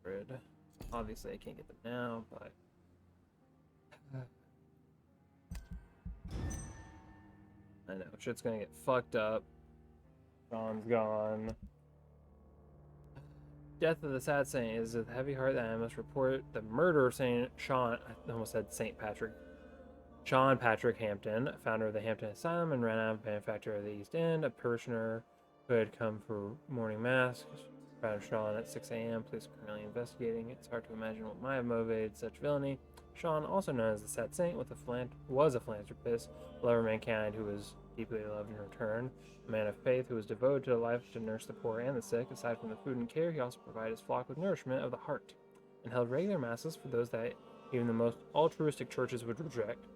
300. Obviously, I can't get them now, but I know shit's gonna get fucked up. Sean's gone. Death of the Sad Saint is with heavy heart that I must report the murder of Saint Sean. I almost said Saint Patrick. Sean Patrick Hampton, founder of the Hampton Asylum and ran out of benefactor of the East End, a parishioner who had come for morning mass. Found Sean at 6 a.m. Police are currently investigating. It's hard to imagine what might have motivated such villainy. Sean, also known as the Sad Saint, was a philanthropist, a lover of mankind who was deeply loved in return, a man of faith who was devoted to life to nurse the poor and the sick. Aside from the food and care, he also provided his flock with nourishment of the heart, and held regular masses for those that even the most altruistic churches would reject.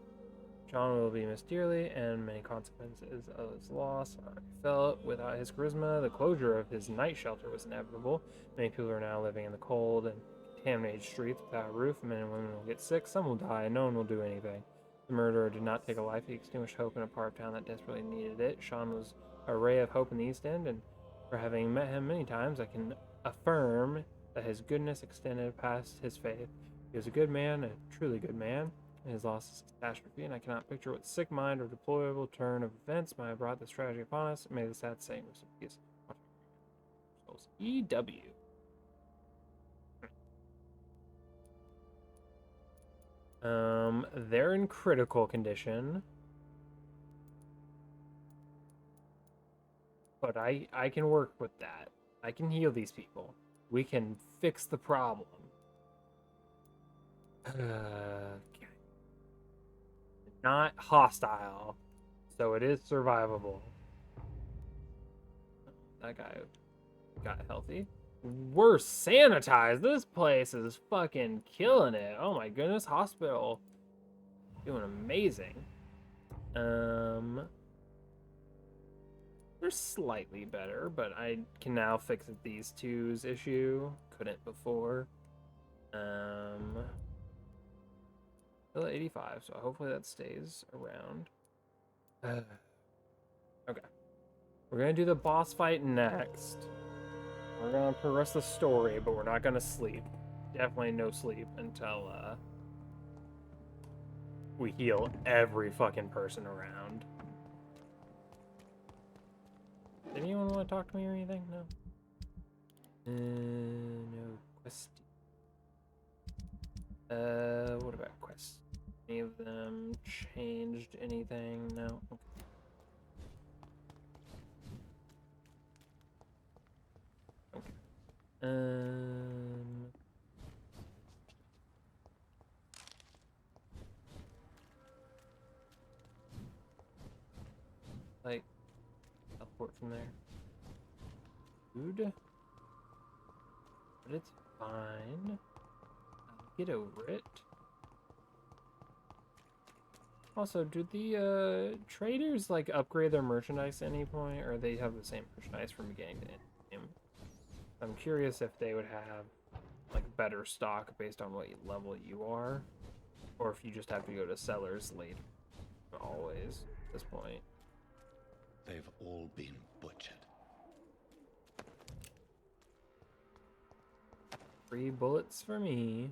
Sean will be missed dearly, and many consequences of his loss are felt. Without his charisma, the closure of his night shelter was inevitable. Many people are now living in the cold and contaminated streets without a roof. Men and women will get sick, some will die, and no one will do anything. The murderer did not take a life. He extinguished hope in a part of town that desperately needed it. Sean was a ray of hope in the East End, and for having met him many times, I can affirm that his goodness extended past his faith. He was a good man, a truly good man. His loss is a catastrophe, and I cannot picture what sick mind or deplorable turn of events might have brought this tragedy upon us. May the Sad Saint rest in peace. EW. They're in critical condition. But I can work with that. I can heal these people. We can fix the problem. Okay. Not hostile, so it is survivable. That guy got healthy. We're sanitized. This place is fucking killing it. Oh my goodness, hospital doing amazing. They're slightly better, but I can now fix these two's issue. Couldn't before. Still at 85, so hopefully that stays around. Okay. We're gonna do the boss fight next. We're gonna progress the story, but we're not gonna sleep. Definitely no sleep until we heal every fucking person around. Did anyone want to talk to me or anything? No. No quest. What about quests? Any of them changed anything? No. Okay. Like, teleport from there. Food? But it's fine. I'll get over it. Also, do the traders like upgrade their merchandise at any point, or they have the same merchandise from beginning to end? I'm curious if they would have like better stock based on what level you are, or if you just have to go to sellers later. Always at this point. They've all been butchered. 3 bullets for me.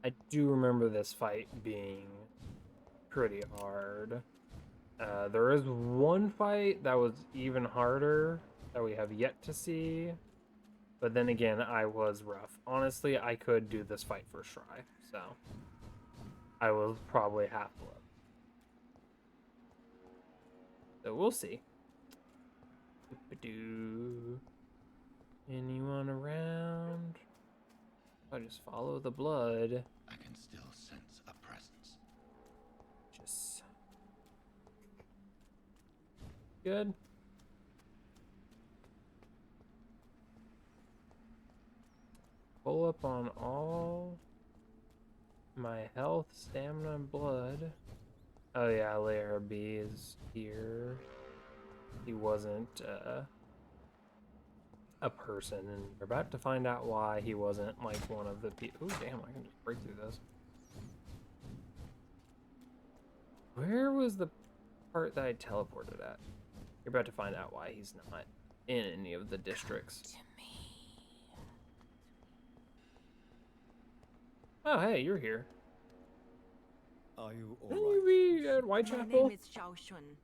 I do remember this fight being pretty hard. There is one fight that was even harder that we have yet to see. But then again, I was rough. Honestly, I could do this fight first try, so I was probably half blood. So we'll see. Anyone around? I just follow the blood. I can still sense a presence. Just good. Pull up on all my health, stamina, and blood. Oh yeah, Layer B is here. He wasn't a person, and we're about to find out why he wasn't like one of the people. Ooh, damn, I can just break through this. Where was the part that I teleported at? You're about to find out why he's not in any of the districts. Oh, hey, you're here. Are you all Can right? you be at My Whitechapel? name is Xiaoxun.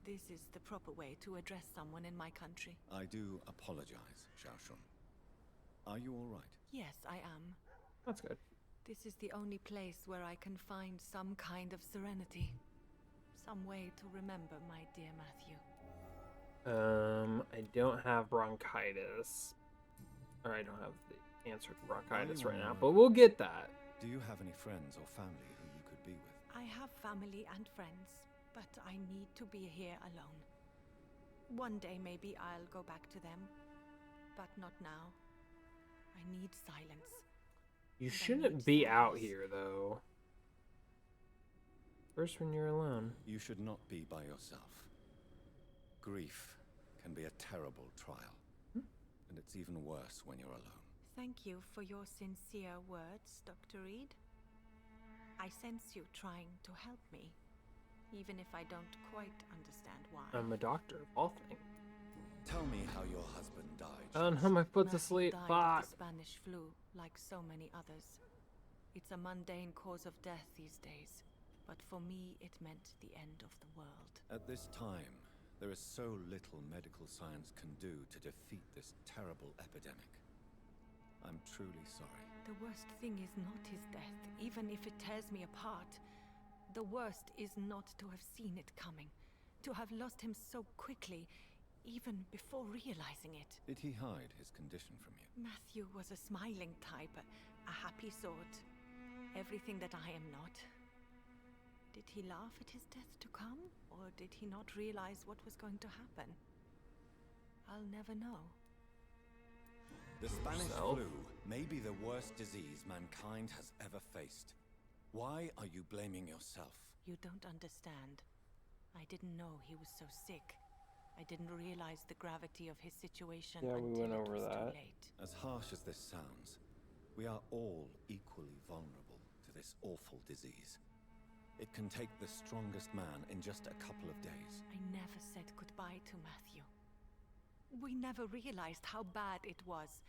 This is the proper way to address someone in my country. I do apologize, Xiaoxun. Are you all right? Yes, I am. That's good. This is the only place where I can find some kind of serenity. Some way to remember my dear Matthew. I don't have bronchitis. Or I don't have the answer to bronchitis right now, but we'll get that. Do you have any friends or family who you could be with? I have family and friends, but I need to be here alone. One day maybe I'll go back to them, but not now. I need silence. You shouldn't be out here, though. First when you're alone. You should not be by yourself. Grief can be a terrible trial. And it's even worse when you're alone. Thank you for your sincere words, Dr. Reed. I sense you trying to help me, even if I don't quite understand why. I'm a doctor of all things. Tell me how your husband died. Oh no, my foot's asleep. Died Fuck. of the Spanish flu, like so many others. It's a mundane cause of death these days, but for me it meant the end of the world. At this time, there is so little medical science can do to defeat this terrible epidemic. I'm truly sorry. The worst thing is not his death, even if it tears me apart. The worst is not to have seen it coming, to have lost him so quickly, even before realizing it. Did he hide his condition from you? Matthew was a smiling type, a happy sort. Everything that I am not. Did he laugh at his death to come, or did he not realize what was going to happen? I'll never know. The Spanish flu may be the worst disease mankind has ever faced. Why are you blaming yourself? You don't understand. I didn't know he was so sick. I didn't realize the gravity of his situation until we went over it was that. too late. As harsh as this sounds, we are all equally vulnerable to this awful disease. It can take the strongest man in just a couple of days. I never said goodbye to Matthew. We never realized how bad it was.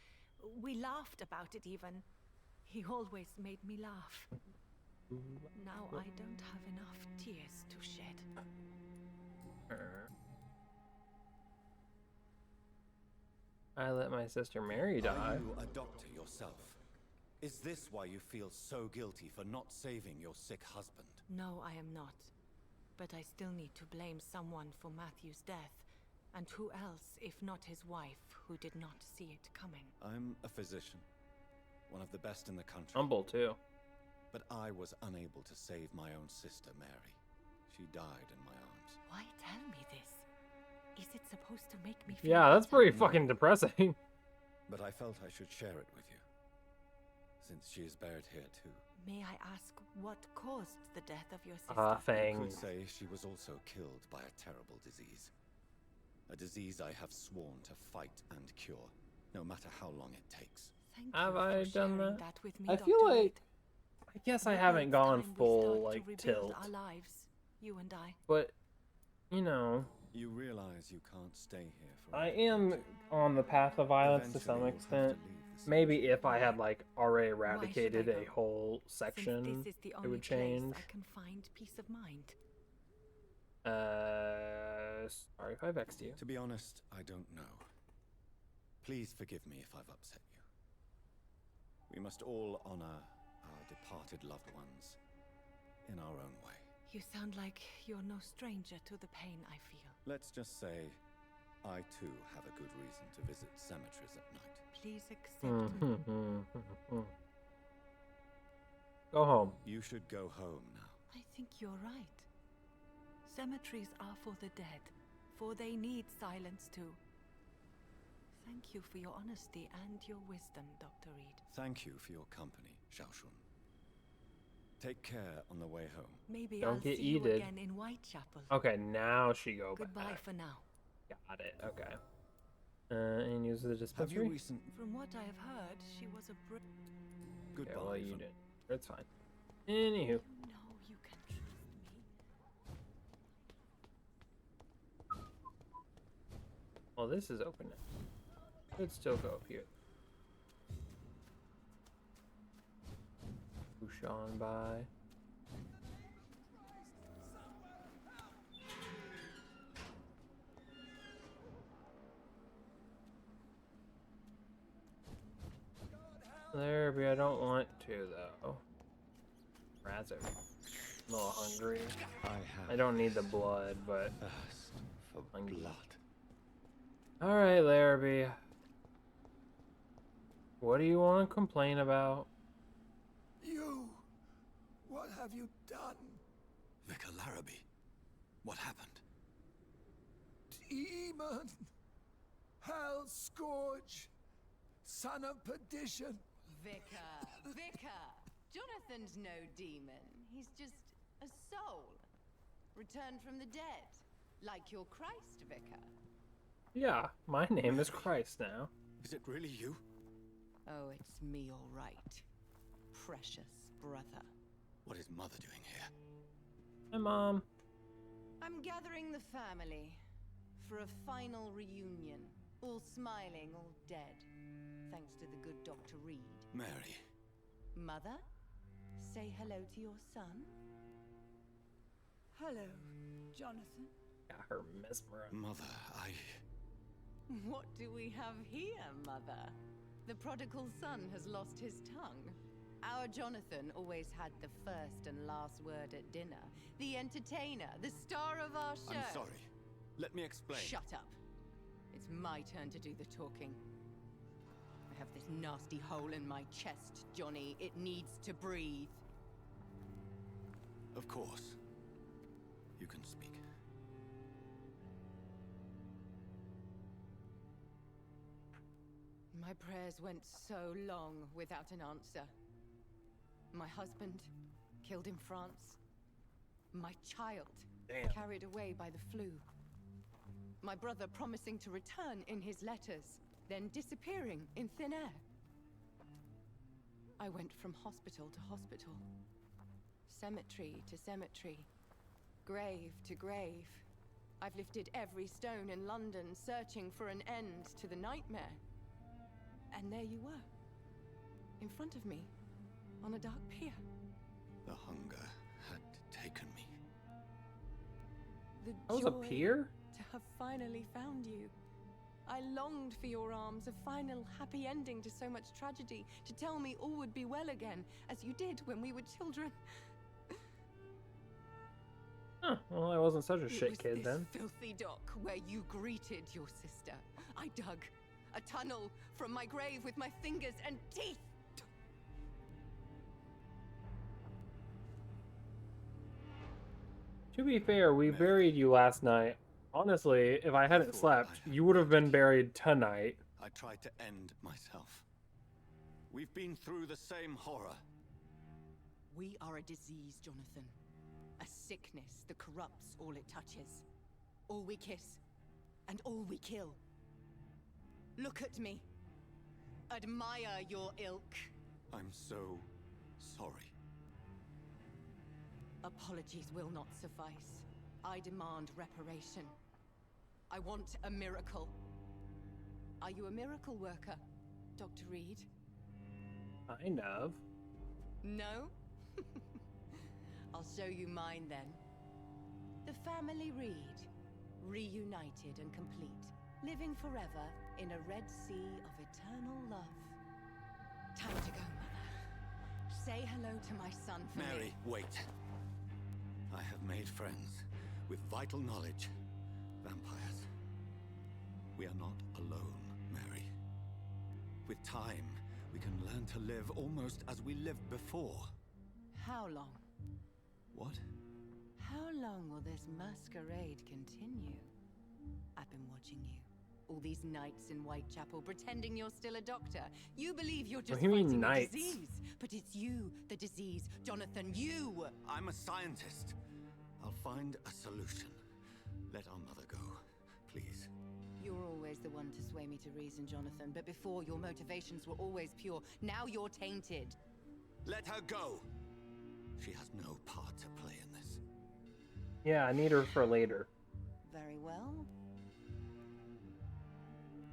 We laughed about it even. He always made me laugh. Now I don't have enough tears to shed. I let my sister Mary die. Are you a doctor yourself? Is this why you feel so guilty for not saving your sick husband? No, I am not. But I still need to blame someone for Matthew's death. And who else, if not his wife, who did not see it coming? I'm a physician. One of the best in the country. Humble, too. But I was unable to save my own sister, Mary. She died in my arms. Why tell me this? Is it supposed to make me feel Yeah, that's better? pretty fucking depressing. But I felt I should share it with you, since she is buried here too. May I ask what caused the death of your sister? You Fang. could say she was also killed by a terrible disease. A disease I have sworn to fight and cure, no matter how long it takes. Thank Have you I for done sharing that? with me, I Dr. feel like Reed. I guess I Maybe haven't it's gone time we full start to like rebuild tilt. our lives, you and I. But you know, You realize you can't stay here for I am on the path of violence to some Eventually, you'll have extent. to leave the Maybe city. if I had like already Why should I eradicated a go? whole Since section, this is the it only would place change. I can find peace of mind. Sorry if I vexed you. To be honest, I don't know. Please forgive me if I've upset you. We must all honor our departed loved ones in our own way. You sound like you're no stranger to the pain I feel. Let's just say, I too have a good reason to visit cemeteries at night. Please accept me. Go home. You should go home now. I think you're right. Cemeteries are for the dead, for they need silence too. Thank you for your honesty and your wisdom, Dr. Reed. Thank you for your company, Xiaoshun. Take care on the way home. Maybe Don't I'll get see you eated. again in Whitechapel. Okay, now she go Goodbye back. for now. Got it. Okay. And use the Have dispensary. you recent? From what I have heard, she was a Goodbye. Okay, well, you Van- did. It's fine. Anywho. You know you can trust me. Well, this is open now. Could still go up here. Push on by. There, but I don't want to though. Rats are a little hungry. I don't need the blood, but thirst for hungry. blood. All right, Larrabee. What do you want to complain about? You! What have you done? Vicar Larrabee, what happened? Demon! Hell Scourge! Son of perdition! Vicar! Jonathan's no demon. He's just a soul. Returned from the dead. Like your Christ, Vicar. Yeah, my name is Christ now. Is it really you? Oh, it's me, all right. Precious brother. What is Mother doing here? Hi, Mom. I'm gathering the family for a final reunion. All smiling, all dead. Thanks to the good Dr. Reed. Mary. Mother, say hello to your son. Hello, Jonathan. Got her mesmerized. Mother, What do we have here, Mother? The prodigal son has lost his tongue. Our Jonathan always had the first and last word at dinner. The entertainer, the star of our show. I'm sorry. Let me explain. Shut up. It's my turn to do the talking. I have this nasty hole in my chest, Johnny. It needs to breathe. Of course. You can speak. My prayers went so long without an answer. My husband, killed in France. My child, carried away by the flu. My brother promising to return in his letters, then disappearing in thin air. I went from hospital to hospital, cemetery to cemetery, grave to grave. I've lifted every stone in London, searching for an end to the nightmare. And there you were, in front of me, on a dark pier. The hunger had taken me. The That was a pier? to have finally found you. I longed for your arms, a final happy ending to so much tragedy, to tell me all would be well again, as you did when we were children. Huh, well, I wasn't such a It shit was kid this then. filthy dock where you greeted your sister. I dug a tunnel from my grave with my fingers and teeth. To be fair, we buried you last night. Honestly, if I hadn't slept, you would have been buried tonight. I tried to end myself. We've been through the same horror. We are a disease, Jonathan. A sickness that corrupts all it touches. All we kiss, and all we kill. Look at me. Admire your ilk. I'm so sorry. Apologies will not suffice. I demand reparation. I want a miracle. Are you a miracle worker, Dr. Reed? Kind of. No? I'll show you mine then. The family Reed, reunited and complete, living forever in a red sea of eternal love. Time to go, Mother. Say hello to my son for me. Mary, wait. I have made friends with vital knowledge. Vampires. We are not alone, Mary. With time, we can learn to live almost as we lived before. How long? What? How long will this masquerade continue? I've been watching you. All these nights in Whitechapel, pretending you're still a doctor. You believe you're just What do you mean, fighting a nights? disease. But it's you, the disease. Jonathan, you! I'm a scientist. I'll find a solution. Let our mother go, please. You're always the one to sway me to reason, Jonathan. But before, your motivations were always pure. Now you're tainted. Let her go! She has no part to play in this. Yeah, I need her for later. Very well.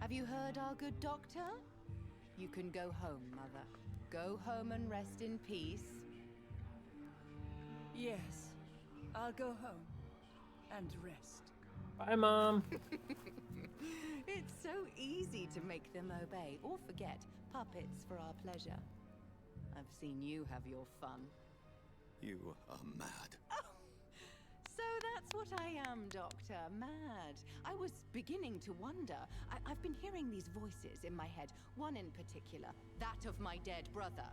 Have you heard our good doctor? You can go home, Mother. Go home and rest in peace. Yes, I'll go home and rest. Bye, Mom. It's so easy to make them obey or forget. Puppets for our pleasure. I've seen you have your fun. You are mad. Oh, so that's what I am, Doctor. Mad. I was beginning to wonder. I've been hearing these voices in my head. One in particular. That of my dead brother.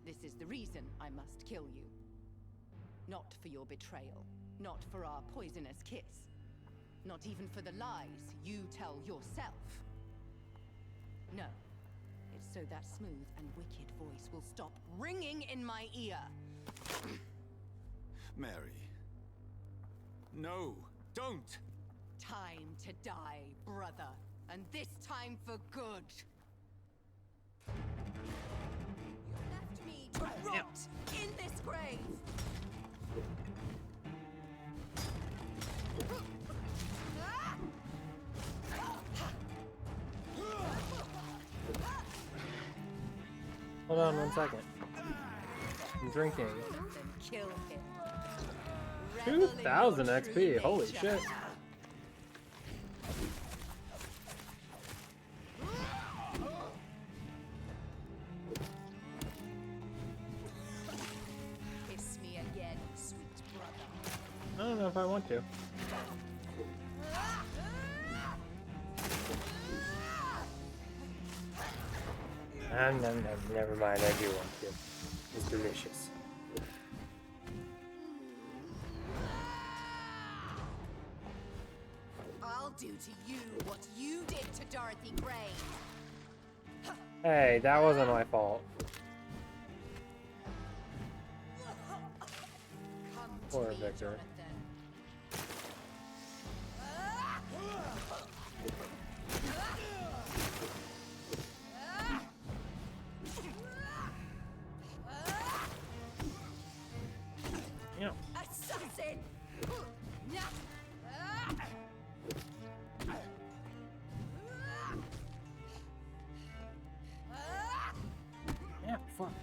This is the reason I must kill you. Not for your betrayal, not for our poisonous kiss, not even for the lies you tell yourself. No, it's so that smooth and wicked voice will stop ringing in my ear. Mary. No, don't! Time to die, brother. And this time for good. You left me to rot in this grave. Hold on 1 second. I'm drinking. Kill him. 2,000 XP. Holy shit. Kiss me again, sweet brother. I don't know if I want to. Never mind, I do want to. It's delicious. I'll do to you what you did to Dorothy Gray. Hey, that wasn't my fault. Come to Poor me, Victor. Jonathan. Yeah. Assassin! Yeah, fuck.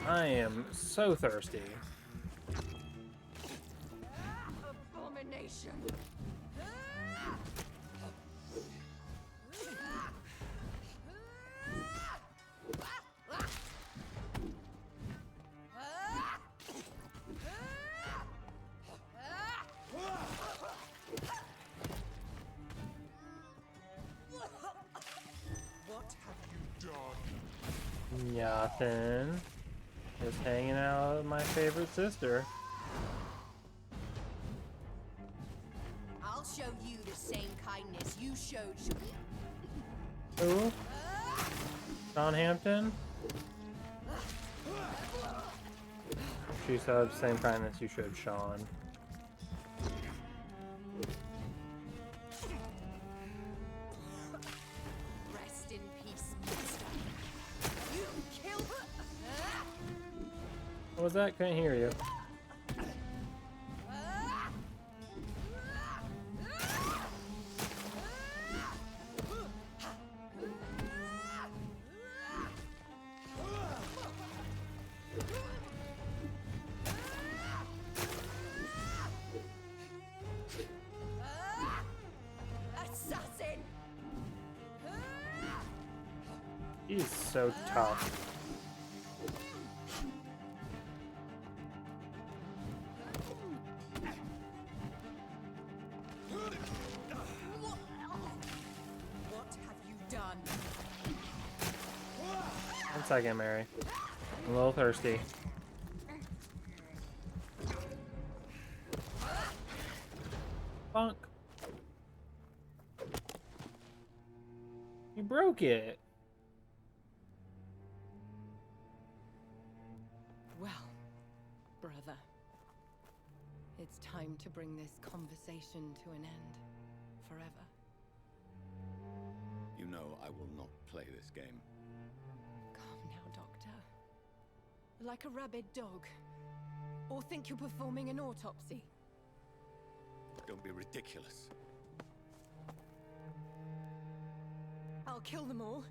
I am so thirsty. Abomination! What have you done? Nothing. Just hanging out with my favorite sister. I'll show you the same kindness you showed. Who? John Hampton? She said the same kindness you showed Sean. Rest in peace, monster. You killed her. What was that? Couldn't hear you. Assassin! He's so tough. What have you done? 1 second, Mary. I'm a little thirsty. Bonk. You broke it. Well, brother, it's time to bring this conversation to an end. Forever. You know I will not play this game. Calm now, Doctor. Like a rabid dog. Or think you're performing an autopsy. Don't be ridiculous. I'll kill them all.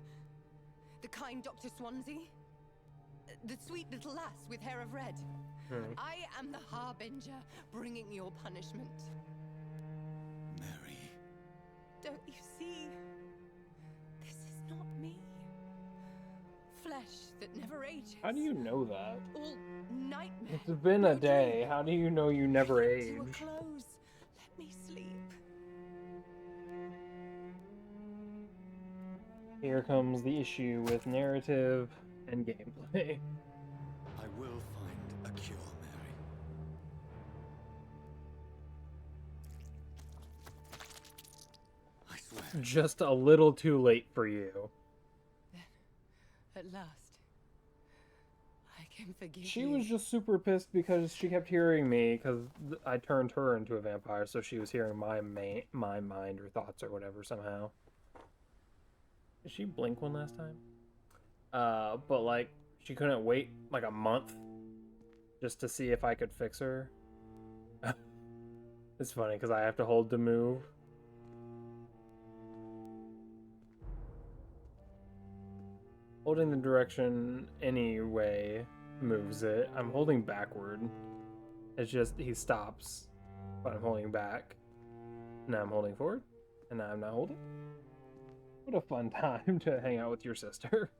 The kind Dr. Swansea. The sweet little lass with hair of red. I am the Harbinger, bringing your punishment. Mary. Don't you see? This is not me. Flesh that never ages. How do you know that? All nightmare. It's been a day. How do you know you never To a age? close. Let me sleep. Here comes the issue with narrative and gameplay. I will find a cure, Mary. I swear. Just a little too late for you. At last, I can forgive you. She was just super pissed because she kept hearing me, because I turned her into a vampire, so she was hearing my mind or thoughts or whatever somehow. Did she blink one last time? But like, she couldn't wait like a month just to see if I could fix her. It's funny because I have to hold to move. Holding the direction anyway moves it. I'm holding backward. It's just he stops, but I'm holding back. Now I'm holding forward, and now I'm not holding. What a fun time to hang out with your sister.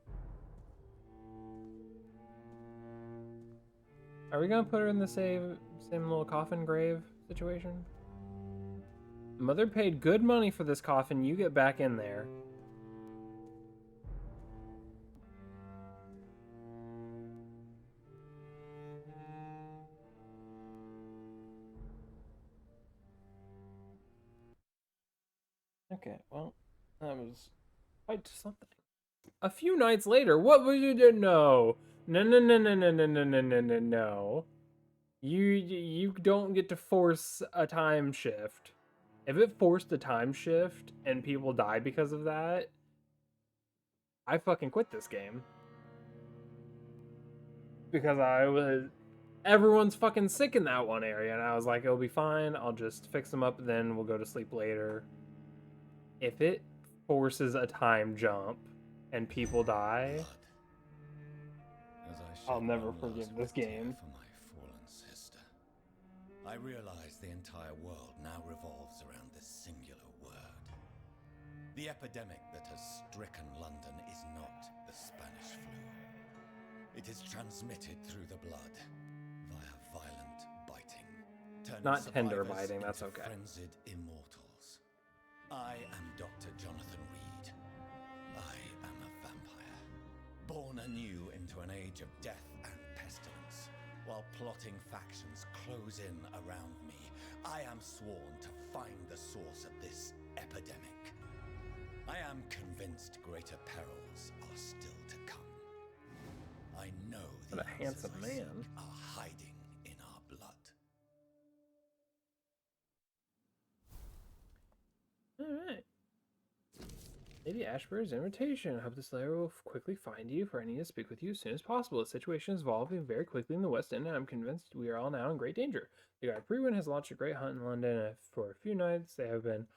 Are we gonna put her in the same little coffin grave situation? Mother paid good money for this coffin. You get back in there. Okay, well, that was quite something. A few nights later, what was you do? No. No. You don't get to force a time shift. If it forced a time shift and people die because of that, I fucking quit this game. Because everyone's fucking sick in that one area, and I was like, it'll be fine, I'll just fix them up, then we'll go to sleep later. If it forces a time jump and people die, I'll never forgive this game. For my fallen sister. I realize the entire world now revolves around this singular word. The epidemic that has stricken London is not the Spanish flu. It is transmitted through the blood via violent biting, turning Not tender survivors biting, that's into okay. frenzied immortals. I am Dr. Jonathan Reed. I am a vampire, born anew into an age of death and pestilence. While plotting factions close in around me, I am sworn to find the source of this epidemic. I am convinced greater perils are still to come. I know the What a handsome answers I man. seek are hiding in our blood. Alright. Lady Ashbury's invitation. I hope this letter will quickly find you, for I need to speak with you as soon as possible. The situation is evolving very quickly in the West End, and I'm convinced we are all now in great danger. The Guy Prewin has launched a great hunt in London, and for a few nights they have been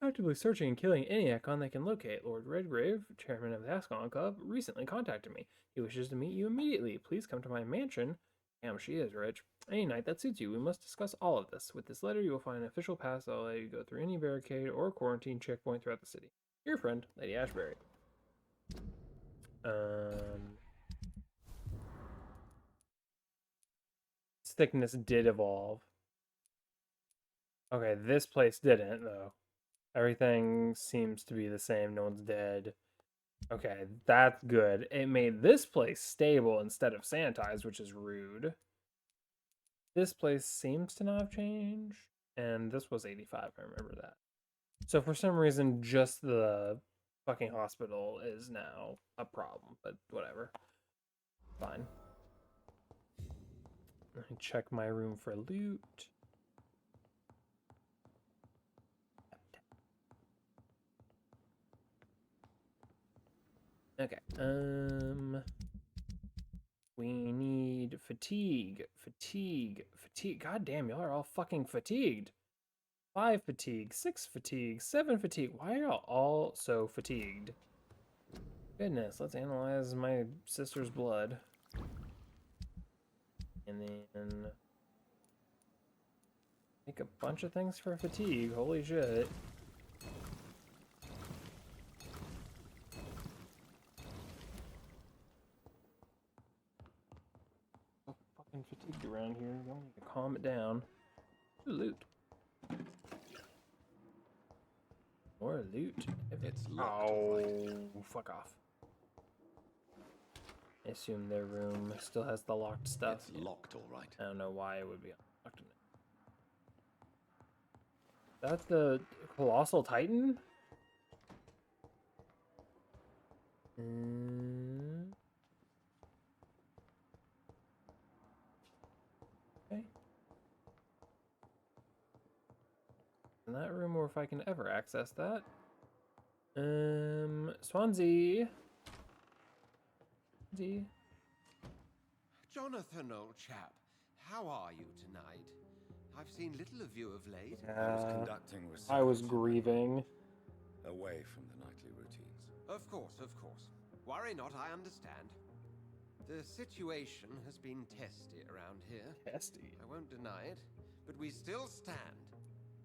actively searching and killing any icon they can locate. Lord Redgrave, chairman of the Ascalon Club, recently contacted me. He wishes to meet you immediately. Please come to my mansion. Damn, she is rich. Any night that suits you. We must discuss all of this. With this letter, you will find an official pass that will let you go through any barricade or quarantine checkpoint throughout the city. Your friend, Lady Ashbury. Its thickness did evolve. Okay, this place didn't, though. Everything seems to be the same. No one's dead. Okay, that's good. It made this place stable instead of sanitized, which is rude. This place seems to not have changed. And this was 85, I remember that. So for some reason, just the fucking hospital is now a problem, but whatever. Fine. Let me check my room for loot. Okay, we need fatigue. God damn, y'all are all fucking fatigued. 5 fatigue, 6 fatigue, 7 fatigue. Why are y'all all so fatigued? Goodness, let's analyze my sister's blood. And then make a bunch of things for fatigue. Holy shit. So fucking fatigued around here. Y'all need to calm it down. Ooh, loot. More loot. It's locked, all right. Oh, fuck off. I assume their room still has the locked stuff. It's locked, all right. I don't know why it would be unlocked. That's the Colossal Titan? Okay. In that room, or if I can ever access that. Swansea. Jonathan, old chap, how are you tonight? I've seen little of you of late. I was conducting research. I was grieving. Away from the nightly routines. Of course, of course. Worry not, I understand. The situation has been testy around here. Testy? I won't deny it, but we still stand.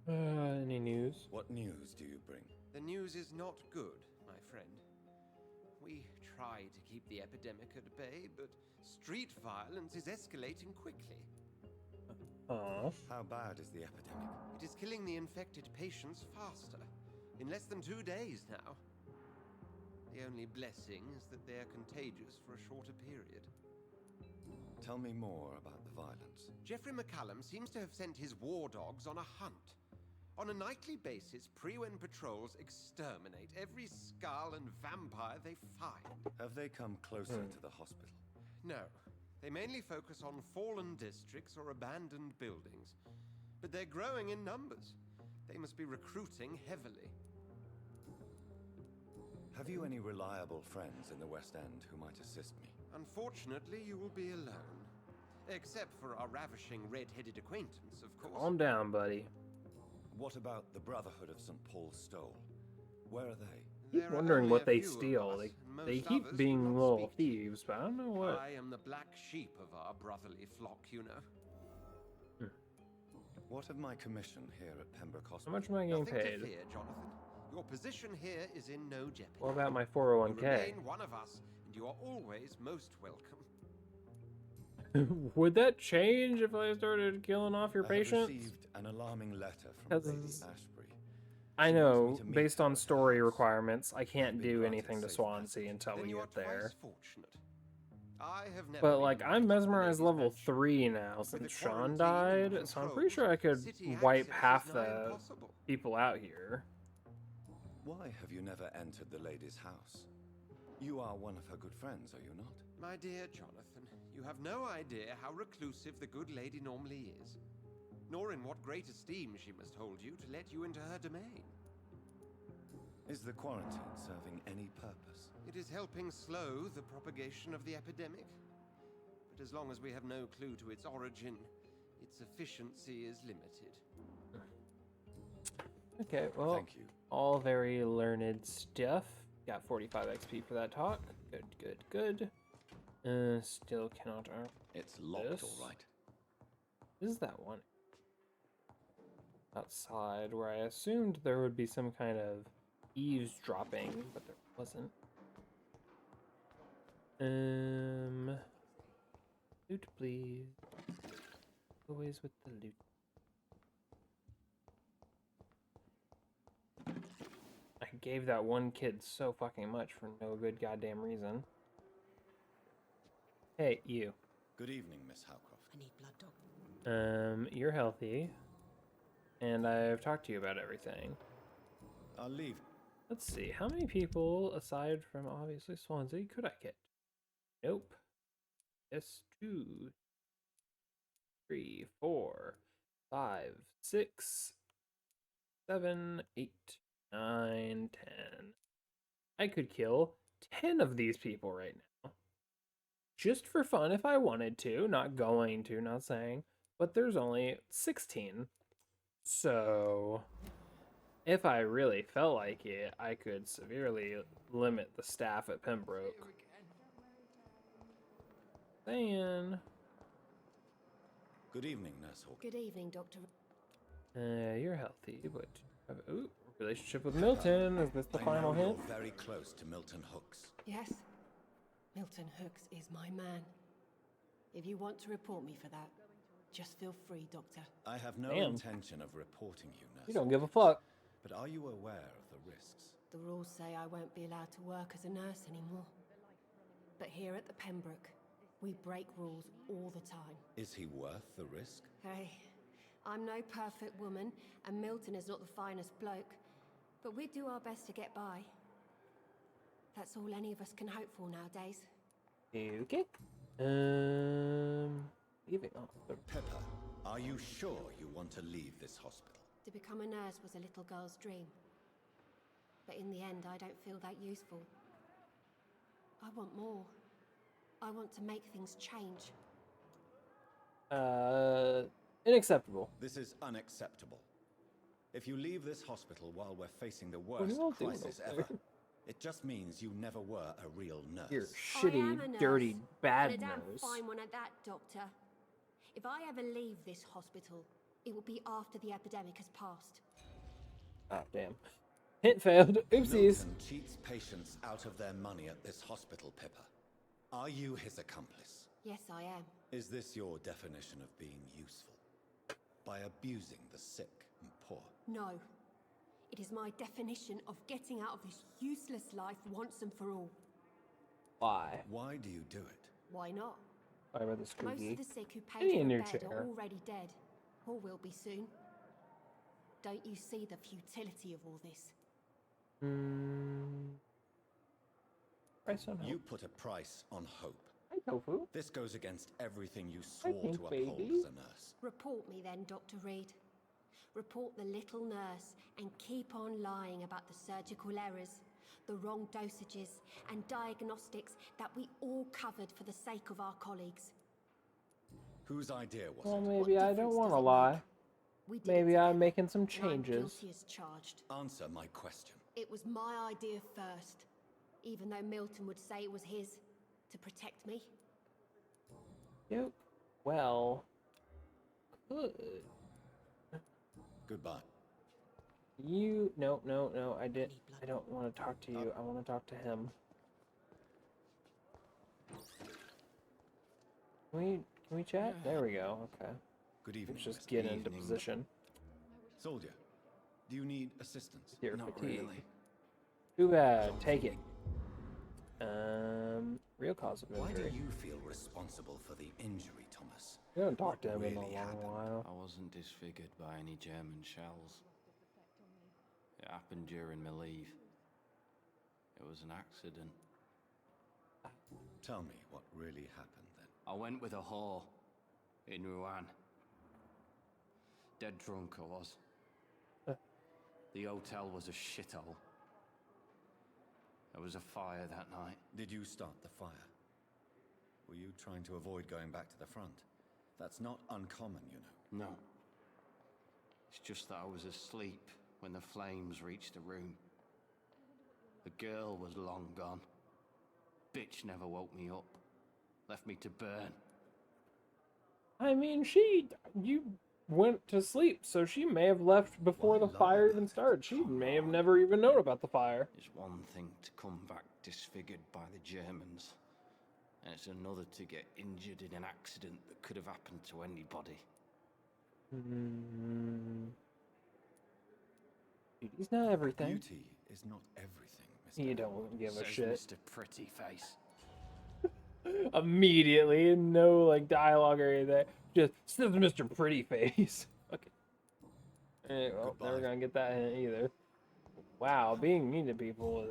Any news? What news do you bring? The news is not good, my friend. We try to keep the epidemic at bay, but street violence is escalating quickly. How bad is the epidemic? It is killing the infected patients faster. In less than 2 days now. The only blessing is that they are contagious for a shorter period. Tell me more about the violence. Jeffrey McCallum seems to have sent his war dogs on a hunt. On a nightly basis, Pre-Wen patrols exterminate every skull and vampire they find. Have they come closer to the hospital? No. They mainly focus on fallen districts or abandoned buildings. But they're growing in numbers. They must be recruiting heavily. Have you any reliable friends in the West End who might assist me? Unfortunately, you will be alone. Except for our ravishing red-headed acquaintance, of course. Calm down, buddy. What about the Brotherhood of St. Paul's Stole? Where are they? I keep wondering what they steal. They keep being little thieves, but I don't know what. I am the black sheep of our brotherly flock, you know. What of my commission here at Pembroke Hospital? How much am I getting Nothing paid? to fear, Jonathan. Your position here is in no jeopardy. What about my You 401k? remain one of us, and you are always most welcome. Would that change if I started killing off your patients? I received an alarming letter from Lady Ashbury. I know, based on story requirements, I can't do anything to Swansea until we get there. But, like, I'm mesmerized level 3 now since Sean died, so I'm pretty sure I could wipe half the people out here. Why have you never entered the lady's house? You are one of her good friends, are you not? My dear Jonathan, you have no idea how reclusive the good lady normally is, nor in what great esteem she must hold you to let you into her domain. Is the quarantine serving any purpose? It is helping slow the propagation of the epidemic. But as long as we have no clue to its origin, its efficiency is limited. Okay, well, thank you. All very learned stuff. Got 45 XP for that talk. Good, good, good. Still cannot earn. It's locked, this. all right. This is that one outside where I assumed there would be some kind of eavesdropping, but there wasn't. Loot, please. Always with the loot. I gave that one kid so fucking much for no good goddamn reason. Hey, you. Good evening, Miss Howcroft. I need blood, Doc. You're healthy. And I've talked to you about everything. I'll leave. Let's see, how many people, aside from obviously Swansea, could I get? Nope. Yes, 2, 3, 4, 5, 6, 7, 8, 9, 10. I could kill 10 of these people right now. Just for fun if I wanted to, not going to, not saying. But there's only 16. So, if I really felt like it, I could severely limit the staff at Pembroke. Saying. Good evening, Nurse Hawk. Good evening, Doctor. You're healthy, but ooh, relationship with Milton. Is this the final hint? You're very close to Milton Hooks. Yes. Milton Hooks is my man. If you want to report me for that, just feel free, Doctor. I have no Damn. intention of reporting you, Nurse. You don't give a fuck. But are you aware of the risks? The rules say I won't be allowed to work as a nurse anymore. But here at the Pembroke, we break rules all the time. Is he worth the risk? Hey, I'm no perfect woman, and Milton is not the finest bloke. But we do our best to get by. That's all any of us can hope for nowadays. Okay. Leaving off. Pepper, are you sure you want to leave this hospital? To become a nurse was a little girl's dream. But in the end, I don't feel that useful. I want more. I want to make things change. Unacceptable. This is unacceptable. If you leave this hospital while we're facing the worst crisis ever, it just means you never were a real nurse. You're shitty, dirty, bad and a damn nurse. fine one at that, Doctor. If I ever leave this hospital, it will be after the epidemic has passed. Ah, damn. Hint failed. Oopsies. Milton cheats patients out of their money at this hospital, Pippa. Are you his accomplice? Yes, I am. Is this your definition of being useful? By abusing the sick and poor? No. It is my definition of getting out of this useless life once and for all. Why? Why do you do it? Why not? Why were the Most squeaky? of the sick who Hey, paid in for your a bed chair. are already dead, or will be soon. Don't you see the futility of all this? Price on hope. You put a price on hope. Hi, Tofu. This goes against everything you swore to uphold baby. as a nurse. Report me then, Dr. Reed. Report the little nurse and keep on lying about the surgical errors, the wrong dosages and diagnostics that we all covered for the sake of our colleagues. Whose idea was Well, it? maybe I don't want to lie. We did Maybe it I'm together, making some and I'm changes. guilty as charged. Answer my question. It was my idea first, even though Milton would say it was his, to protect me. Yep. Well. Good. Goodbye. You. No. I don't want to talk to you. I want to talk to him. Can we chat? There we go. Okay. Good evening. Let's just Mr. get into Evening. position. Soldier, do you need assistance? Your Not fatigue. really. Too bad. Take it. Real cause of Why do injury. you feel responsible for the injury, Thomas? We haven't talked to him What in a really long happened? while. I wasn't disfigured by any German shells. It happened during my leave. It was an accident. Tell me what really happened then. I went with a whore in Rouen. Dead drunk I was. The hotel was a shithole. There was a fire that night. Did you start the fire? Were you trying to avoid going back to the front? That's not uncommon, you know. No. It's just that I was asleep when the flames reached the room. The girl was long gone. Bitch never woke me up. Left me to burn. I mean, you went to sleep, so she may have left before the fire even started. She may have never even known about the fire. It's one thing to come back disfigured by the Germans, and it's another to get injured in an accident that could have happened to anybody. Beauty's not everything. Beauty is not everything, Mr. You don't give a Says shit. Mr. Pretty Face. Immediately, no like dialogue or anything. Just says Mr. Pretty Face. Okay. Well, never gonna get that hint either. Wow, being mean to people.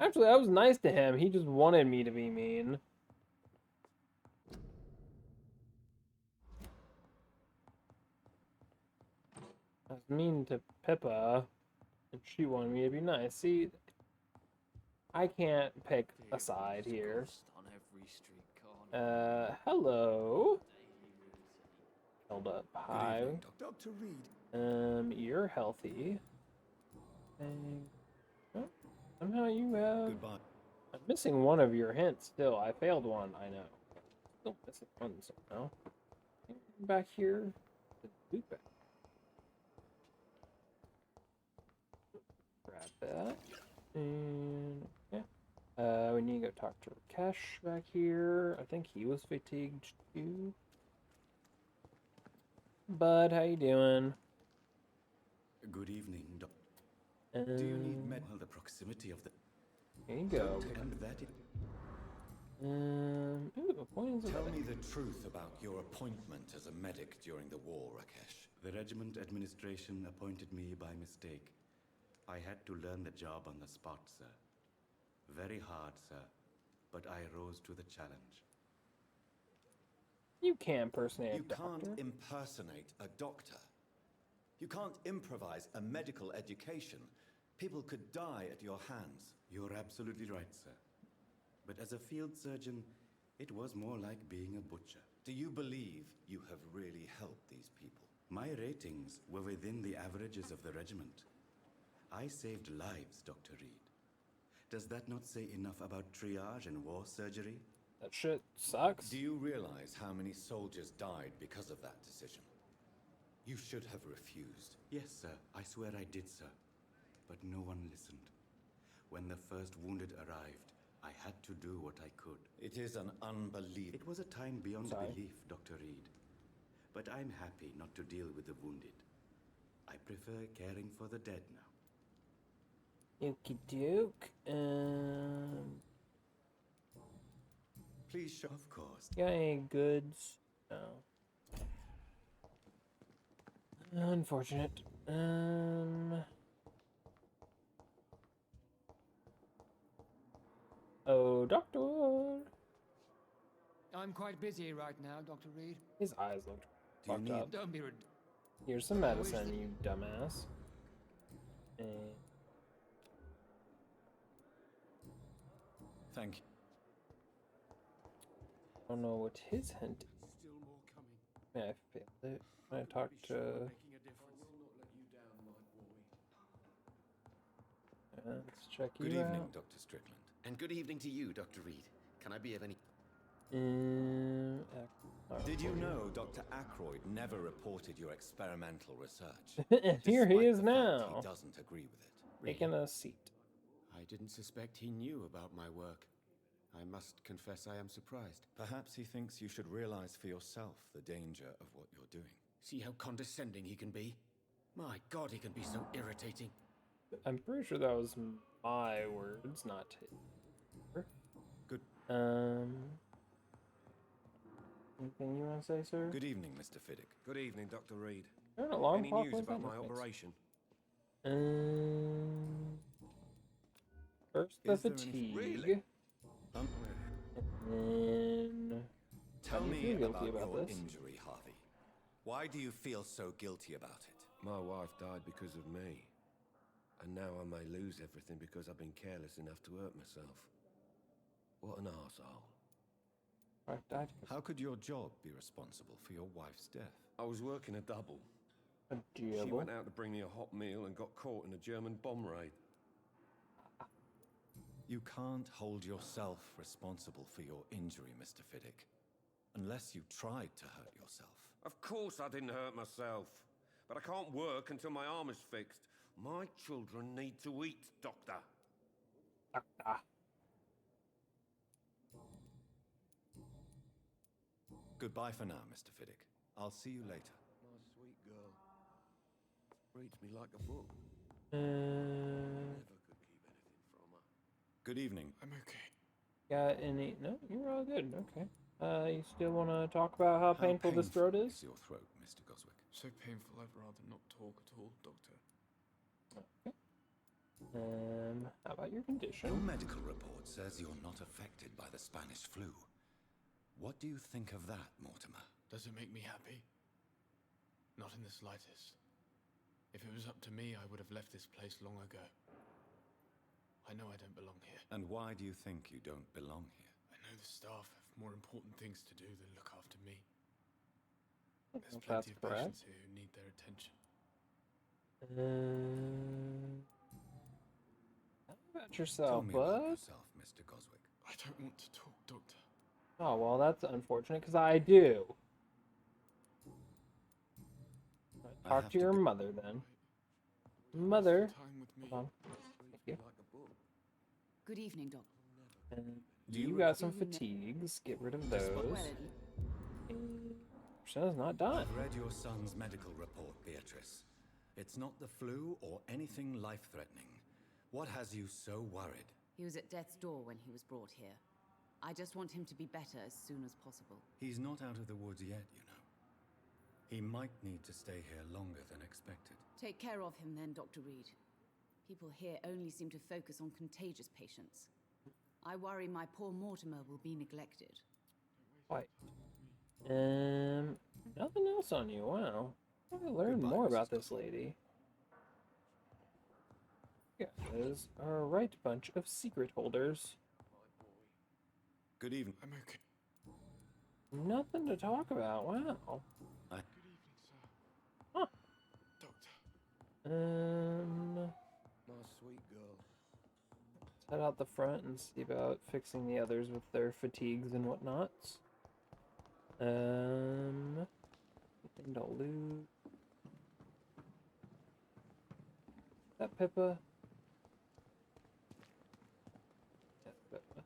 Actually, I was nice to him. He just wanted me to be mean. I was mean to Pippa, and she wanted me to be nice. See, I can't pick a side here. On every street corner. Hello. Held up. Hi. Dr. Reed. You're healthy. And oh, somehow you have. Goodbye. I'm missing one of your hints still. I failed one, I know. Still missing one somehow. Back here. The boot bag. Grab that. And yeah. We need to go talk to Rakesh back here. I think he was fatigued too. Bud, how you doing? Good evening, Do you need well, the proximity of the... Here you go. And that Ooh, appointments. Tell me the truth about your appointment as a medic during the war, Rakesh. The regiment administration appointed me by mistake. I had to learn the job on the spot, sir. Very hard, sir, but I rose to the challenge. You can't impersonate You a doctor. can't impersonate a doctor. You can't improvise a medical education. People could die at your hands. You're absolutely right, sir. But as a field surgeon, it was more like being a butcher. Do you believe you have really helped these people? My ratings were within the averages of the regiment. I saved lives, Dr. Reed. Does that not say enough about triage and war surgery? That shit sucks. Do you realize how many soldiers died because of that decision? You should have refused. Yes, sir. I swear I did, sir. But no one listened. When the first wounded arrived, I had to do what I could. It is an unbelievable... It was a time beyond belief, Dr. Reed. But I'm happy not to deal with the wounded. I prefer caring for the dead now. Okie doke. Please show, of course. Got any goods? No. Unfortunate. Oh, doctor. I'm quite busy right now, Dr. Reed. His eyes looked fucked up. Don't be Here's some medicine, you dumbass. Thank you. I don't know what his hint is. Still more coming. Yeah, I failed it. When I talked to... Let's check you out. Good evening, Dr. Strickland. And good evening to you, Dr. Reed. Can I be of any... Did you know Dr. Ackroyd never reported your experimental research? And here he is despite the fact now. He doesn't agree with it. Taking a seat. I didn't suspect he knew about my work. I must confess I am surprised. Perhaps he thinks you should realize for yourself the danger of what you're doing. See how condescending he can be? My God, he can be so irritating. I'm pretty sure that was my words, not his. Good. Anything you want to say, sir? Good evening, Mr. Fiddick. Good evening, Dr. Reed. There an alarm Any clock news was about on? my Thanks. operation? First the Is there any- fatigue. Really? And then... Tell how do you me feel about guilty about your this? injury, Harvey. Why do you feel so guilty about it? My wife died because of me. And now I may lose everything because I've been careless enough to hurt myself. What an arsehole. Right, died. How could your job be responsible for your wife's death? I was working a double. A She double? went out to bring me a hot meal and got caught in a German bomb raid. You can't hold yourself responsible for your injury, Mr. Fiddick. Unless you tried to hurt yourself. Of course I didn't hurt myself. But I can't work until my arm is fixed. My children need to eat, Doctor. Goodbye for now, Mr. Fiddick. I'll see you later. My sweet girl. Reads me like a book. Uh, Never could keep anything from her. Good evening. I'm okay. got any... No, you're all good. Okay. You still want to talk about how painful this throat is? Your throat, Mr. Goswick. So painful, I'd rather not talk at all, Doctor. Okay. How about your condition? Your medical report says you're not affected by the Spanish flu. What do you think of that, Mortimer? Does it make me happy? Not in the slightest. If it was up to me, I would have left this place long ago. I know I don't belong here. And why do you think you don't belong here? I know the staff have more important things to do than look after me. There's That's plenty of correct. patients here who need their attention. How about Tell yourself, me about bud? yourself, Mr. Goswick. I don't want to talk, Doctor. Oh, well, that's unfortunate, because I do. I Talk have to to your go. mother, then. Mother. Time with me. Hold on. Thank you. Good evening, Doctor. And Do you you got some fatigues. Get rid of those. Percenta's not done. I've read your son's medical report, Beatrice. It's not the flu or anything life-threatening. What has you so worried? He was at death's door when he was brought here. I just want him to be better as soon as possible. He's not out of the woods yet, you know. He might need to stay here longer than expected. Take care of him then, Dr. Reed. People here only seem to focus on contagious patients. I worry my poor Mortimer will be neglected. Right. Nothing else on you. Wow. I learned more about this lady. You guys are a right bunch of secret holders. Good evening. I'm okay. Nothing to talk about. Wow. Good evening, sir. Huh. Doctor. My sweet girl. Let's head out the front and see about fixing the others with their fatigues and whatnots. Anything to loot? Is that Pippa? Yeah, Pippa.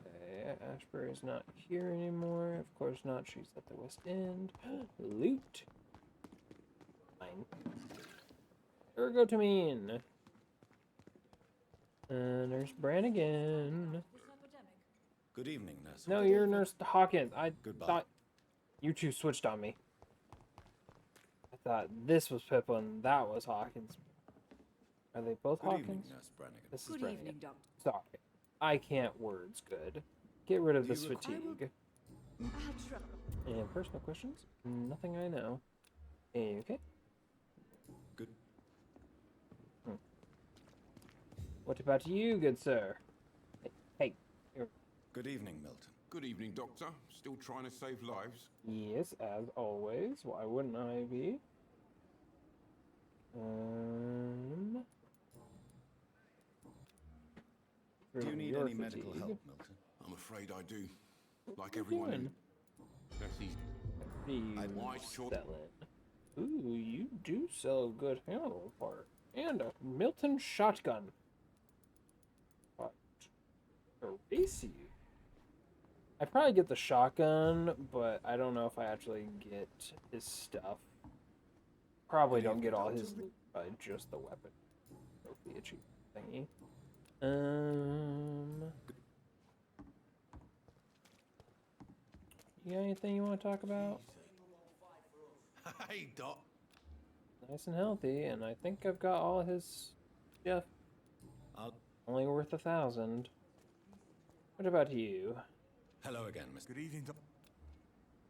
Okay, Ashbury's not here anymore. Of course not, she's at the West End. Loot! Fine. Ergotamine! Nurse Brannigan. Good evening, Nurse. No, you're Nurse Hawkins. I Goodbye. thought you two switched on me. I thought this was Pippa and that was Hawkins. Are they both Good Hawkins? evening, Nurse Brannigan. This is Good Brannigan. evening, Doctor. Sorry. I can't words good. Get rid of Do this you require- fatigue. I'll try. And personal questions? Nothing I know. Okay. Good. What about you, good sir? Hey. Here. Good evening, Milton. Good evening, Doctor. Still trying to save lives? Yes, as always. Why wouldn't I be? Do you need your any medical fatigue. help, Milton? I'm afraid I do. Like What are you everyone in doing? Bessie's. You sure. selling. Ooh, you do sell a good handle part. And a Milton shotgun. What? Erase you. I probably get the shotgun, but I don't know if I actually get his stuff. Probably don't get all his loot by just the weapon. Trophy achievement thingy. You got anything you want to talk about? Hey, Doc. Nice and healthy, and I think I've got all his stuff. Only worth 1,000. What about you? Hello again, Mr. Good evening, Doc.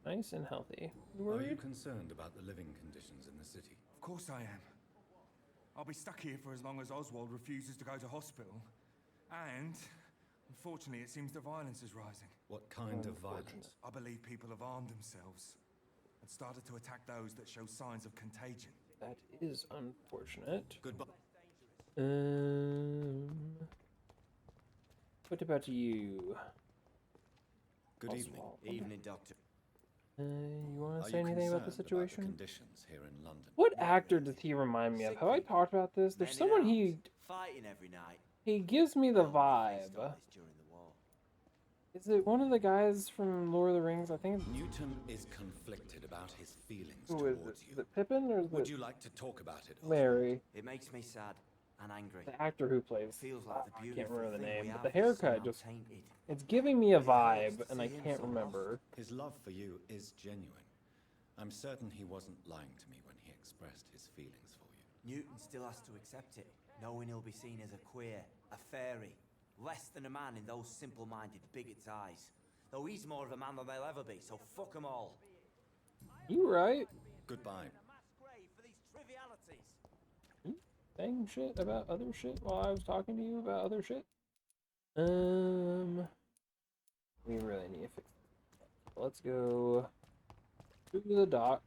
Nice and healthy. You Are you worried? concerned about the living conditions in the city? Of course I am. I'll be stuck here for as long as Oswald refuses to go to hospital. And, unfortunately, it seems the violence is rising. What kind of violence? I believe people have armed themselves and started to attack those that show signs of contagion. That is unfortunate. Goodbye. What about you? Good Oswald? evening, Doctor. You want Are to say you anything about the concerned situation? conditions here in London? What actor does he remind me of? Have I talked about this? There's someone Fighting every night. he gives me the vibe. During the war. Is it one of the guys from Lord of the Rings? I think it's... Newton is conflicted about his feelings Who is towards it? you. Is it Pippin or is Would it you like to talk about it? Larry? It makes me sad and angry. The actor who plays... Feels like the I can't beautiful remember the thing name, we but have the is haircut somehow just... tainted. It's giving me a vibe, and I can't remember. His love for you is genuine. I'm certain he wasn't lying to me when he expressed his feelings for you. Newton still has to accept it, knowing he'll be seen as a queer, a fairy, less than a man in those simple-minded bigots' eyes. Though he's more of a man than they'll ever be, so fuck 'em all. You right. Goodbye. Saying shit about other shit while I was talking to you about other shit? We really need to fix it. Let's go to the dock.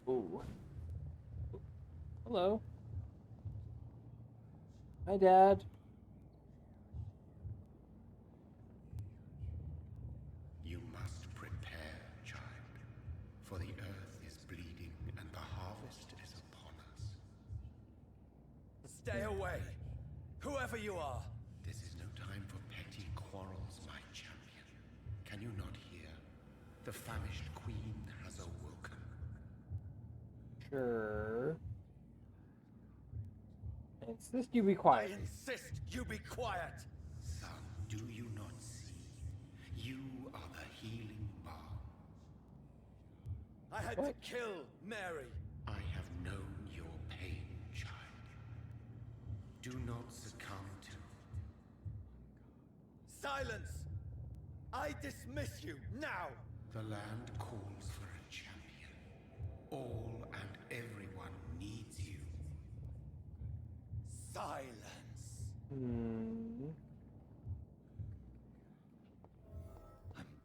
Ooh. Hello. Hi, Dad. You must prepare, child, for the earth is bleeding and the harvest is upon us. Stay away, whoever you are. This is no famished queen has awoken. Sure. I insist you be quiet. I insist you be quiet! Son, do you not see? You are the healing balm. I had to kill Mary. I have known your pain, child. Do not succumb to... Silence! I dismiss you now! The land calls for a champion. All and everyone needs you. Silence! I'm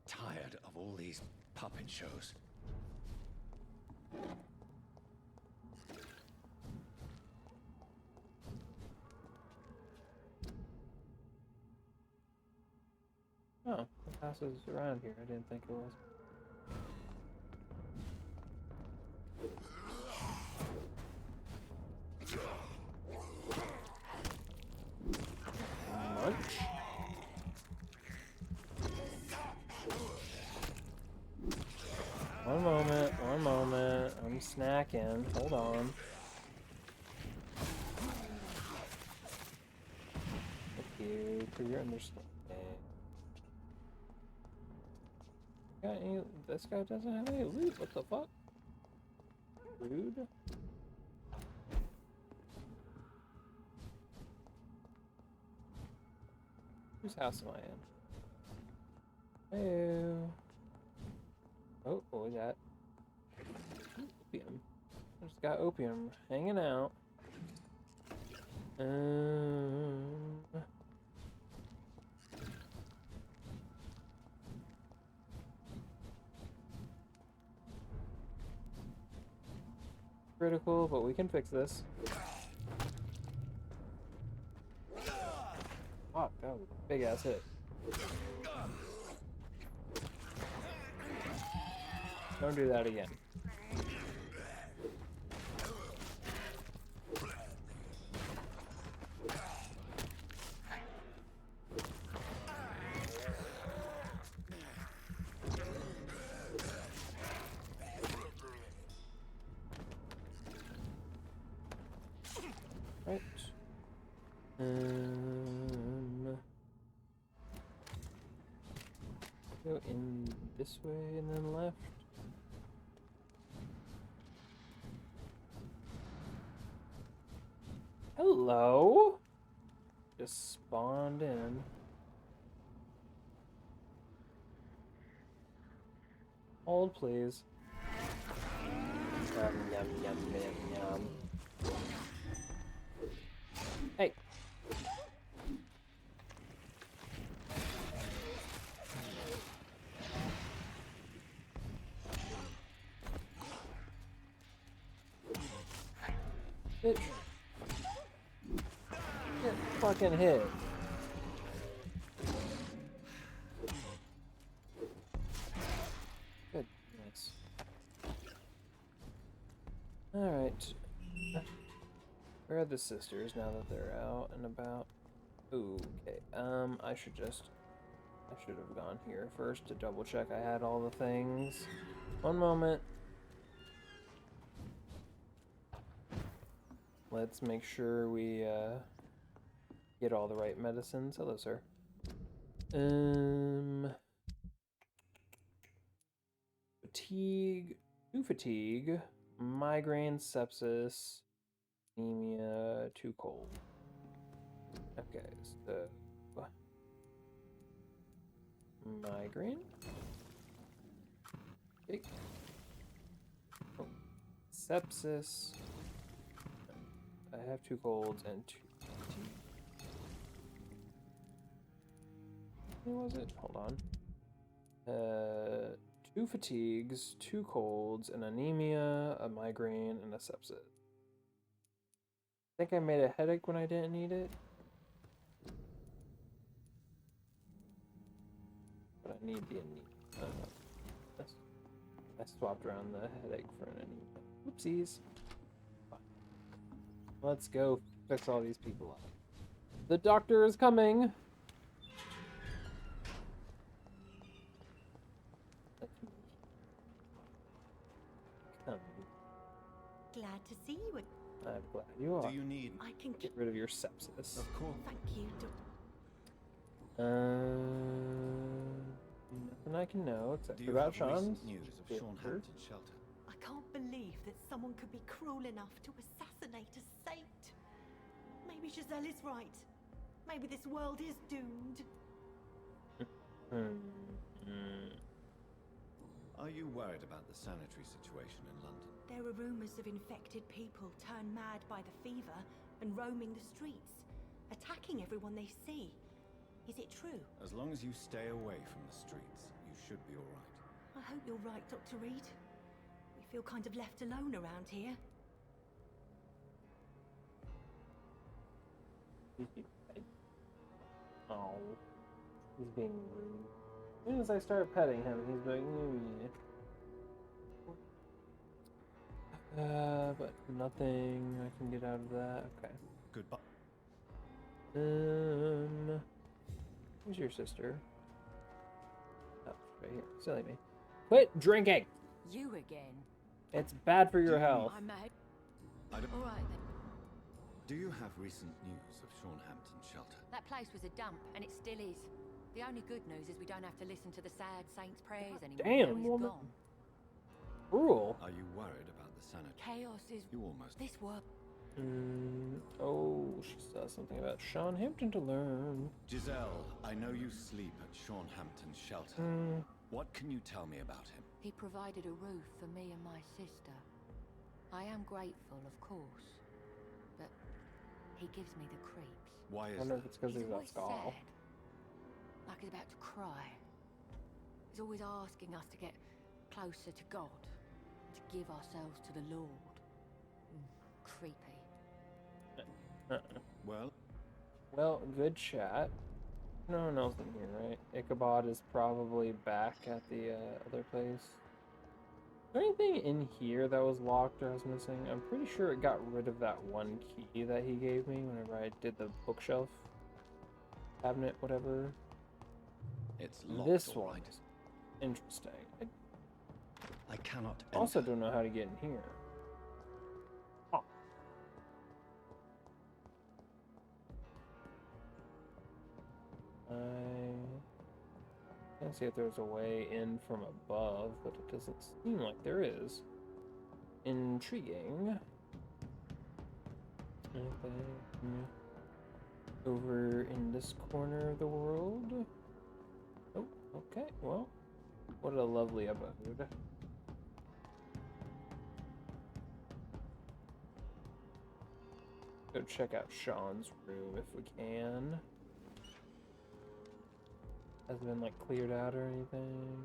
tired of all these puppet shows. Oh, the house is around here. I didn't think it was. Munch. One moment. I'm snacking. Hold on. Thank you for your understanding. Got any? This guy doesn't have any loot. What the fuck? Rude. Whose house am I in? Hey. Oh, what was that? Opium. I just got opium hanging out. Critical, but we can fix this. Fuck, that was a big ass hit. Don't do that again. Right. Go in this way and then left. Hello? Just spawned in. Hold, please. Yum, yum, yum, yum, yum. Hey. Bitch. Get fucking hit. Good. Nice. Alright. Where are the sisters now that they're out and about? Ooh, okay. I should have gone here first to double check I had all the things. One moment. Let's make sure we get all the right medicines. Hello, sir. Fatigue, 2 fatigue, migraine, sepsis, anemia, 2 cold. Okay, so migraine. Okay. Oh. Sepsis. I have 2 colds and 2 fatigue. What was it? Hold on. 2 fatigues, 2 colds, an anemia, a migraine, and a sepsis. I think I made a headache when I didn't need it. But I need the anemia. I swapped around the headache for an anemia. Oopsies. Let's go fix all these people up. The doctor is coming! glad to see you. I'm glad you are. Do you need? I can Get rid of your sepsis. Of course. Thank you, Nothing I can know except Do you about have recent Sean's news of Sean Hampton's shelter? I can't believe that someone could be cruel enough to assassinate a saint. Maybe Giselle is right. Maybe this world is doomed. Are you worried about the sanitary situation in London? There are rumors of infected people turned mad by the fever and roaming the streets, attacking everyone they see. Is it true? As long as you stay away from the streets, you should be all right. I hope you're right, Dr. Reed. We feel kind of left alone around here. Oh, he's being rude. As soon as I start petting him, he's like, but nothing I can get out of that. Okay. Goodbye. Who's your sister? Oh, right here. Silly me. Quit drinking! You again? It's bad for your health. I'm mad. I don't... All right then. Do you have recent news of Sean Hampton's shelter? That place was a dump, and it still is. The only good news is we don't have to listen to the sad saints' prayers anymore. Damn, Now he's woman. gone. Cruel. Are you worried about the sanitary? Chaos is You almost... this world. Oh, she says something about Sean Hampton to learn. Giselle, I know you sleep at Sean Hampton's shelter. What can you tell me about him? He provided a roof for me and my sister. I am grateful, of course, but he gives me the creeps. Why I is wonder that? if it's because he's got always skull. sad, like he's about to cry. He's always asking us to get closer to God, to give ourselves to the Lord. Creepy. Well, good chat. No one else in here, right? Ichabod is probably back at the other place. Is there anything in here that was locked or I was missing? I'm pretty sure it got rid of that one key that he gave me whenever I did the bookshelf cabinet, whatever. It's locked. This all one right. is interesting. I cannot. I also don't know how to get in here. I can't see if there's a way in from above, but it doesn't seem like there is. Intriguing. Anything over in this corner of the world? Oh, okay, well, what a lovely abode. Go check out Sean's room if we can. Hasn't been like cleared out or anything.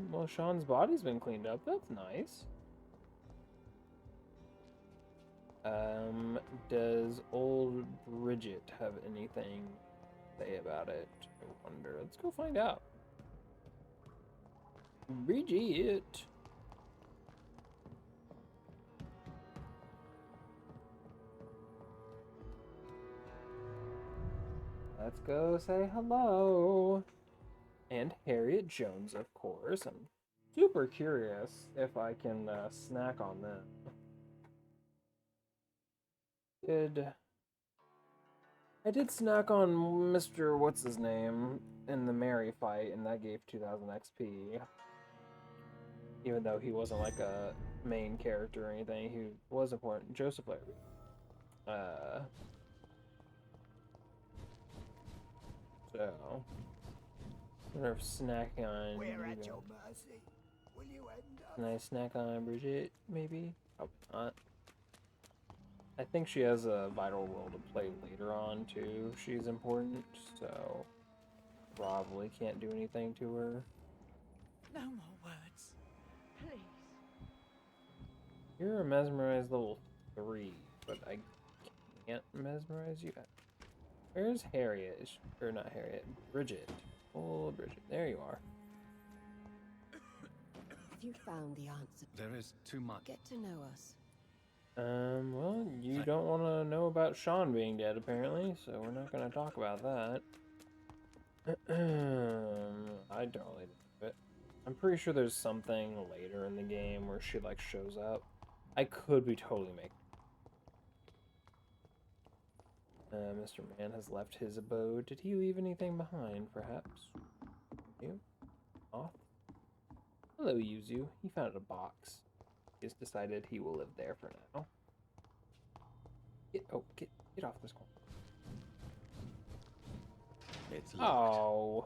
Well, Sean's body's been cleaned up. That's nice. Does old Bridget have anything to say about it? I wonder. Let's go find out. Bridget. Let's go say hello. And Harriet Jones, of course. I'm super curious if I can snack on them. I did snack on Mr. What's his name in the Mary fight, and that gave 2000 XP. Even though he wasn't like a main character or anything, he was important. Joseph Larrabee. So, I wonder if snacking on. We're at your mercy. Will you end up? Can I snack on Bridget? Maybe. Probably not. I think she has a vital role to play later on too. She's important, so probably can't do anything to her. No more words. Please. You're a mesmerized level 3, but I can't mesmerize you. Where's Harriet? Or not Harriet, Bridget. Oh, Bridget. There you are. Have you found the answer? There is too much. Get to know us. Well, you don't want to know about Sean being dead, apparently, so we're not going to talk about that. I don't really do it. I'm pretty sure there's something later in the game where she, like, shows up. I could be totally making. Mr. Man has left his abode. Did he leave anything behind, perhaps? You? Moth? Hello, Yuzu. He found a box. He has decided he will live there for now. Get off this corner. It's locked. Oh.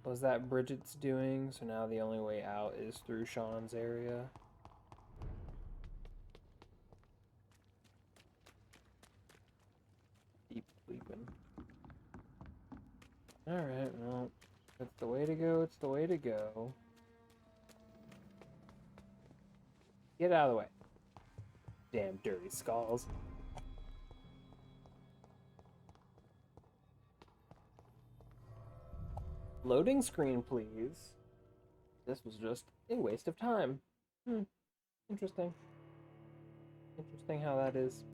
Was that Bridget's doing? So now the only way out is through Sean's area. Deep sleeping. Alright, well, that's the way to go, it's the way to go. Get out of the way. Damn dirty skulls. Loading screen, please. This was just a waste of time. Interesting. Interesting how that is.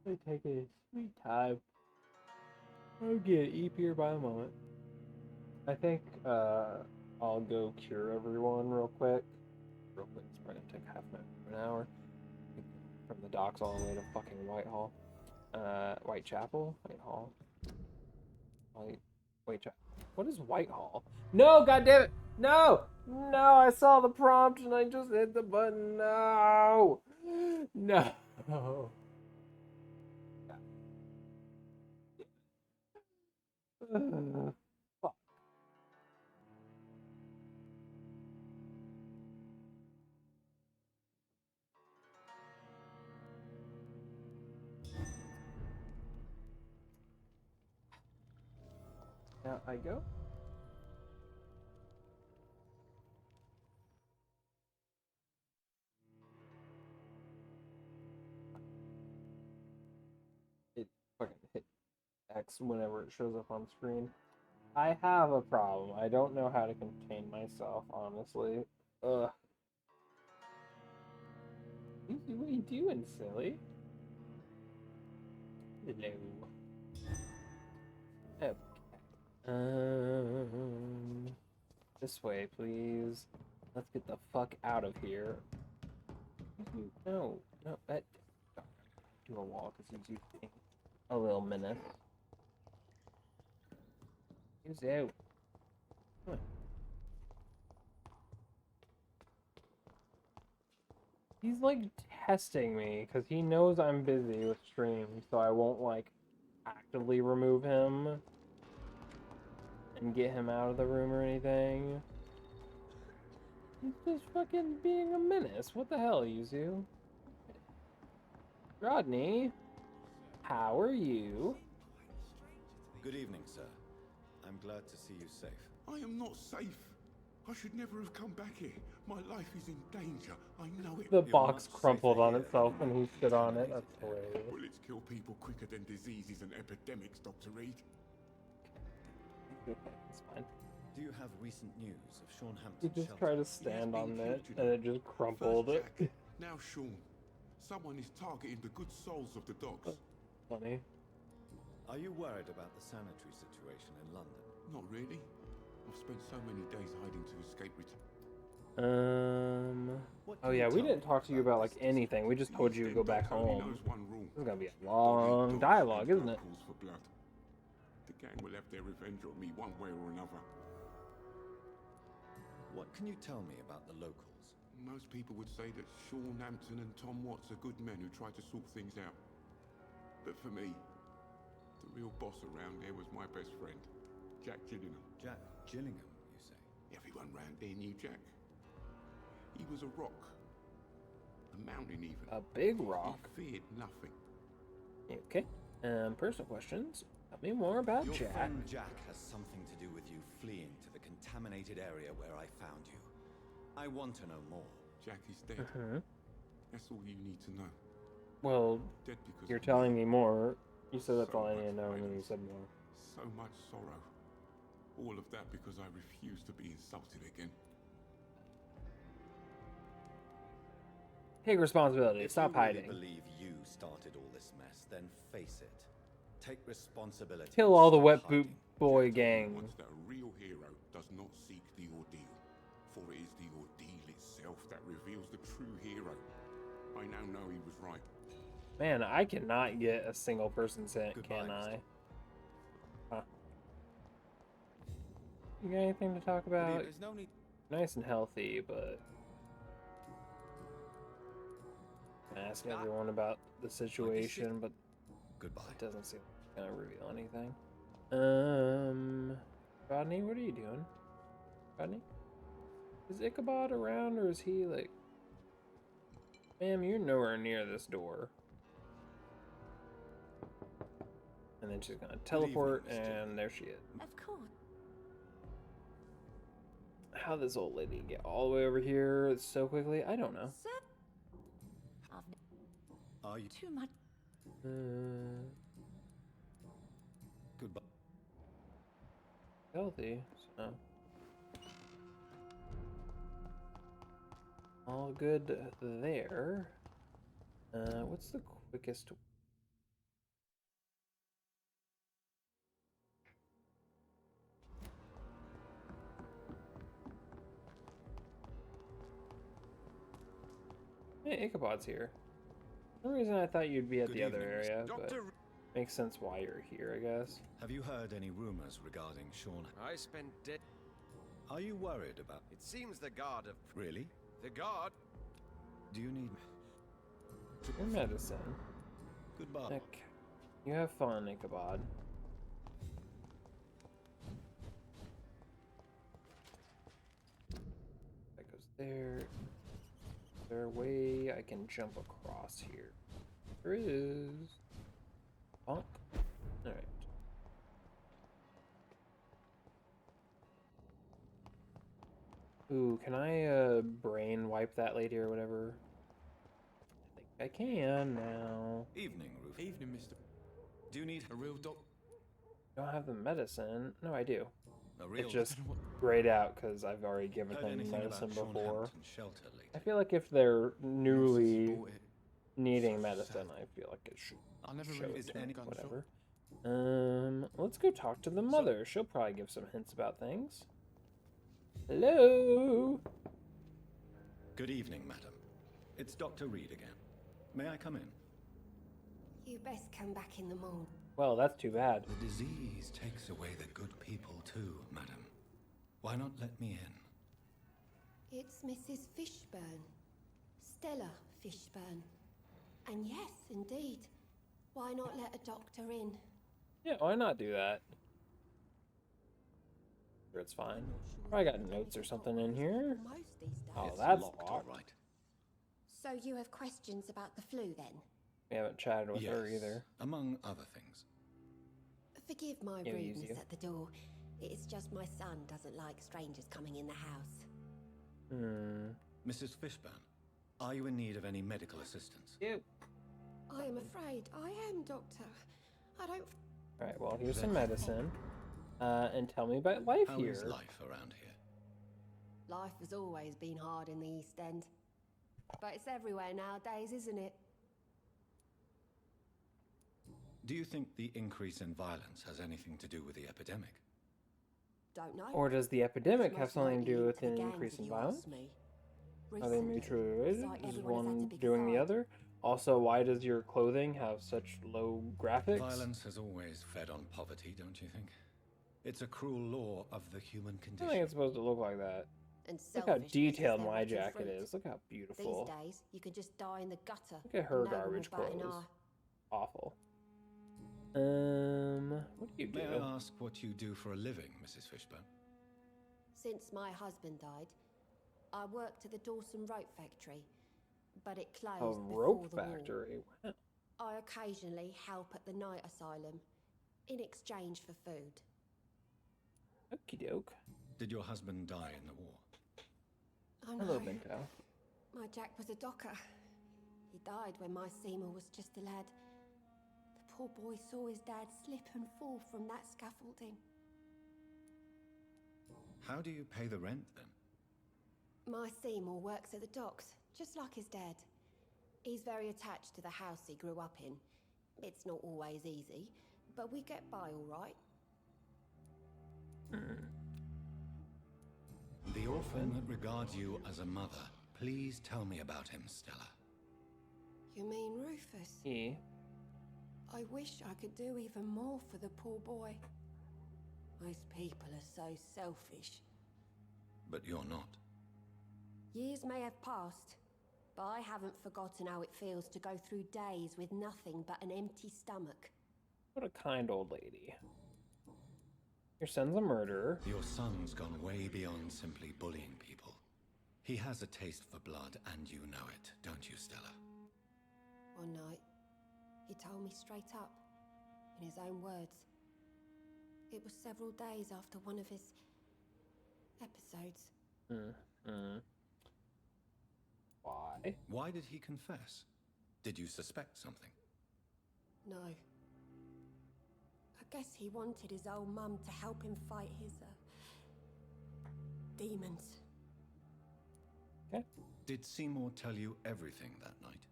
I take a sweet time. I'll get eepier by the moment. I think I'll go cure everyone real quick. Real quick, it's probably gonna take half an hour. From the docks all the way to fucking Whitehall. Whitechapel? Whitehall. Whitechapel. What is Whitehall? No, goddammit! No! No, I saw the prompt and I just hit the button. No! No! Fuck. Now I go. It fucking hit X whenever it shows up on screen. I have a problem. I don't know how to contain myself, honestly. Ugh. What are you doing, silly? Hello. Okay. This way, please. Let's get the fuck out of here. No, that. Do a wall because he's being a little menace. He's out. Come on. He's like testing me because he knows I'm busy with streams, so I won't like actively remove him and get him out of the room or anything. He's just fucking being a menace. What the hell, Yuzu? Rodney, how are you? Good evening, sir. I'm glad to see you safe. I am not safe. I should never have come back here. My life is in danger. I know it. The box crumpled on itself when he stood on it. That's hilarious. Bullets kill people quicker than diseases and epidemics, Dr. Reed. It's fine. Do you have recent news of Sean He Hampton's just shelter? tried to stand on it, and it just crumpled. First Jack, now Sean. Someone is targeting the good souls of the dogs. Funny. Are you worried about the sanitary situation in London? Not really. I've spent so many days hiding to escape return. Oh yeah, we didn't talk to you about like anything. We just told you to go back home. This is gonna be a long dialogue, isn't it? For blood. The gang will have their revenge on me one way or another. What can you tell me about the locals? Most people would say that Sean Hampton and Tom Watts are good men who try to sort things out. But for me, the real boss around there was my best friend, Jack Gillingham. Jack Gillingham, you say? Everyone round there knew Jack. He was a rock. A mountain even. A big rock. He feared nothing. Okay. Personal questions. Tell me more about Your Jack. friend Jack has something to do with you fleeing to the contaminated area where I found you. I want to know more. Jack is dead. That's all you need to know. Well, Dead because you're of telling me. me more. You said that's So all I much need to know, and then you violence. said more. So much sorrow. All of that because I refused to be insulted again. Take responsibility. If Stop you really hiding. believe you started all this mess, then face it. Take responsibility. Kill all the Stop wet hiding. boot boy gang. Once that a real hero does not seek the ordeal, for it is the ordeal itself that reveals the true hero. I now know he was right. Man, I cannot get a single person sent, can I? Huh. You got anything to talk about? There's no need. Nice and healthy, but ask everyone about the situation, but goodbye. It doesn't seem like it's gonna reveal anything. Rodney, what are you doing? Rodney? Is Ichabod around, or is he like... Ma'am, you're nowhere near this door. And then she's gonna teleport, and there she is. Of course. How this old lady get all the way over here so quickly? I don't know. Are you too much? Goodbye. Healthy, so all good there. What's the quickest? Hey, Ichabod's here. For some reason I thought you'd be at the other area, but makes sense why you're here, I guess. Have you heard any rumors regarding Sean? I spent day. Are you worried about... It seems the guard of... Really? The guard... Do you need... Your medicine. Goodbye. Nick, you have fun, Ichabod. That goes there. Is there a way I can jump across here? There is. Bonk. Alright. Ooh, can I brain wipe that lady or whatever? I think I can now. Evening, Rufus. Evening, Mr. Do you need a real doc? Don't have the medicine. No, I do. A real It's just grayed out because I've already given Heard them anything medicine about Sean before. Hampton's shelter lately? I feel like if they're newly needing medicine, I feel like it should I never show really it to any me, gun whatever. Let's go talk to the mother. She'll probably give some hints about things. Hello. Good evening, madam. It's Dr. Reed again. May I come in? You best come back in the morning. Well, that's too bad. The disease takes away the good people too, madam. Why not let me in? It's Mrs. Fishburne. Stella Fishburne. And yes, indeed. Why not let a doctor in? Yeah, why not do that? Sure, it's fine. Probably got notes or something in here. Oh, that's locked. Right. So you have questions about the flu then? We haven't chatted with her Yes, either. among other things. Forgive my Yeah, rudeness use you. at the door. It's just my son doesn't like strangers coming in the house. Mrs. Fishburne, are you in need of any medical assistance? I am afraid I am, Doctor. I don't... Alright, well, here's some medicine. And tell me about life How here. is life around here? Life has always been hard in the East End. But it's everywhere nowadays, isn't it? Do you think the increase in violence has anything to do with the epidemic? Don't know. Or does the epidemic It's have most something to do likely with linked to an the gangs, increase if in you violence? ask me. Are they Recently, mutually it's related? like Is everyone has had one to pick a doing the side. other? Also, why does your clothing have such low graphics? Violence has always fed on poverty, don't you think? It's a cruel law of the human I condition. think it's supposed to look like that. And Look how selfishness is detailed their my rotten jacket fruit. is. Look how beautiful. These days, you can just die in the gutter. Look at her and no one will garbage bat an clothes. eye. Awful. What do you do? May I ask what you do for a living, Mrs. Fishburne? Since my husband died, I worked at the Dawson Rope Factory, but it closed A before rope the war. factory. Wow. I occasionally help at the night asylum, in exchange for food. Okie doke. Did your husband die in the war? I Hello, know. Bento. My Jack was a docker. He died when my Seymour was just a lad. The poor boy saw his dad slip and fall from that scaffolding. How do you pay the rent then? My Seymour works at the docks, just like his dad. He's very attached to the house he grew up in. It's not always easy, but we get by all right. The orphan that regards you as a mother. Please tell me about him, Stella. You mean Rufus? Yeah. I wish I could do even more for the poor boy. Most people are so selfish. But you're not. Years may have passed, but I haven't forgotten how it feels to go through days with nothing but an empty stomach. What a kind old lady. Your son's a murderer. Your son's gone way beyond simply bullying people. He has a taste for blood, and you know it, don't you, Stella? One night, he told me straight up, in his own words. It was several days after one of his episodes. Why? Why did he confess? Did you suspect something? No. I guess he wanted his old mum to help him fight his, demons. Okay. Did Seymour tell you everything that night?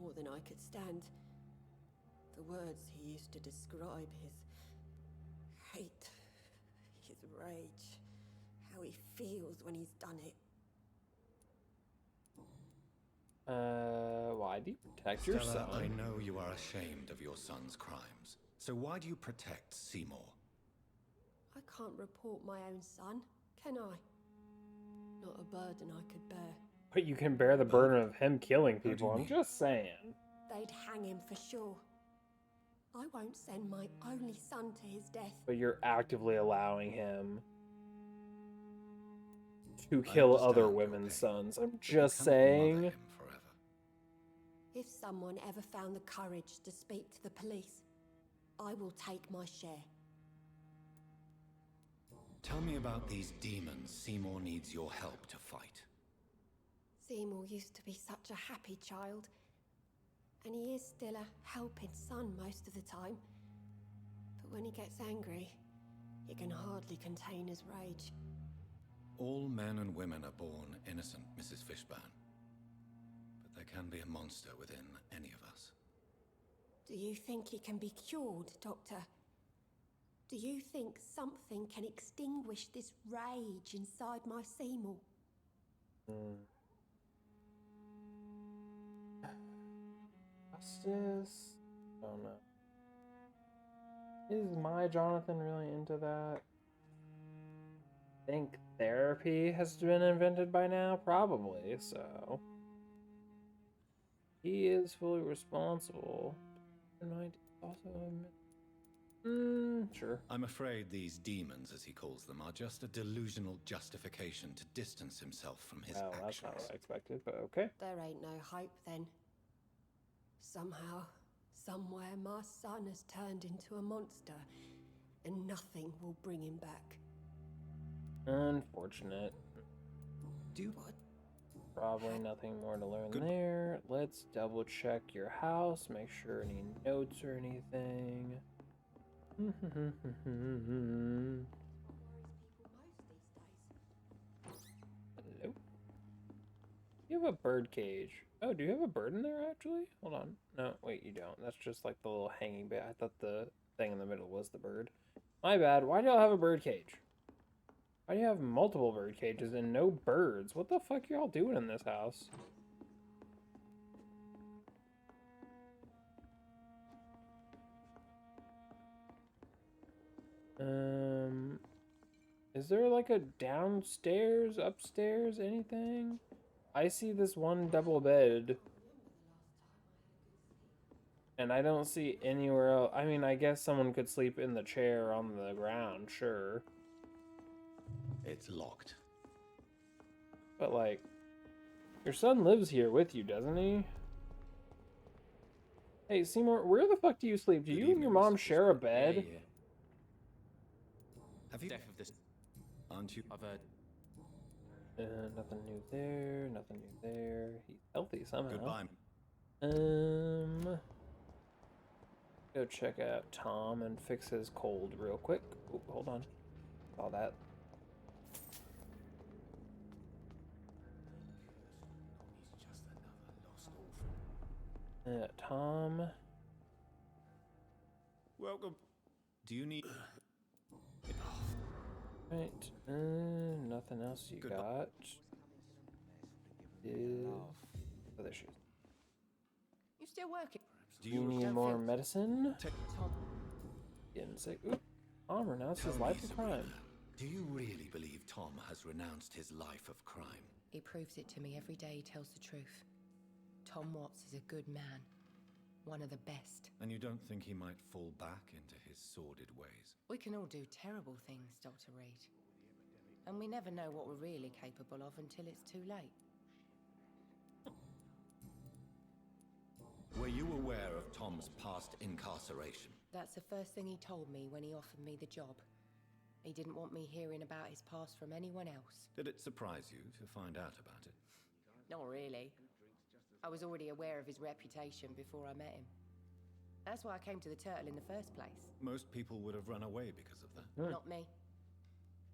More than I could stand. The words he used to describe his hate, his rage, how he feels when he's done it. Why do you protect your Stella, son? I know you are ashamed of your son's crimes. So why do you protect Seymour? I can't report my own son, can I? Not a burden I could bear. But you can bear the burden of him killing people, I'm just saying. They'd hang him for sure. I won't send my only son to his death. But you're actively allowing him to kill other women's sons. I'm just saying. If someone ever found the courage to speak to the police, I will take my share. Tell me about these demons Seymour needs your help to fight. Seymour used to be such a happy child. And he is still a helping son most of the time. But when he gets angry, he can hardly contain his rage. All men and women are born innocent, Mrs. Fishburne. But there can be a monster within any of us. Do you think he can be cured, Doctor? Do you think something can extinguish this rage inside my Seymour? Justice? Oh no. Is my Jonathan really into that? Think therapy has been invented by now? Probably, so. He is fully responsible. And I also admit. Sure. I'm afraid these demons, as he calls them, are just a delusional justification to distance himself from his actions. That's not what I expected, but okay. There ain't no hope then. Somehow, somewhere, my son has turned into a monster, and nothing will bring him back. Unfortunate. Probably nothing more to learn there. Let's double check your house, make sure any notes or anything. Hello? You have a bird cage. Oh, do you have a bird in there actually? Hold on. No, wait, you don't. That's just like the little hanging bit. I thought the thing in the middle was the bird. My bad. Why do y'all have a bird cage? Why do you have multiple bird cages and no birds? What the fuck y'all doing in this house? Is there like a downstairs, upstairs, anything? I see this one double bed. And I don't see anywhere else. I mean, I guess someone could sleep in the chair on the ground, sure. It's locked. But like, your son lives here with you, doesn't he? Hey, Seymour, where the fuck do you sleep? Do you and your mom share a bed? Yeah. Have you? Death of this. Aren't you? I've heard. Nothing new there. Nothing new there. He's healthy somehow. Goodbye. Go check out Tom and fix his cold real quick. Oh, hold on. Saw that. He's just another lost orphan. Tom. Welcome. Do you need... Right. Nothing else you got. Oh, there she is. You still working? Do you need more medicine? Getting sick. Ooh. Tom renounced his life of crime. Do you really believe Tom has renounced his life of crime? He proves it to me every day. He tells the truth. Tom Watts is a good man. One of the best. And you don't think he might fall back into his sordid ways? We can all do terrible things, Dr. Reed. And we never know what we're really capable of until it's too late. Were you aware of Tom's past incarceration? That's the first thing he told me when he offered me the job. He didn't want me hearing about his past from anyone else. Did it surprise you to find out about it? Not really. I was already aware of his reputation before I met him. That's why I came to the Turtle in the first place. Most people would have run away because of that. Not me.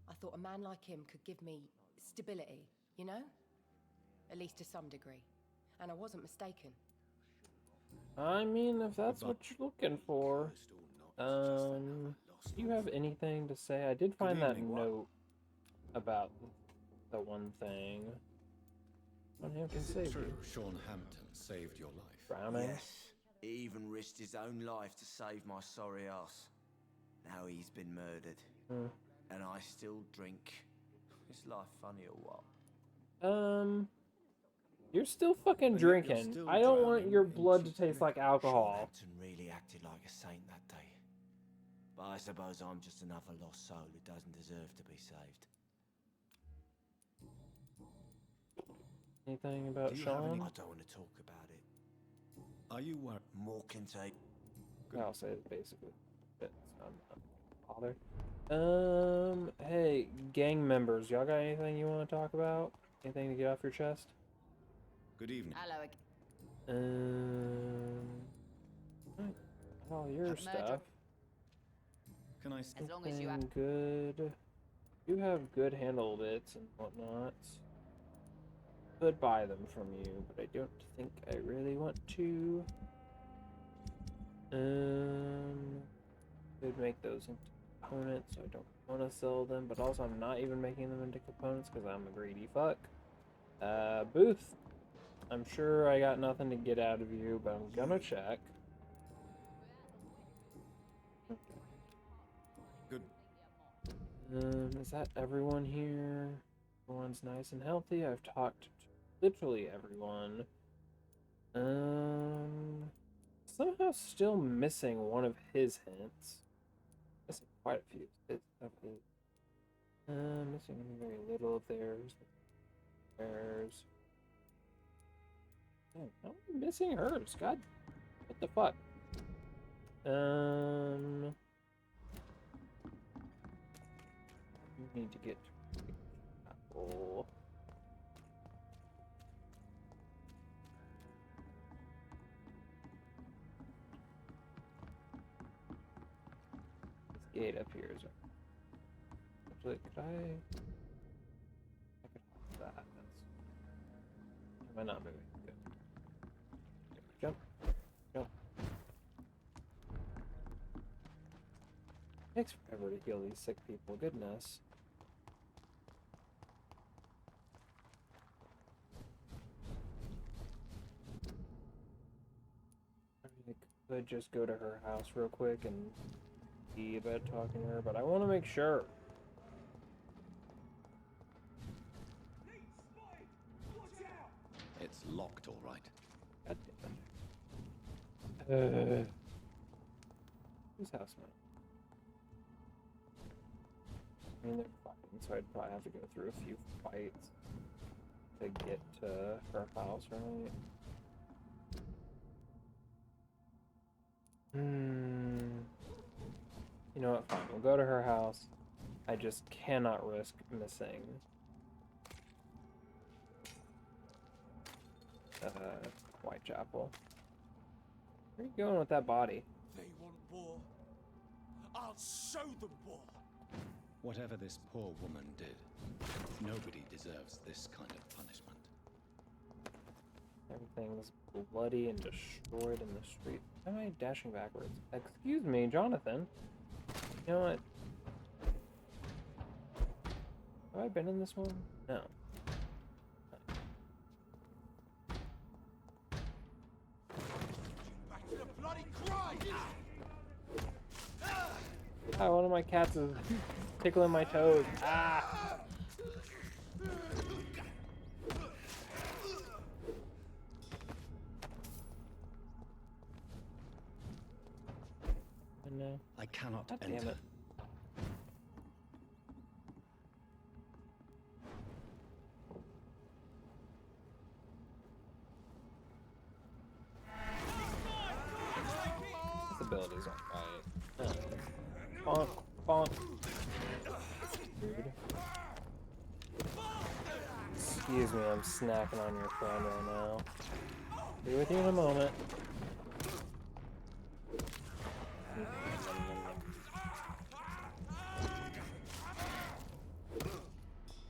I thought a man like him could give me stability, you know? At least to some degree. And I wasn't mistaken. I mean, if that's what you're looking for. Do you have anything to say? I did find that note about the one thing. Is it true Sean Hampton saved your life? Drowning? Yes. He even risked his own life to save my sorry ass. Now he's been murdered. And I still drink. Is life funny or what? You're still fucking drinking. I don't want your blood to taste like alcohol. Hampton really acted like a saint that day. But I suppose I'm just another lost soul who doesn't deserve to be saved. Anything about Sean? I don't want to talk about it. Are you worried? More can take. I'll say it basically. But I'm not bothered. Hey, gang members, y'all got anything you want to talk about? Anything to get off your chest? Good evening. Hello again. All your stuff. Can I As long as you have good. You have good handle bits and whatnot. Could buy them from you, but I don't think I really want to. Could make those into components, so I don't want to sell them, but also I'm not even making them into components because I'm a greedy fuck. Booth. I'm sure I got nothing to get out of you, but I'm gonna check. Good. Is that everyone here? Everyone's nice and healthy. I've talked to literally everyone. Somehow still missing one of his hints. Missing quite a few of his. Missing very little of theirs. Theirs. Oh, I'm missing hers. God, what the fuck? We need to get apple. This gate up here is. Actually, could I could hold that. That's. Am I not moving? Good. Jump. Jump. Takes forever to heal these sick people. Goodness. I could just go to her house real quick and see about talking to her, but I want to make sure. It's locked, all right. God damn it. Whose house am I? I mean, they're fighting, so I'd probably have to go through a few fights to get to her house, right? You know what? Fine. We'll go to her house. I just cannot risk missing Whitechapel. Where are you going with that body? They want war. I'll show them war. Whatever this poor woman did, nobody deserves this kind of punishment. Everything's bloody and destroyed in the street. Why am I dashing backwards? Excuse me, Jonathan. You know what? Have I been in this one? No. Back to the bloody grind! Ah, one of my cats is tickling my toes. Ah! No. I cannot God enter. damn it. This ability's not right. Bonk, bonk. Rude. Excuse me, I'm snacking on your friend right now. Be with you in a moment.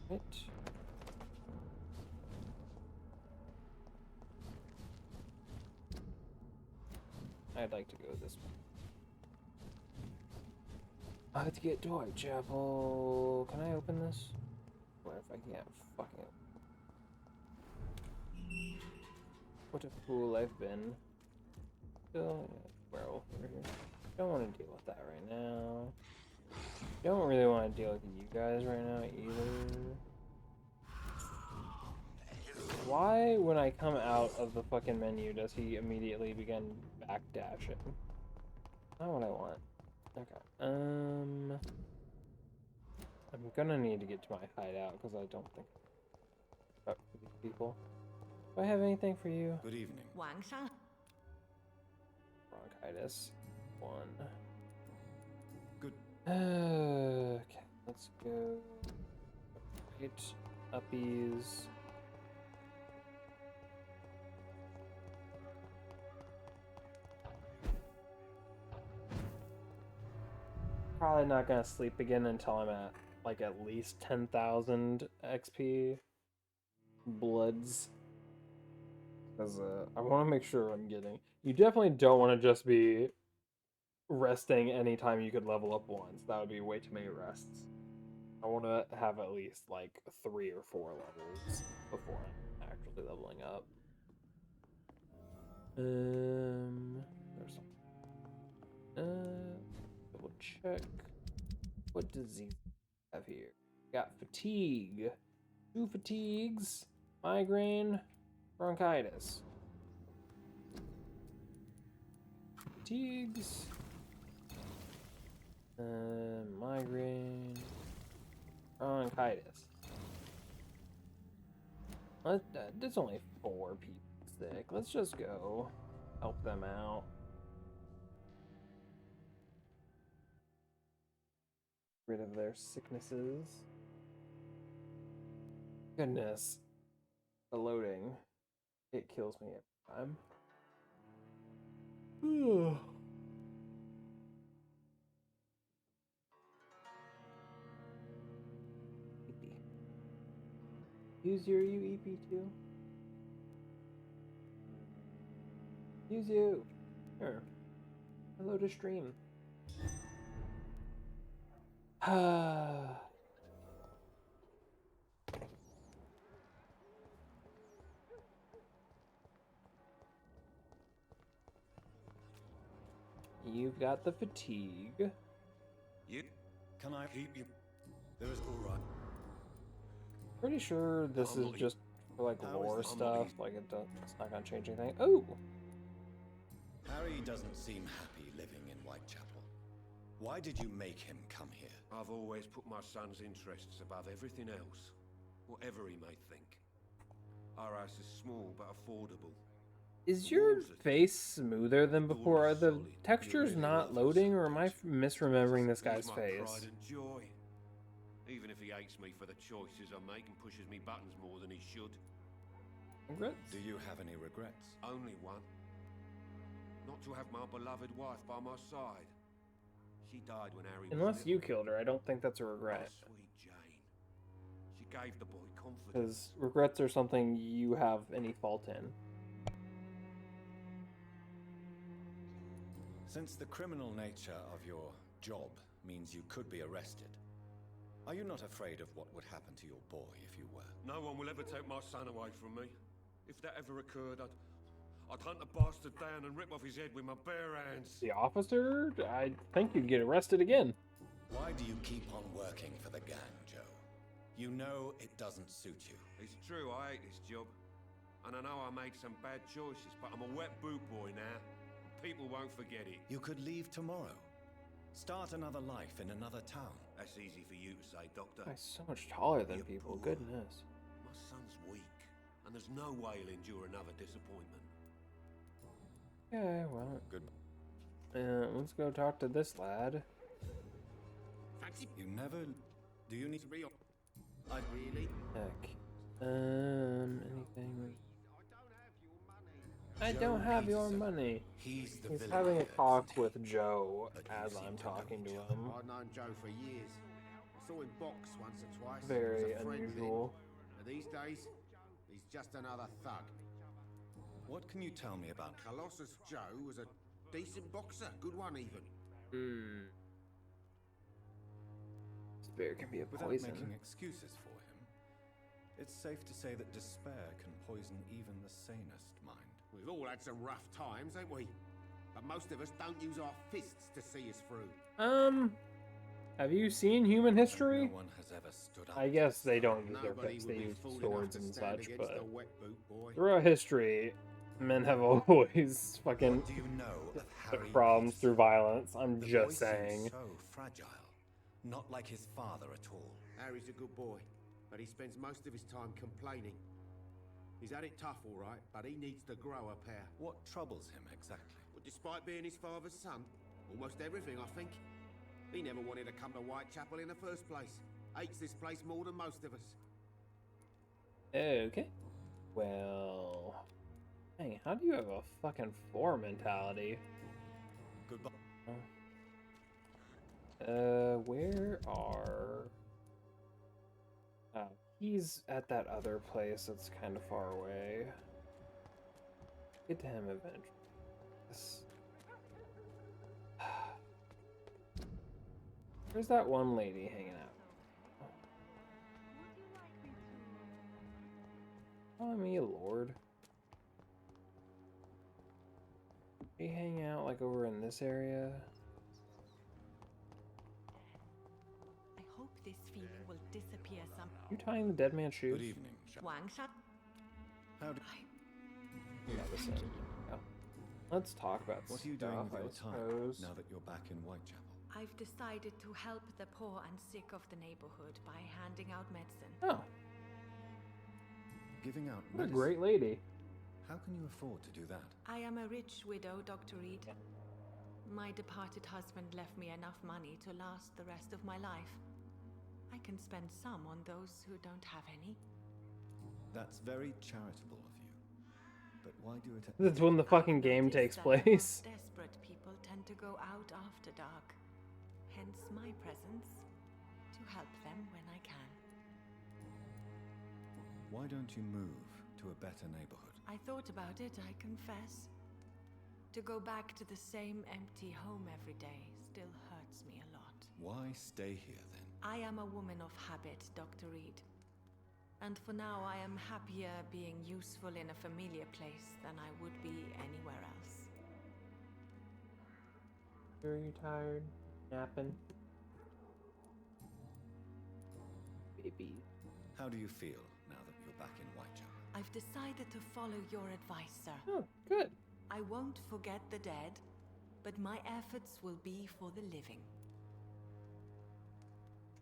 Right. I'd like to go this way. I have to get to Whitechapel. Can I open this? What if I can't fucking... What a fool I've been. Still, werewolf over here. Don't want to deal with that right now. Don't really want to deal with you guys right now either. Why, when I come out of the fucking menu, does he immediately begin backdashing? Not what I want. Okay. I'm gonna need to get to my hideout because I don't think about these people. Do I have anything for you? Good evening. Bronchitis. 1. Good. Okay, let's go. Right, uppies. Probably not gonna sleep again until I'm at like at least 10,000 XP bloods. Because I want to make sure I'm getting... You definitely don't want to just be resting anytime you could level up once. That would be way too many rests. I want to have at least like 3 or 4 levels before I'm actually leveling up. There's some... double check. What disease I have here? Got fatigue. 2 fatigues. Migraine. Bronchitis. Fatigues. Migraine. Bronchitis. There's only 4 people sick. Let's just go help them out. Rid of their sicknesses. Goodness. The loading. It kills me every time. Use your UEP too. Use you. Sure. Hello to stream. You've got the fatigue. You? Can I keep you? There is all right. Pretty sure this is just for like lore stuff. Like it's not gonna change anything. Oh. Harry doesn't seem happy living in Whitechapel. Why did you make him come here? I've always put my son's interests above everything else, whatever he may think. Our house is small but affordable. Is your face smoother than before? Are the textures not loading, or am I misremembering this guy's face? Pride and joy. Even if he hates me for the choices I make and pushes me buttons more than he should. Regrets? Do you have any regrets? Only one. Not to have my beloved wife by my side. She died when Harry was Unless little. you killed her, I don't think that's a regret. Oh, sweet Jane. She gave the boy confidence. Because regrets are something you have any fault in. Since the criminal nature of your job means you could be arrested, are you not afraid of what would happen to your boy if you were? No one will ever take my son away from me. If that ever occurred, I'd hunt the bastard down and rip off his head with my bare hands. The officer? I think you'd get arrested again. Why do you keep on working for the gang, Joe? You know it doesn't suit you. It's true, I hate this job. And I know I made some bad choices, but I'm a wet boot boy now. People won't forget it. You could leave tomorrow. Start another life in another town. That's easy for you to say, Doctor. He's so much taller than people, goodness. My son's weak, and there's no way he'll endure another disappointment. Yeah, well, good. Let's go talk to this lad. Fancy? You never... Do you need to be... I really... Heck. Anything... I don't have your money. He's having a talk with Joe as I'm talking to him. I've known Joe for years. I saw him box once or twice. Very He was a friend unusual. then. But these days, he's just another thug. What can you tell me about... Colossus Joe was a decent boxer. Good one, even. Spear can be a Without poison. making excuses for him, it's safe to say that despair can poison even the sanest mind. We've all had some rough times, ain't we? But most of us don't use our fists to see us through. Have you seen human history? No one has ever stood up. I guess they don't use their Nobody fists, would they be use fool enough swords to and stand such, against but a wet boot boy. throughout history, men have always fucking What do you know of Harry problems through violence. I'm The just boy seems saying. so fragile. Not like his father at all. Harry's a good boy, but he spends most of his time complaining. He's had it tough, all right, but he needs to grow a pair. What troubles him exactly? Well, despite being his father's son, almost everything, I think. He never wanted to come to Whitechapel in the first place. Hates this place more than most of us. Okay. Well... Hey, how do you have a fucking 4 mentality? Goodbye. Where are... Oh, he's at that other place that's kind of far away. Get to him eventually. Where's that one lady hanging out? Oh, me lord. They hang out like over in this area. I hope this feeling will disappear some. You tying the dead man's shoes? Good evening. Wang Shat. How do... Medicine. Oh. Let's talk about What are you doing stuff, with I your time suppose. now that you're back in Whitechapel? I've decided to help the poor and sick of the neighborhood by handing out medicine. Oh, Giving out what a medicine? great lady. How can you afford to do that? I am a rich widow, Dr. Reed. My departed husband left me enough money to last the rest of my life. I can spend some on those who don't have any. That's very charitable of you. But why do it at... That's when the fucking game takes That the place. most desperate people tend to go out after dark. Hence my presence, to help them when I can. Why don't you move to a better neighborhood? I thought about it, I confess. To go back to the same empty home every day still hurts me a lot. Why stay here then? I am a woman of habit, Dr. Reed. And for now, I am happier being useful in a familiar place than I would be anywhere else. Are you tired? Napping? Baby. How do you feel now that you're back in Whitechapel? I've decided to follow your advice, sir. Oh, good. I won't forget the dead, but my efforts will be for the living.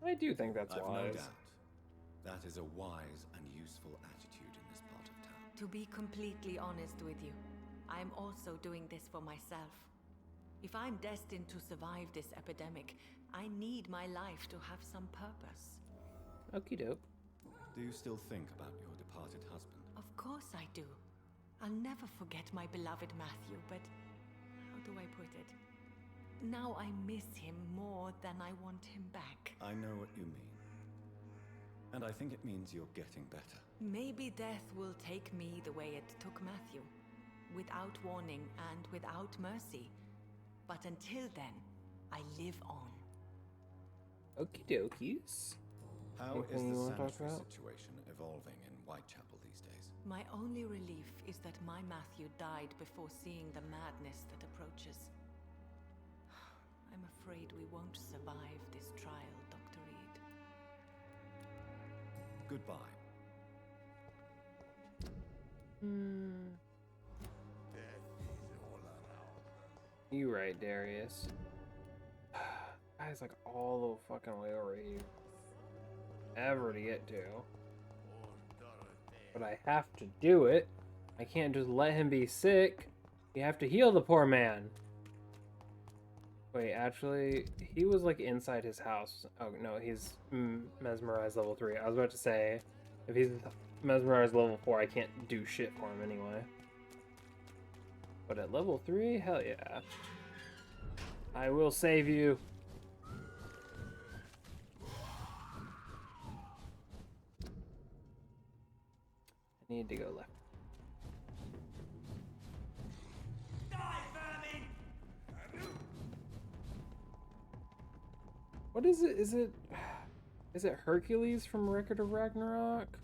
I do think that's I've wise. no doubt. That is a wise and useful attitude in this part of town. To be completely honest with you, I'm also doing this for myself. If I'm destined to survive this epidemic, I need my life to have some purpose. Okie doke. Do you still think about your departed husband? Of course I do. I'll never forget my beloved Matthew, but how do I put it? Now I miss him more than I want him back. I know what you mean. And I think it means you're getting better. Maybe death will take me the way it took Matthew. Without warning and without mercy. But until then, I live on. Okie dokies. How Anything is you the wanna talk sanitary about? situation evolving in Whitechapel these days? My only relief is that my Matthew died before seeing the madness that approaches. I'm afraid we won't survive this trial, Dr. Reed. Goodbye. You right, Darius. Guy's like all the fucking way over here. Ever to get to. But I have to do it. I can't just let him be sick. You have to heal the poor man. Wait, actually, he was like inside his house. Oh no, he's mesmerized level 3. I was about to say, if he's mesmerized level 4, I can't do shit for him anyway. But at level 3, hell yeah. I will save you. I need to go left. What is it? Is it Hercules from Record of Ragnarok?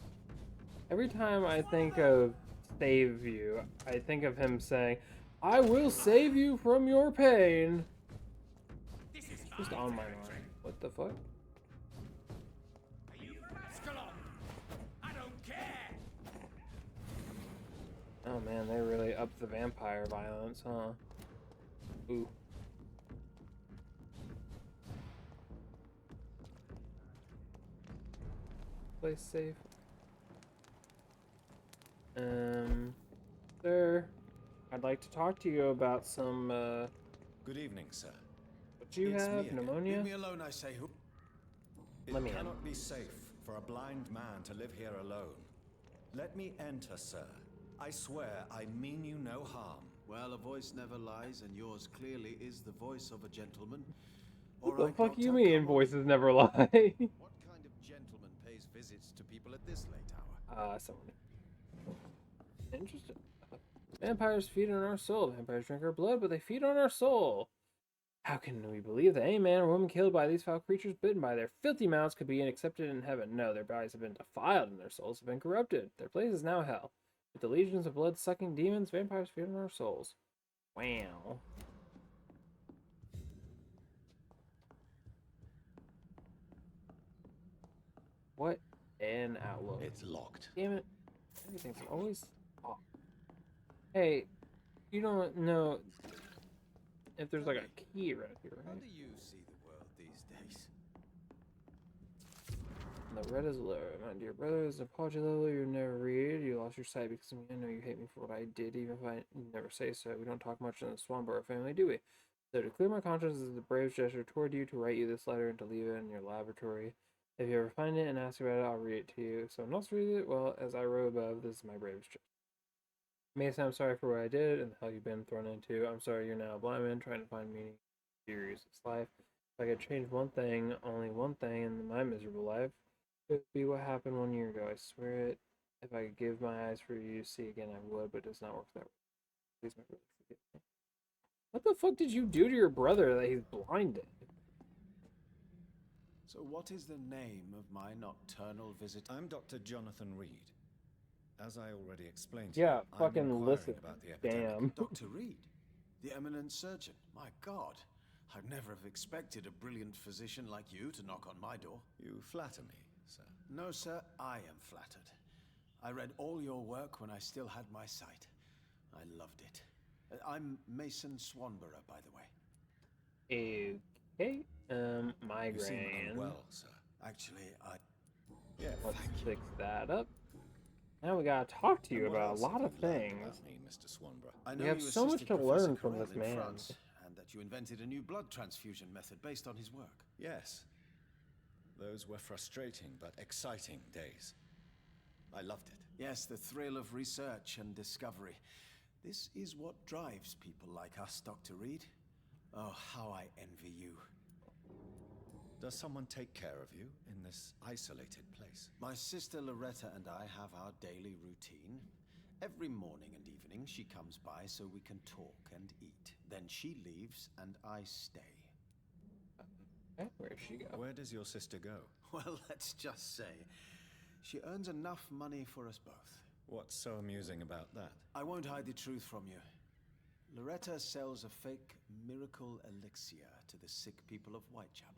Every time I think of save you, I think of him saying, I will save you from your pain. Just on my mind. What the fuck? I don't care. Oh man, they really upped the vampire violence, huh? Ooh. Place safe. Sir, I'd like to talk to you about some, Good evening, sir. What you It's me have? again. Pneumonia? Leave me alone, I say. Who? It Let me in. cannot be safe for a blind man to live here alone. Let me enter, sir. I swear I mean you no harm. Well, a voice never lies, and yours clearly is the voice of a gentleman. What All the right, fuck Doctor, you mean come on. voices never lie? What kind of gentleman pays visits to people at this late hour? Someone. Interesting. Vampires feed on our soul. Vampires drink our blood, but they feed on our soul. How can we believe that any man or woman killed by these foul creatures, bitten by their filthy mouths, could be accepted in heaven? No, their bodies have been defiled and their souls have been corrupted. Their place is now hell. With the legions of blood-sucking demons, vampires feed on our souls. Wow. What an outlook. It's locked. Damn it. Everything's always off. Hey, you don't know if there's like a key right here, How right? do you see the world these days? The red is low. My dear brother, is an apology level you never read. You lost your sight because of me. I know you hate me for what I did, even if I never say so. We don't talk much in the Swanborough family, do we? So to clear my conscience is a brave gesture toward you to write you this letter and to leave it in your laboratory. If you ever find it and ask about it, I'll read it to you. If someone else reads it, well, as I wrote above, this is my bravest gesture. Mason, I'm sorry for what I did and the hell you've been thrown into. I'm sorry you're now a blind man trying to find meaning in your useless life. If I could change one thing, only one thing in my miserable life, it would be what happened 1 year ago. I swear it. If I could give my eyes for you to see again, I would, but it does not work that way. Please, my brother, forgive me. What the fuck did you do to your brother that he's blinded? So what is the name of my nocturnal visitor? I'm Dr. Jonathan Reed. As I already explained to Yeah, you, I'm fucking inquiring listen. about the epidemic. Damn. Dr. Reed, the eminent surgeon. My God, I'd never have expected a brilliant physician like you to knock on my door. You flatter me, sir. No, sir, I am flattered. I read all your work when I still had my sight. I loved it. I'm Mason Swanborough, by the way. Okay. Migraine. You seem unwell, sir. Actually, Yeah, Let's fix that up. Now we gotta talk to you And what about a else lot have of you learned things. about me, Mr. Swanborough. I know We have you so much assisted to Professor learn from Carell this in man. France, and that you invented a new blood transfusion method based on his work. Yes. Those were frustrating but exciting days. I loved it. Yes, the thrill of research and discovery. This is what drives people like us, Dr. Reed. Oh, how I envy you. Does someone take care of you in this isolated place? My sister Loretta and I have our daily routine. Every morning and evening she comes by so we can talk and eat. Then she leaves and I stay. Okay, where'd she go? Where does your sister go? Well, let's just say she earns enough money for us both. What's so amusing about that? I won't hide the truth from you. Loretta sells a fake miracle elixir to the sick people of Whitechapel.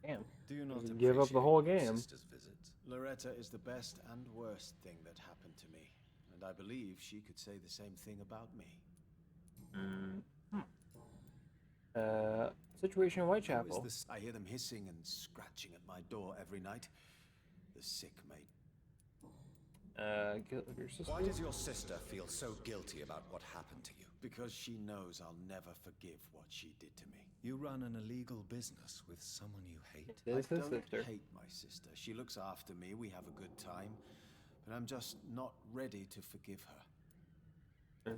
Damn. Do you not give up the whole game? Sister's visits? Loretta is the best and worst thing that happened to me, and I believe she could say the same thing about me. Situation in Whitechapel. I hear them hissing and scratching at my door every night. The sick mate. Guilt of your sister? Why does your sister feel so guilty about what happened to you? Because she knows I'll never forgive what she did to me. You run an illegal business with someone you hate? I don't hate my sister. She looks after me, we have a good time, but I'm just not ready to forgive her.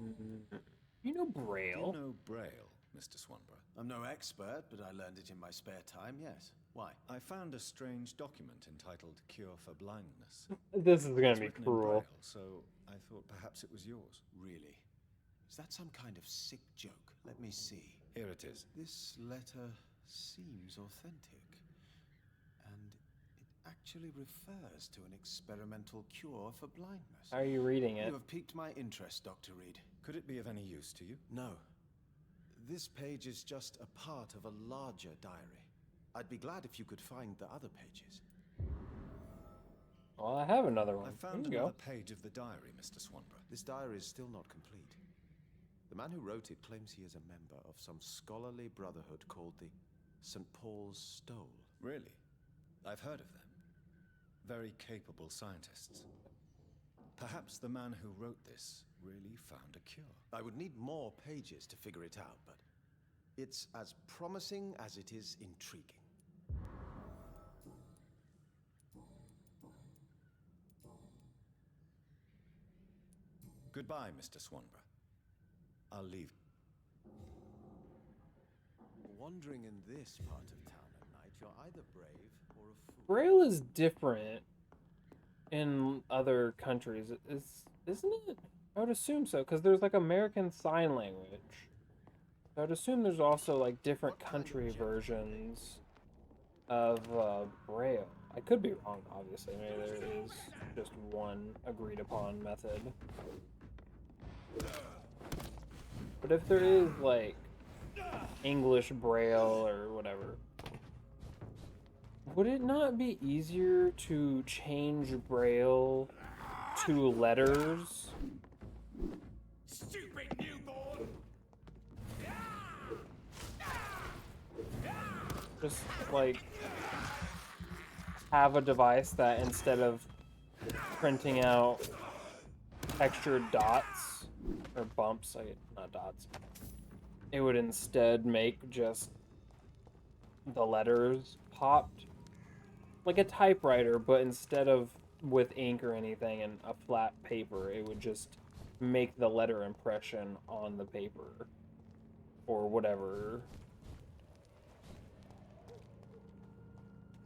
You know Braille? Do you know Braille, Mr. Swanborough? I'm no expert, but I learned it in my spare time, yes. Why? I found a strange document entitled Cure for Blindness. This is gonna It's be written in cruel. Braille, so I thought perhaps it was yours. Really? Is that some kind of sick joke? Let me see. Here it is. This letter seems authentic. And it actually refers to an experimental cure for blindness. How are you reading it? You have piqued my interest, Dr. Reed. Could it be of any use to you? No. This page is just a part of a larger diary. I'd be glad if you could find the other pages. Well, I have another one. I found Here you another go. page of the diary, Mr. Swanborough. This diary is still not complete. The man who wrote it claims he is a member of some scholarly brotherhood called the St. Paul's Stole. Really? I've heard of them. Very capable scientists. Perhaps the man who wrote this really found a cure. I would need more pages to figure it out, but it's as promising as it is intriguing. Goodbye, Mr. Swanborough. I'll leave. Wandering in this part of town at night, you're either brave or a fool. Braille is different in other countries, isn't it? I would assume so, because there's like American Sign Language. So I'd assume there's also like different country versions of Braille. I could be wrong, obviously. Maybe there is just one agreed upon method. But if there is like English Braille or whatever, would it not be easier to change Braille to letters? Stupid newborn! Just like have a device that instead of printing out extra dots or bumps, not dots, it would instead make just the letters popped like a typewriter, but instead of with ink or anything and a flat paper, it would just make the letter impression on the paper or whatever.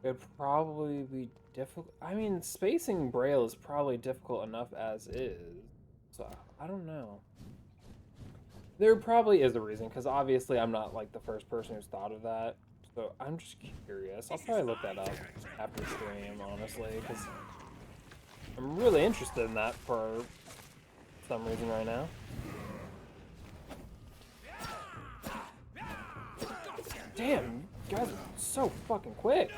It'd probably be difficult. I mean, spacing Braille is probably difficult enough as is. So, I don't know. There probably is a reason, because obviously I'm not like the first person who's thought of that. So, I'm just curious. I'll probably look that up after stream, honestly, because I'm really interested in that for some reason right now. Damn, you guys are so fucking quick.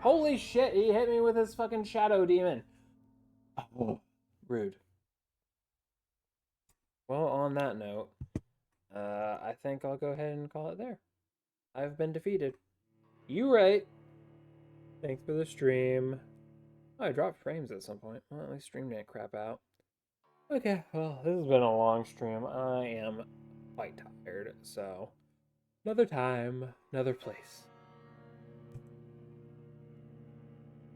Holy shit, he hit me with his fucking shadow demon. Oh, rude. Well, on that note, I think I'll go ahead and call it there. I've been defeated. You right. Thanks for the stream. Oh, I dropped frames at some point. Well, at least stream didn't crap out. Okay, well, this has been a long stream. I am quite tired, so another time, another place.